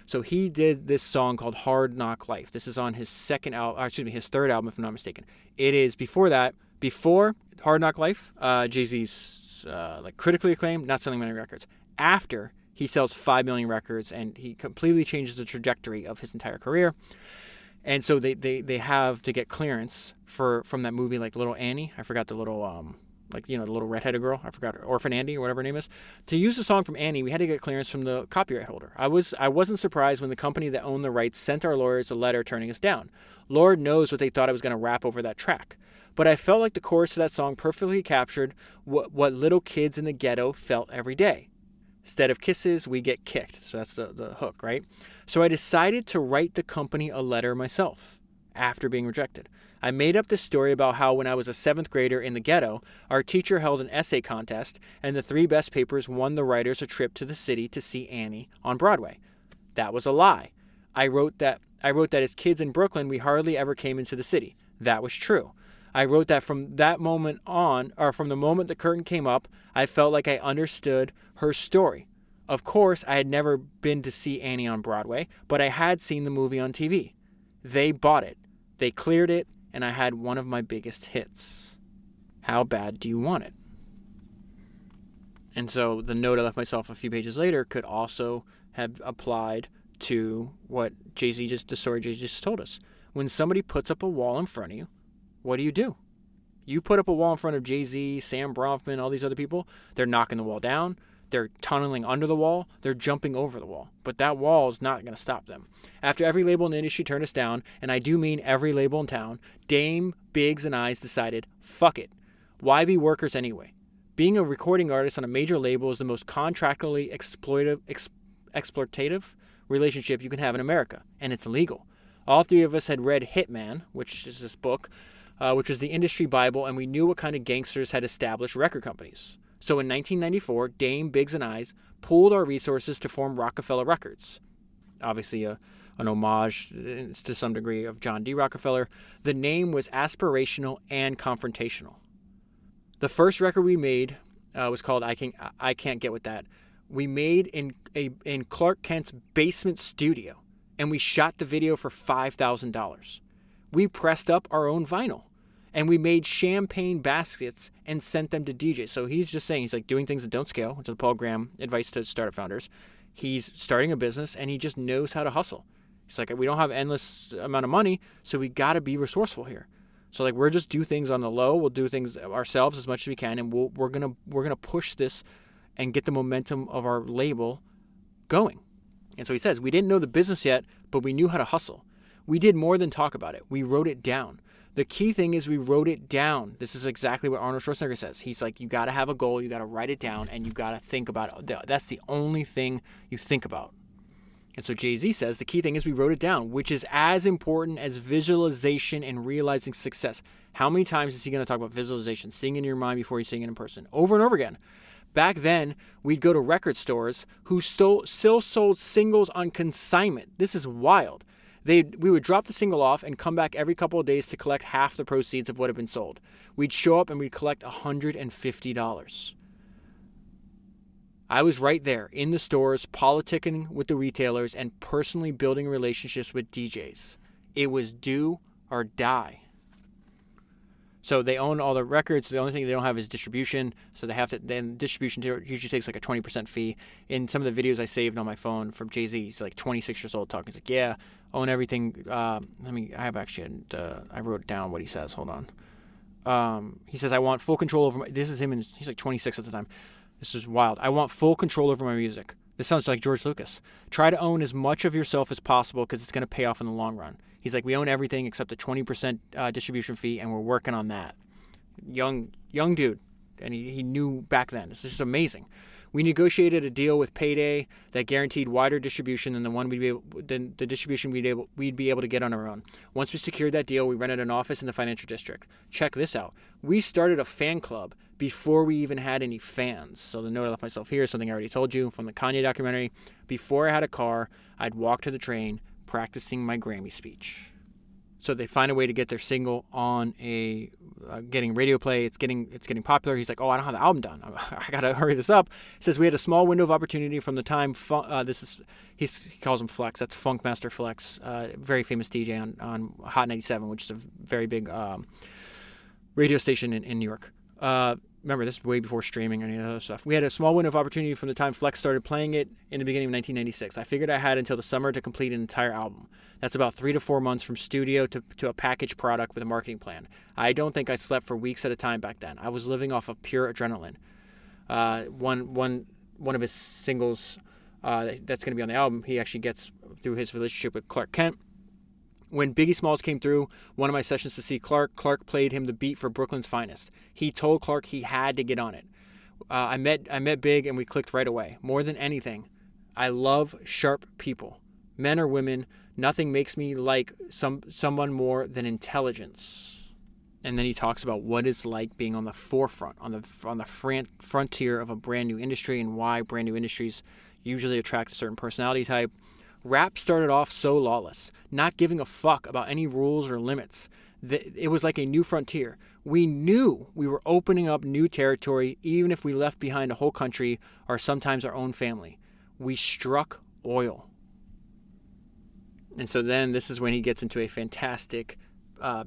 So he did this song called Hard Knock Life. This is on his his third album, if I'm not mistaken. It is before Hard Knock Life, Jay-Z's critically acclaimed, not selling many records. After, he sells 5 million records, and he completely changes the trajectory of his entire career. And so they have to get clearance from that movie, like Little Annie. I forgot the little the little redheaded girl. I forgot her, Orphan Annie or whatever her name is. To use the song from Annie, we had to get clearance from the copyright holder. I wasn't surprised when the company that owned the rights sent our lawyers a letter turning us down. Lord knows what they thought I was going to rap over that track. But I felt like the chorus to that song perfectly captured what little kids in the ghetto felt every day. Instead of kisses, we get kicked. So that's the hook, right? So I decided to write the company a letter myself after being rejected. I made up this story about how when I was a 7th grader in the ghetto, our teacher held an essay contest, and the 3 best papers won the writers a trip to the city to see Annie on Broadway. That was a lie. I wrote that as kids in Brooklyn, we hardly ever came into the city. That was true. I wrote that from that moment on, or from the moment the curtain came up, I felt like I understood her story. Of course, I had never been to see Annie on Broadway, but I had seen the movie on TV. They bought it. They cleared it, and I had one of my biggest hits. How bad do you want it? And so the note I left myself a few pages later could also have applied to what the story Jay-Z just told us. When somebody puts up a wall in front of you, what do? You put up a wall in front of Jay-Z, Sam Bronfman, all these other people. They're knocking the wall down. They're tunneling under the wall. They're jumping over the wall. But that wall is not going to stop them. After every label in the industry turned us down, and I do mean every label in town, Dame, Biggs, and I decided, fuck it. Why be workers anyway? Being a recording artist on a major label is the most contractually exploitative relationship you can have in America, and it's illegal. All three of us had read Hitman, which is this book, which was the industry Bible, and we knew what kind of gangsters had established record companies. So in 1994, Dame, Biggs, and I pooled our resources to form Rockefeller Records. Obviously an homage to some degree of John D. Rockefeller. The name was aspirational and confrontational. The first record we made was called I Can't Get With That. We made in Clark Kent's basement studio, and we shot the video for $5,000. We pressed up our own vinyl, and we made champagne baskets and sent them to DJs. So he's just saying, he's like doing things that don't scale, which is Paul Graham advice to startup founders. He's starting a business, and he just knows how to hustle. He's like, we don't have endless amount of money, so we got to be resourceful here. So like, we're just do things on the low. We'll do things ourselves as much as we can, and we're gonna push this and get the momentum of our label going. And so he says, we didn't know the business yet, but we knew how to hustle. We did more than talk about it. We wrote it down. The key thing is we wrote it down. This is exactly what Arnold Schwarzenegger says. He's like, you got to have a goal, you got to write it down, and you got to think about it. That's the only thing you think about. And so Jay-Z says the key thing is we wrote it down, which is as important as visualization and realizing success. How many times is he going to talk about visualization, seeing in your mind before you seeing it in person? Over and over again. Back then, we'd go to record stores who still sold singles on consignment. This is wild. We would drop the single off and come back every couple of days to collect half the proceeds of what had been sold. We'd show up and we'd collect $150. I was right there in the stores, politicking with the retailers and personally building relationships with DJs. It was do or die. So they own all the records. The only thing they don't have is distribution. So they have to, then distribution usually takes like a 20% fee. In some of the videos I saved on my phone from Jay-Z, he's like 26 years old talking. He's like, yeah, own everything. I wrote down what he says. Hold on. He says, I want full control over this is him, and he's like 26 at the time. This is wild. I want full control over my music. This sounds like George Lucas. Try to own as much of yourself as possible because it's going to pay off in the long run. He's like, we own everything except the 20% distribution fee, and we're working on that. Young dude, and he knew back then. This is just amazing. We negotiated a deal with Payday that guaranteed wider distribution than the distribution we'd be able to get on our own. Once we secured that deal, we rented an office in the financial district. Check this out. We started a fan club before we even had any fans. So the note I left myself here is something I already told you from the Kanye documentary. Before I had a car, I'd walk to the train practicing my Grammy speech. So they find a way to get their single on a getting radio play. It's getting popular. He's like, oh, I don't have the album done. I gotta hurry this up. He says we had a small window of opportunity from the time. He calls him Flex. That's Funkmaster Flex, very famous DJ on Hot 97, which is a very big radio station in New York. Remember, this is way before streaming or any other stuff. We had a small window of opportunity from the time Flex started playing it in the beginning of 1996. I figured I had until the summer to complete an entire album. That's about 3 to 4 months from studio to a packaged product with a marketing plan. I don't think I slept for weeks at a time back then. I was living off of pure adrenaline. One of his singles that's going to be on the album, he actually gets through his relationship with Clark Kent. When Biggie Smalls came through one of my sessions to see Clark played him the beat for Brooklyn's Finest. He told Clark he had to get on it. I met Big and we clicked right away. More than anything, I love sharp people. Men or women, nothing makes me like someone more than intelligence. And then he talks about what it's like being on the forefront, on the frontier of a brand new industry and why brand new industries usually attract a certain personality type. Rap started off so lawless, not giving a fuck about any rules or limits. It was like a new frontier. We knew we were opening up new territory, even if we left behind a whole country or sometimes our own family. We struck oil. And so then this is when he gets into a fantastic,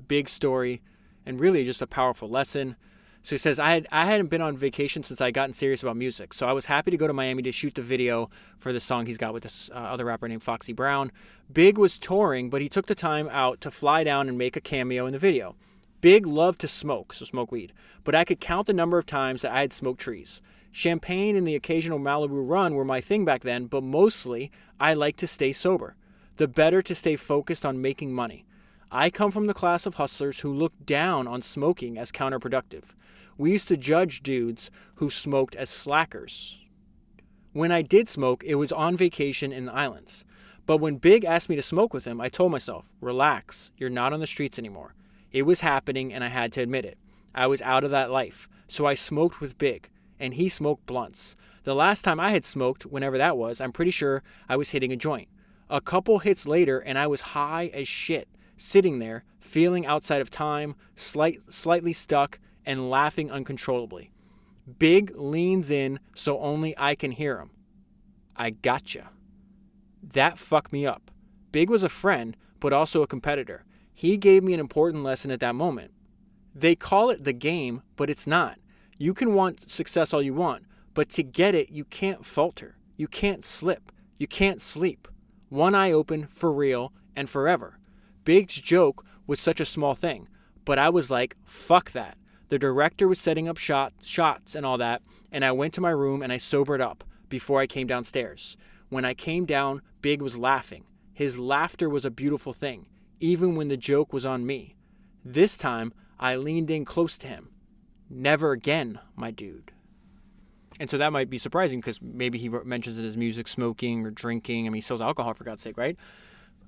big story and really just a powerful lesson. So he says, I hadn't been on vacation since I gotten serious about music. So I was happy to go to Miami to shoot the video for the song he's got with this other rapper named Foxy Brown. Big was touring, but he took the time out to fly down and make a cameo in the video. Big loved to smoke weed. But I could count the number of times that I had smoked trees. Champagne and the occasional Malibu run were my thing back then, but mostly I like to stay sober. The better to stay focused on making money. I come from the class of hustlers who looked down on smoking as counterproductive. We used to judge dudes who smoked as slackers. When I did smoke, it was on vacation in the islands. But when Big asked me to smoke with him, I told myself, relax, you're not on the streets anymore. It was happening and I had to admit it. I was out of that life. So I smoked with Big, and he smoked blunts. The last time I had smoked, whenever that was, I'm pretty sure I was hitting a joint. A couple hits later and I was high as shit, sitting there, feeling outside of time, slightly stuck, and laughing uncontrollably. Big leans in so only I can hear him. I gotcha. That fucked me up. Big was a friend, but also a competitor. He gave me an important lesson at that moment. They call it the game, but it's not. You can want success all you want, but to get it, you can't falter. You can't slip. You can't sleep. One eye open, for real, and forever. Big's joke was such a small thing, but I was like, fuck that. The director was setting up shots and all that, and I went to my room and I sobered up before I came downstairs. When I came down, Big was laughing. His laughter was a beautiful thing, even when the joke was on me. This time, I leaned in close to him. Never again, my dude. And so that might be surprising because maybe he mentions in his music smoking or drinking. I mean, he sells alcohol, for God's sake, right?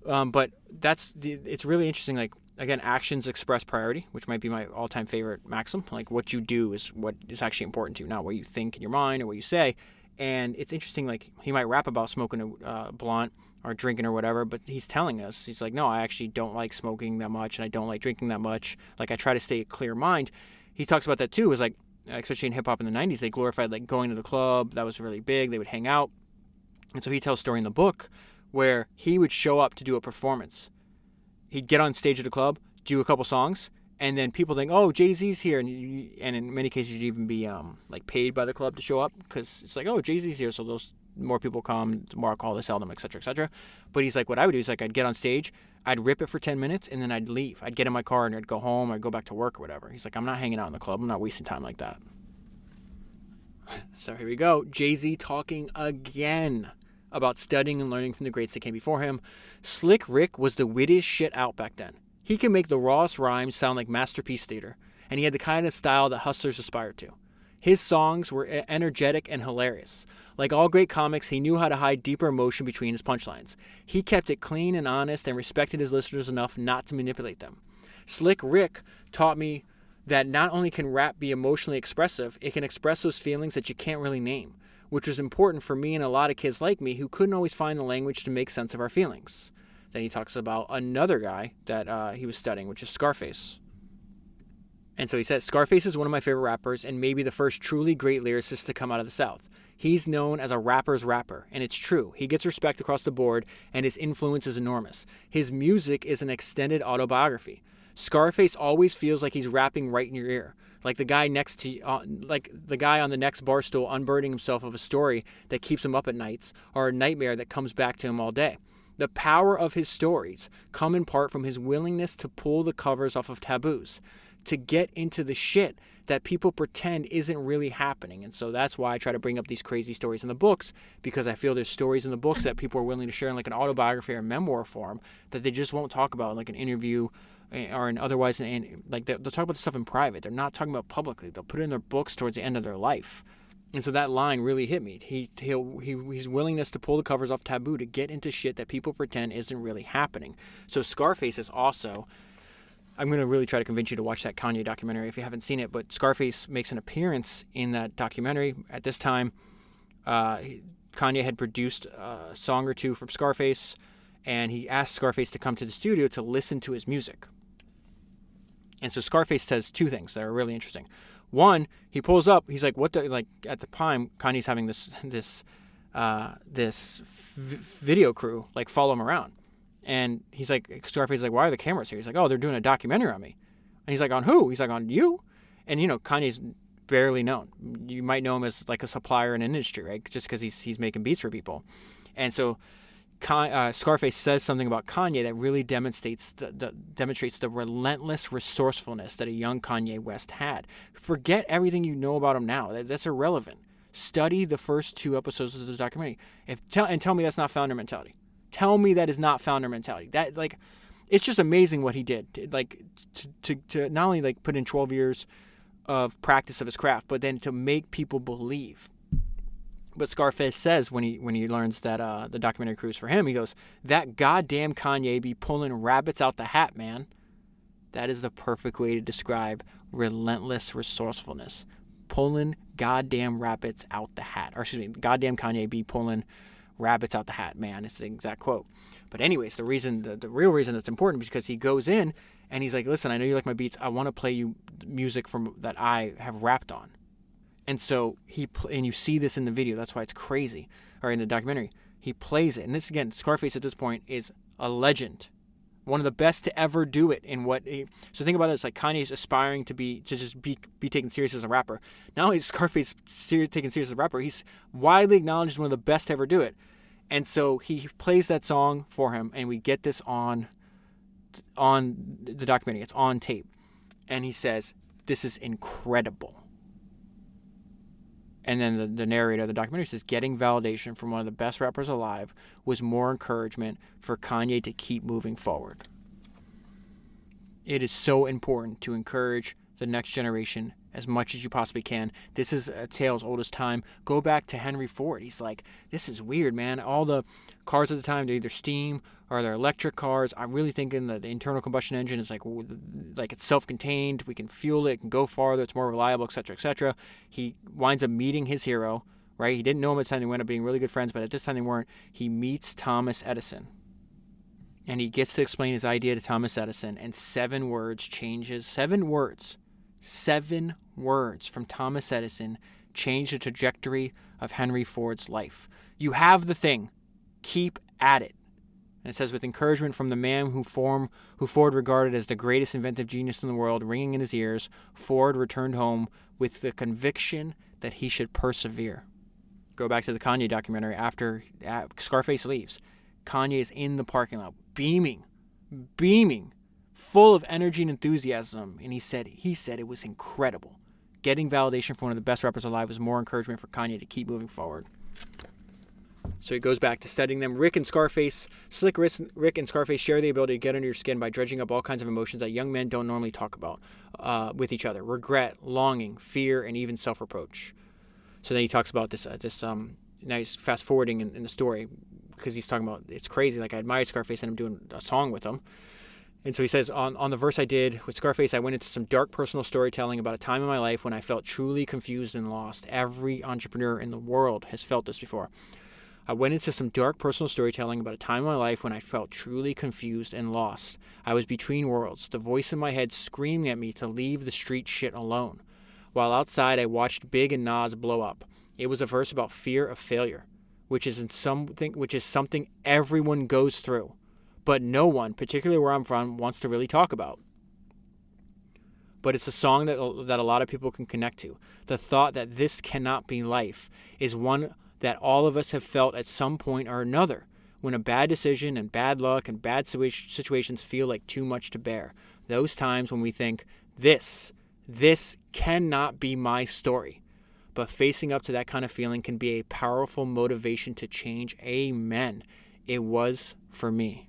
But it's really interesting. Like, again, actions express priority, which might be my all-time favorite maxim. Like, what you do is what is actually important to you, not what you think in your mind or what you say. And it's interesting, like, he might rap about smoking a blunt or drinking or whatever, but he's telling us, he's like, no, I actually don't like smoking that much and I don't like drinking that much. Like, I try to stay a clear mind. He talks about that too, is like, especially in hip-hop in the 90s, they glorified, like, going to the club. That was really big. They would hang out. And so he tells a story in the book where he would show up to do a performance. He'd get on stage at a club, do a couple songs, and then people think, oh, Jay-Z's here. And in many cases, you'd even be like paid by the club to show up because it's like, oh, Jay-Z's here, so those more people come, the more alcohol they sell them, et cetera, et cetera. But he's like, what I would do is, like, I'd get on stage, I'd rip it for 10 minutes, and then I'd leave. I'd get in my car and I'd go home or I'd go back to work or whatever. He's like, I'm not hanging out in the club. I'm not wasting time like that. So here we go. Jay-Z talking again about studying and learning from the greats that came before him. Slick Rick was the wittiest shit out back then. He could make the rawest rhymes sound like masterpiece theater, and he had the kind of style that hustlers aspired to. His songs were energetic and hilarious. Like all great comics, he knew how to hide deeper emotion between his punchlines. He kept it clean and honest and respected his listeners enough not to manipulate them. Slick Rick taught me that not only can rap be emotionally expressive, it can express those feelings that you can't really name, which was important for me and a lot of kids like me who couldn't always find the language to make sense of our feelings. Then he talks about another guy that he was studying, which is Scarface. And so he says, Scarface is one of my favorite rappers and maybe the first truly great lyricist to come out of the South. He's known as a rapper's rapper, and it's true. He gets respect across the board, and his influence is enormous. His music is an extended autobiography. Scarface always feels like he's rapping right in your ear, like the guy next to, like the guy on the next bar stool unburdening himself of a story that keeps him up at nights, or a nightmare that comes back to him all day. The power of his stories come in part from his willingness to pull the covers off of taboos, to get into the shit that people pretend isn't really happening. And so that's why I try to bring up these crazy stories in the books, because I feel there's stories in the books that people are willing to share in like an autobiography or memoir form that they just won't talk about in like an interview or in otherwise, and like they'll talk about the stuff in private. They're not talking about publicly. They'll put it in their books towards the end of their life. And so that line really hit me. His willingness to pull the covers off taboo, to get into shit that people pretend isn't really happening. So Scarface is also, I'm going to really try to convince you to watch that Kanye documentary if you haven't seen it, but Scarface makes an appearance in that documentary. At this time, Kanye had produced a song or two from Scarface, and he asked Scarface to come to the studio to listen to his music. And so Scarface says two things that are really interesting. One, he pulls up. He's like, "What the?" Like at the time, Kanye's having this video crew like follow him around, and he's like, Scarface is like, "Why are the cameras here?" He's like, "Oh, they're doing a documentary on me." And he's like, "On who?" He's like, "On you." And you know, Kanye's barely known. You might know him as like a supplier in an industry, right? Just because he's making beats for people. And so Scarface says something about Kanye that really demonstrates the relentless resourcefulness that a young Kanye West had. Forget everything you know about him now. That's irrelevant. Study the first 2 episodes of this documentary. Tell me that's not founder mentality. Tell me that is not founder mentality. That, like, it's just amazing what he did. To not only like put in 12 years of practice of his craft, but then to make people believe. But Scarface says when he learns that the documentary crew is for him, he goes, "That goddamn Kanye be pulling rabbits out the hat, man." That is the perfect way to describe relentless resourcefulness. Pulling goddamn rabbits out the hat. Or excuse me, goddamn Kanye be pulling rabbits out the hat, man. It's the exact quote. But anyways, the real reason it's important is because he goes in and he's like, "Listen, I know you like my beats. I want to play you music that I have rapped on." And so and you see this in the video. That's why it's crazy. Or in the documentary, he plays it. And this, again, Scarface at this point is a legend. One of the best to ever do it so think about it, it's like Kanye's aspiring to just be taken serious as a rapper. Not only is Scarface taken serious as a rapper, he's widely acknowledged as one of the best to ever do it. And so he plays that song for him, and we get this on the documentary. It's on tape. And he says, "This is incredible." And then the narrator of the documentary says, "Getting validation from one of the best rappers alive was more encouragement for Kanye to keep moving forward." It is so important to encourage the next generation as much as you possibly can. This is a tale as old as time. Go back to Henry Ford. He's like, "This is weird, man. All the cars at the time, they're either steam or they're electric cars. I'm really thinking that the internal combustion engine is like it's self-contained. We can fuel it, can go farther, it's more reliable, etc., etc." He winds up meeting his hero, right? He didn't know him at the time. They wound up being really good friends, but at this time they weren't. He meets Thomas Edison. And he gets to explain his idea to Thomas Edison, and 7 words from Thomas Edison changed the trajectory of Henry Ford's life. You have the thing. Keep at it. And it says, with encouragement from the man who Ford regarded as the greatest inventive genius in the world ringing in his ears, Ford returned home with the conviction that he should persevere. Go back to the Kanye documentary. After Scarface leaves, Kanye is in the parking lot, beaming, full of energy and enthusiasm. And he said it was incredible. Getting validation from one of the best rappers alive was more encouragement for Kanye to keep moving forward. So he goes back to studying them. Rick and Scarface share the ability to get under your skin by dredging up all kinds of emotions that young men don't normally talk about with each other: regret, longing, fear, and even self-reproach. So then he talks about this nice fast forwarding in the story, because he's talking about, it's crazy. Like, I admired Scarface and I'm doing a song with him. And so he says, on the verse I did with Scarface, I went into some dark personal storytelling about a time in my life when I felt truly confused and lost. Every entrepreneur in the world has felt this before. I went into some dark personal storytelling about a time in my life when I felt truly confused and lost. I was between worlds, the voice in my head screaming at me to leave the street shit alone. While outside, I watched Big and Nas blow up. It was a verse about fear of failure, which is something everyone goes through, but no one, particularly where I'm from, wants to really talk about. But it's a song that a lot of people can connect to. The thought that this cannot be life is one that all of us have felt at some point or another, when a bad decision and bad luck and bad situations feel like too much to bear. Those times when we think, this cannot be my story. But facing up to that kind of feeling can be a powerful motivation to change. Amen. It was for me.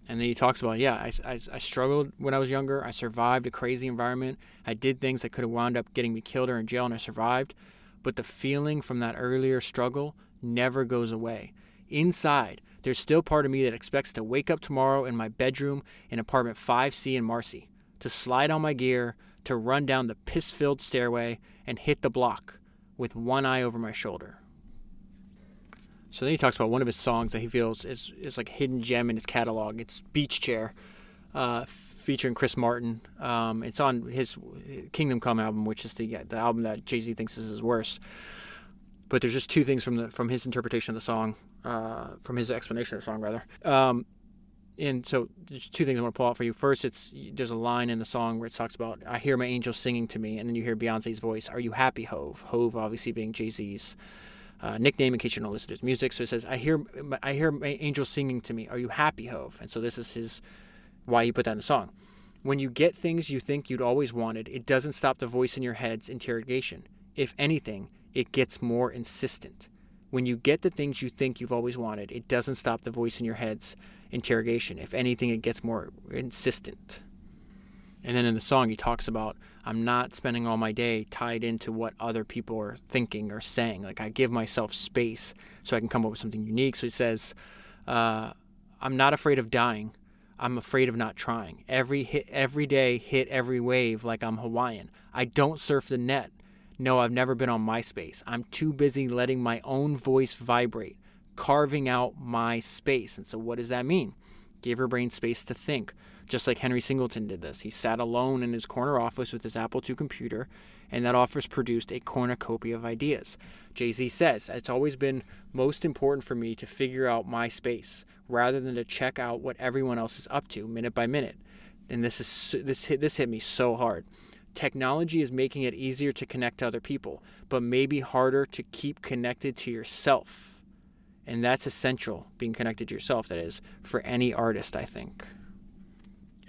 And then he talks about, I struggled when I was younger. I survived a crazy environment. I did things that could have wound up getting me killed or in jail, and I survived. But the feeling from that earlier struggle never goes away. Inside, there's still part of me that expects to wake up tomorrow in my bedroom in apartment 5C in Marcy, to slide on my gear, to run down the piss-filled stairway and hit the block with one eye over my shoulder. So then he talks about one of his songs that he feels is like a hidden gem in his catalog. It's Beach Chair, featuring Chris Martin. It's on his Kingdom Come album, which is the album that Jay-Z thinks is his worst. But there's just 2 things from his interpretation of the song, from his explanation of the song, rather. And so there's 2 things I want to pull out for you. First, there's a line in the song where it talks about, I hear my angel singing to me, and then you hear Beyonce's voice, are you happy, Hove? Hove obviously being Jay-Z's nickname, in case you don't listen to his music. So it says, I hear my angel singing to me, are you happy, Hove? And so this is why he put that in the song. When you get things you think you'd always wanted, it doesn't stop the voice in your head's interrogation. If anything, it gets more insistent. When you get the things you think you've always wanted, it doesn't stop the voice in your head's interrogation. If anything, it gets more insistent. And then in the song, he talks about, I'm not spending all my day tied into what other people are thinking or saying. Like, I give myself space so I can come up with something unique. So he says, I'm not afraid of dying. I'm afraid of not trying. Every day, hit every wave like I'm Hawaiian. I don't surf the net. No, I've never been on MySpace. I'm too busy letting my own voice vibrate, carving out my space. And so what does that mean? Give your brain space to think. Just like Henry Singleton did this. He sat alone in his corner office with his Apple II computer, and that office produced a cornucopia of ideas. Jay-Z says, it's always been most important for me to figure out my space rather than to check out what everyone else is up to minute by minute. And this hit me so hard. Technology is making it easier to connect to other people, but maybe harder to keep connected to yourself. And that's essential, being connected to yourself, that is, for any artist, I think.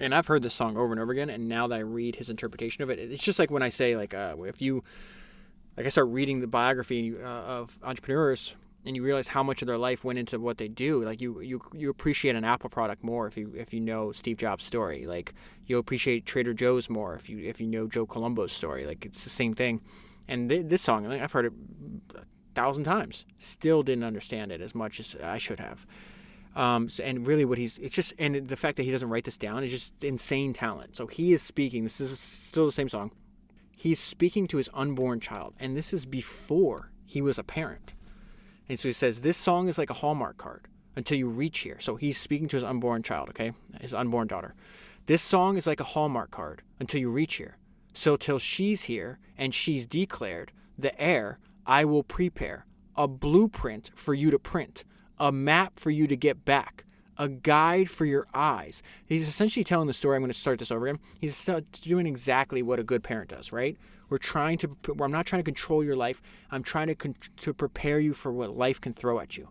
And I've heard this song over and over again, and now that I read his interpretation of it, it's just like when I say, like, if you, like, I start reading the biography of entrepreneurs, and you realize how much of their life went into what they do. Like, you appreciate an Apple product more if you know Steve Jobs' story. Like, you'll appreciate Trader Joe's more if you know Joe Colombo's story. Like, it's the same thing. And this song, I've heard it 1,000 times, still didn't understand it as much as I should have. And really and the fact that he doesn't write this down is just insane talent. So he is speaking, this is still the same song. He's speaking to his unborn child, and this is before he was a parent. And so he says, this song is like a Hallmark card until you reach here. So he's speaking to his unborn child, okay? His unborn daughter. This song is like a Hallmark card until you reach here. So till she's here and she's declared the heir, I will prepare a blueprint for you to print, a map for you to get back, a guide for your eyes. He's essentially telling the story. I'm going to start this over again. He's doing exactly what a good parent does, right? I'm not trying to control your life. I'm trying to prepare you for what life can throw at you.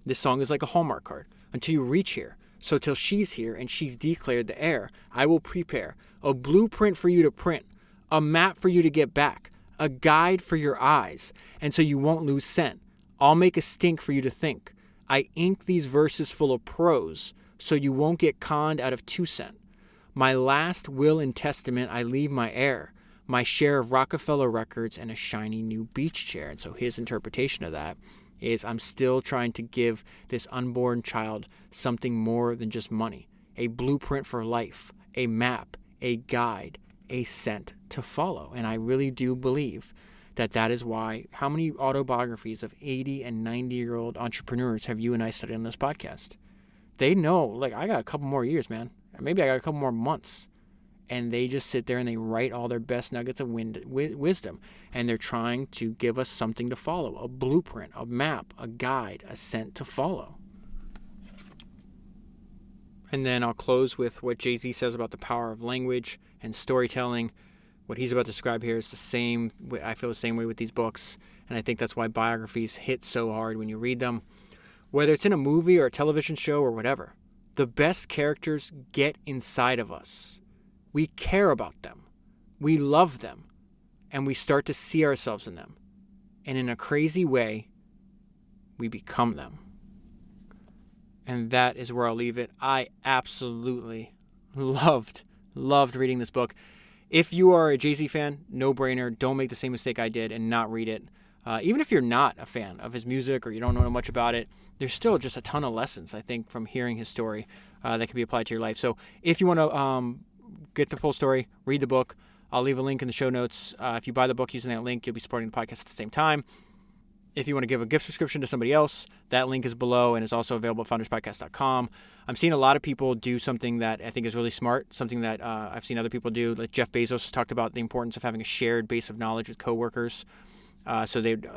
This song is like a Hallmark card until you reach here. So till she's here and she's declared the heir, I will prepare a blueprint for you to print, a map for you to get back, a guide for your eyes, and so you won't lose scent. I'll make a stink for you to think. I ink these verses full of prose so you won't get conned out of 2 cents. My last will and testament I leave my heir, my share of Rockefeller records and a shiny new beach chair. And so his interpretation of that is, I'm still trying to give this unborn child something more than just money, a blueprint for life, a map, a guide, a scent to follow. And I really do believe that is why, how many autobiographies of 80 and 90-year-old entrepreneurs have you and I studied on this podcast? They know, like, I got a couple more years, man. Maybe I got a couple more months. And they just sit there and they write all their best nuggets of wisdom. And they're trying to give us something to follow, a blueprint, a map, a guide, a scent to follow. And then I'll close with what Jay-Z says about the power of language and storytelling. What he's about to describe here is the same. I feel the same way with these books, and I think that's why biographies hit so hard when you read them. Whether it's in a movie or a television show or whatever, the best characters get inside of us. We care about them, we love them, and we start to see ourselves in them. And in a crazy way, we become them. And that is where I'll leave it. I absolutely loved reading this book. If you are a Jay-Z fan, no brainer. Don't make the same mistake I did and not read it. Even if you're not a fan of his music or you don't know much about it, there's still just a ton of lessons, I think, from hearing his story that can be applied to your life. So if you want to get the full story, read the book. I'll leave a link in the show notes. If you buy the book using that link, you'll be supporting the podcast at the same time. If you want to give a gift subscription to somebody else, that link is below and is also available at founderspodcast.com. I'm seeing a lot of people do something that I think is really smart, something that I've seen other people do. Like Jeff Bezos talked about the importance of having a shared base of knowledge with coworkers. So they'd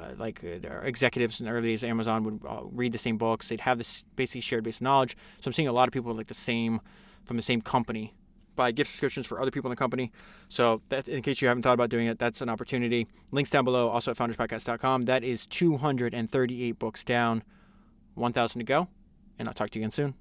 executives in the early days of Amazon would read the same books. They'd have this basically shared base of knowledge. So I'm seeing a lot of people like from the same company buy gift subscriptions for other people in the company. So that, in case you haven't thought about doing it, that's an opportunity. Links down below, also at founderspodcast.com. That is 238 books down, 1,000 to go, and I'll talk to you again soon.